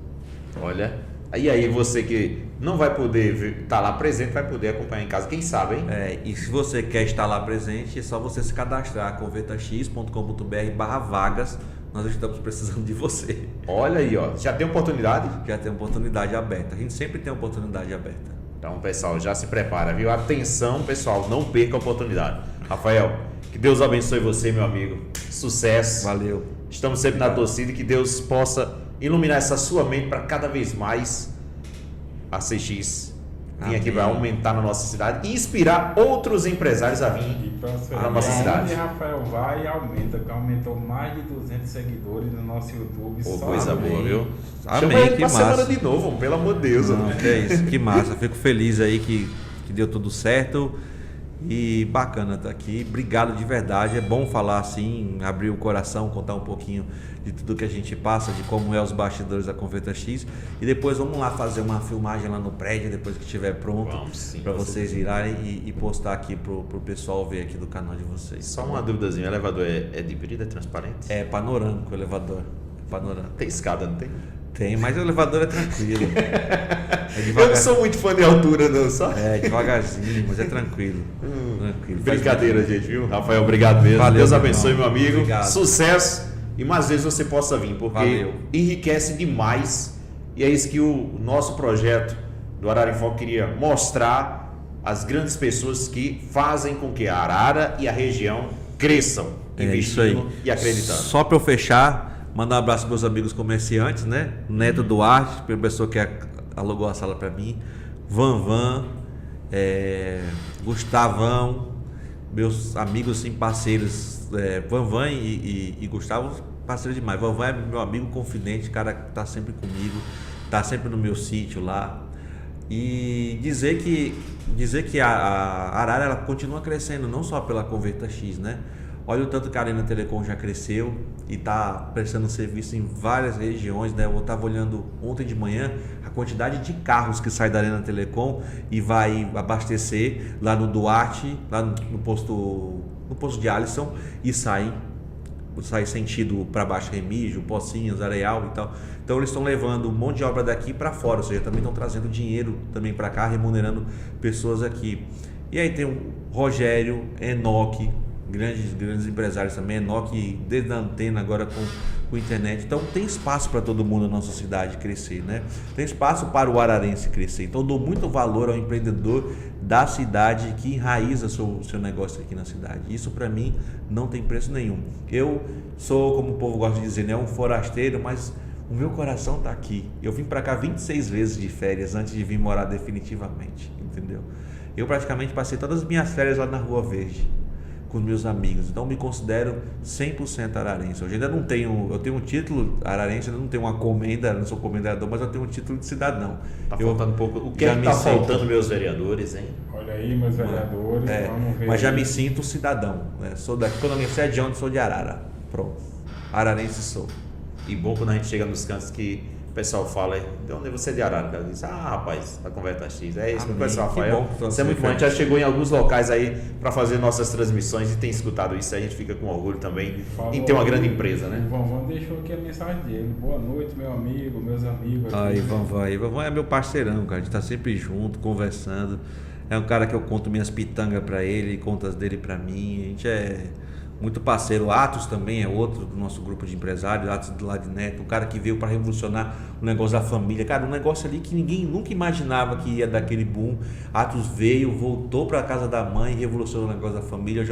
Olha, e aí você que não vai poder estar lá presente, vai poder acompanhar em casa, quem sabe, hein? E se você quer estar lá presente, é só você se cadastrar, convertax.com.br/vagas. Nós estamos precisando de você. Olha aí, ó, já tem oportunidade? Já tem oportunidade aberta. A gente sempre tem oportunidade aberta. Então, pessoal, já se prepara, viu? Atenção, pessoal, não perca a oportunidade. Rafael, que Deus abençoe você, meu amigo. Sucesso. Valeu. Estamos sempre na torcida e que Deus possa iluminar essa sua mente para cada vez mais a CX vir aqui para aumentar na nossa cidade e inspirar outros empresários a vir na nossa cidade. E Rafael vai e aumenta, que aumentou mais de 200 seguidores no nosso YouTube. Pô, coisa boa, viu? Amém, Chama ele que pra semana massa. de novo, pelo amor de Deus. Não, que é isso, que massa. Fico feliz aí que deu tudo certo. E bacana estar aqui, obrigado de verdade, é bom falar assim, abrir o coração, contar um pouquinho de tudo que a gente passa, de como é os bastidores da Converta X, e depois vamos lá fazer uma filmagem lá no prédio, depois que estiver pronto, para vocês irem e postar aqui pro pessoal ver aqui do canal de vocês. Só uma duvidazinha, o elevador é de vidro, é transparente? É panorâmico o elevador, panorâmico. Tem escada, não tem? Tem, mas o elevador é tranquilo. Eu não sou muito fã de altura, não, só. Devagarzinho, mas é tranquilo. Tranquilo. Brincadeira, gente, viu? Rafael, obrigado mesmo. Valeu, Deus abençoe, meu amigo. Obrigado. Sucesso e mais vezes você possa vir, porque enriquece demais. E é isso que o nosso projeto do Arara em Foco queria mostrar às grandes pessoas que fazem com que a Arara e a região cresçam, investindo e acreditando. Só para eu fechar, mandar um abraço para meus amigos comerciantes, né? Neto Duarte, a pessoa que alugou a sala para mim, Vanvan, Gustavão, meus amigos sim, parceiros, Vanvan e Gustavo, parceiro demais. Vanvan é meu amigo confidente, cara que tá sempre comigo, tá sempre no meu sítio lá. E dizer que a Arara ela continua crescendo, não só pela Converta X, né? Olha o tanto que a Arena Telecom já cresceu e está prestando serviço em várias regiões, né? Eu estava olhando ontem de manhã a quantidade de carros que sai da Arena Telecom e vai abastecer lá no Duarte, lá no posto de Alisson, e sai sentido para baixo, Remígio, Pocinhos, Areal e tal. Então eles estão levando um monte de obra daqui para fora, ou seja, também estão trazendo dinheiro também para cá, remunerando pessoas aqui. E aí tem o Rogério, Enoque, grandes empresários também, Enoque desde a antena, agora com internet. Então tem espaço para todo mundo na nossa cidade crescer, né? Tem espaço para o ararense crescer. Então eu dou muito valor ao empreendedor da cidade que enraiza seu negócio aqui na cidade. Isso para mim não tem preço nenhum. Eu sou, como o povo gosta de dizer, né, um forasteiro, mas o meu coração está aqui. Eu vim para cá 26 vezes de férias antes de vir morar definitivamente, entendeu? Eu praticamente passei todas as minhas férias lá na Rua Verde, com os meus amigos. Então, me considero 100% ararense. Hoje ainda não tenho, eu tenho um título ararense, ainda não tenho uma comenda, não sou comendador, mas eu tenho um título de cidadão. Tá faltando um pouco. O que é que tá faltando, meus vereadores, hein? Olha aí, meus vereadores, vamos ver. Mas já me sinto cidadão, né? Sou daqui, quando eu me sei de onde, sou de Arara. Pronto. Ararense sou. E bom quando a gente chega nos cantos que o pessoal fala, de onde você é de Arara? O cara diz, rapaz, a Converta X. É isso que o pessoal fala. Isso é muito bom. A gente já chegou em alguns locais aí para fazer nossas transmissões e tem escutado isso. A gente fica com orgulho também em ter uma grande empresa, né? O Vanvan deixou aqui a mensagem dele. Boa noite, meu amigo, meus amigos. Aí, Vanvan é meu parceirão, cara. A gente tá sempre junto, conversando. É um cara que eu conto minhas pitangas para ele, contas dele para mim. A gente é muito parceiro. O Atos também é outro do nosso grupo de empresários, Atos do Lado Neto, um cara que veio para revolucionar o negócio da família. Cara, um negócio ali que ninguém nunca imaginava que ia dar aquele boom. Atos veio, voltou para a casa da mãe, revolucionou o negócio da família.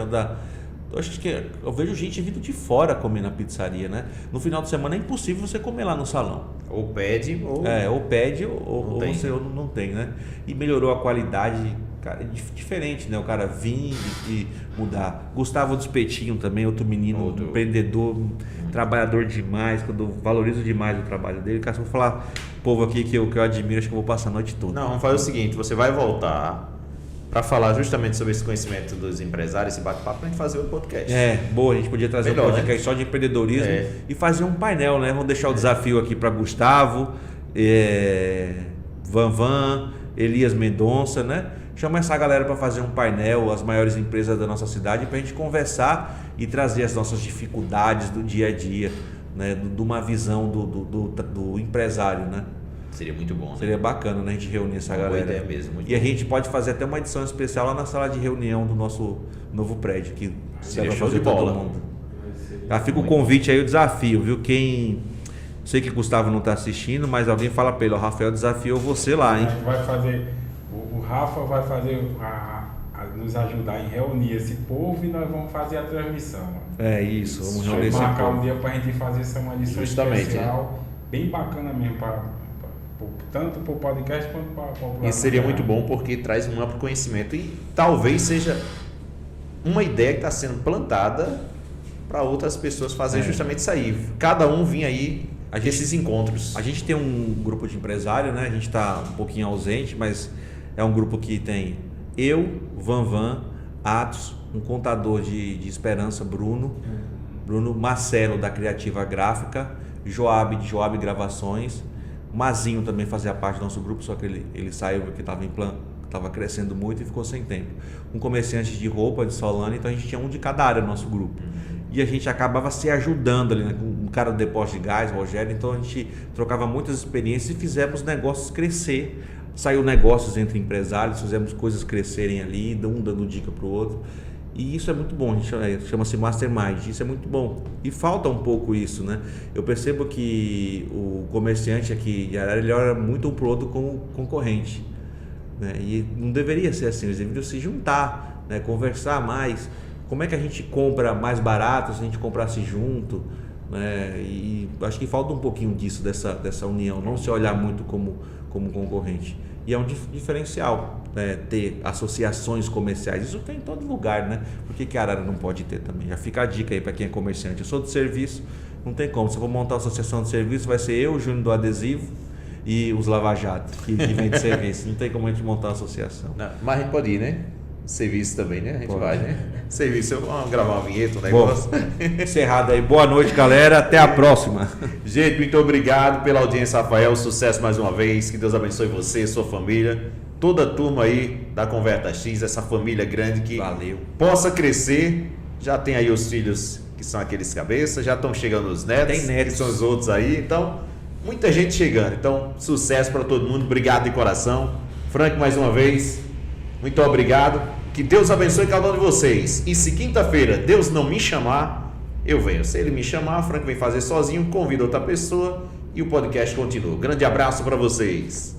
Eu vejo gente vindo de fora comer na pizzaria, né? No final de semana é impossível você comer lá no salão. Ou pede, ou você não tem, né? E melhorou a qualidade, cara, diferente, né? O cara vir e mudar. Gustavo Despetinho também, outro menino, empreendedor, trabalhador demais, que eu valorizo demais o trabalho dele. Cara, se eu vou falar povo aqui que eu admiro, acho que eu vou passar a noite toda. Não, vamos fazer o seguinte, você vai voltar para falar justamente sobre esse conhecimento dos empresários, esse bate-papo, para a gente fazer o podcast. Boa, a gente podia trazer um podcast, né? Só de empreendedorismo e fazer um painel, né? Vamos deixar o desafio aqui para Gustavo, Vanvan, Elias Mendonça, né? Chama essa galera para fazer um painel, as maiores empresas da nossa cidade, para a gente conversar e trazer as nossas dificuldades do dia a dia, né? De uma visão do empresário, né? Seria muito bom, né? Seria bacana, né? A gente reunir essa galera. Boa ideia mesmo. E a gente pode fazer até uma edição especial lá na sala de reunião do nosso novo prédio, que seria vai show fazer de bola. todo mundo. Já fica o convite aí, o desafio, viu? Sei que o Gustavo não está assistindo, mas alguém fala para ele, o Rafael desafiou você lá, hein? A gente vai fazer, o Rafa vai fazer nos ajudar em reunir esse povo e nós vamos fazer a transmissão. É isso, vamos reunir esse marcar povo. Um dia para a gente fazer essa uma edição especial, bem bacana mesmo, tanto para o podcast quanto para a população. Isso seria muito bom porque traz um amplo conhecimento e talvez seja uma ideia que está sendo plantada para outras pessoas fazer justamente isso aí. Cada um vir aí esses encontros. A gente tem um grupo de empresário, né? A gente está um pouquinho ausente, mas é um grupo que tem eu, Vanvan, Atos, um contador de esperança, Bruno Marcelo da Criativa Gráfica, Joab de Joab Gravações, Mazinho também fazia parte do nosso grupo, só que ele saiu porque estava crescendo muito e ficou sem tempo. Um comerciante de roupa de Solana, então a gente tinha um de cada área no nosso grupo. E a gente acabava se ajudando ali, né? Um cara do depósito de gás, Rogério, então a gente trocava muitas experiências e fizemos negócios crescer. Saiu negócios entre empresários, fizemos coisas crescerem ali, um dando dica para o outro. E isso é muito bom, a gente chama-se Mastermind, isso é muito bom. E falta um pouco isso, né? Eu percebo que o comerciante aqui de Arara, ele olha muito um pro outro como concorrente, né? E não deveria ser assim, eles deveriam se juntar, né? Conversar mais. Como é que a gente compra mais barato se a gente comprasse junto, né? E acho que falta um pouquinho disso, dessa união, não se olhar muito como concorrente. E é um diferencial, né, ter associações comerciais. Isso tem em todo lugar, né? Por que a Arara não pode ter também? Já fica a dica aí para quem é comerciante. Eu sou de serviço, não tem como. Se eu vou montar uma associação de serviço, vai ser eu, o Júnior do Adesivo e os Lava Jato, que vem de serviço. Não tem como a gente montar uma associação. Não, mas a gente pode ir, né? Serviço também, né? A gente vai, né? Serviço, vamos gravar uma vinheta, um negócio. Bom, encerrado aí. Boa noite, galera. Até a próxima. Gente, muito obrigado pela audiência, Rafael. Sucesso mais uma vez. Que Deus abençoe você, sua família, toda a turma aí da Converta X, essa família grande que possa crescer. Já tem aí os filhos que são aqueles cabeças, já estão chegando os netos, que são os outros aí. Então, muita gente chegando. Então, sucesso para todo mundo. Obrigado de coração. Frank, mais uma vez, muito obrigado. Que Deus abençoe cada um de vocês. E se quinta-feira Deus não me chamar, eu venho. Se Ele me chamar, Frank vem fazer sozinho, convida outra pessoa e o podcast continua. Grande abraço para vocês.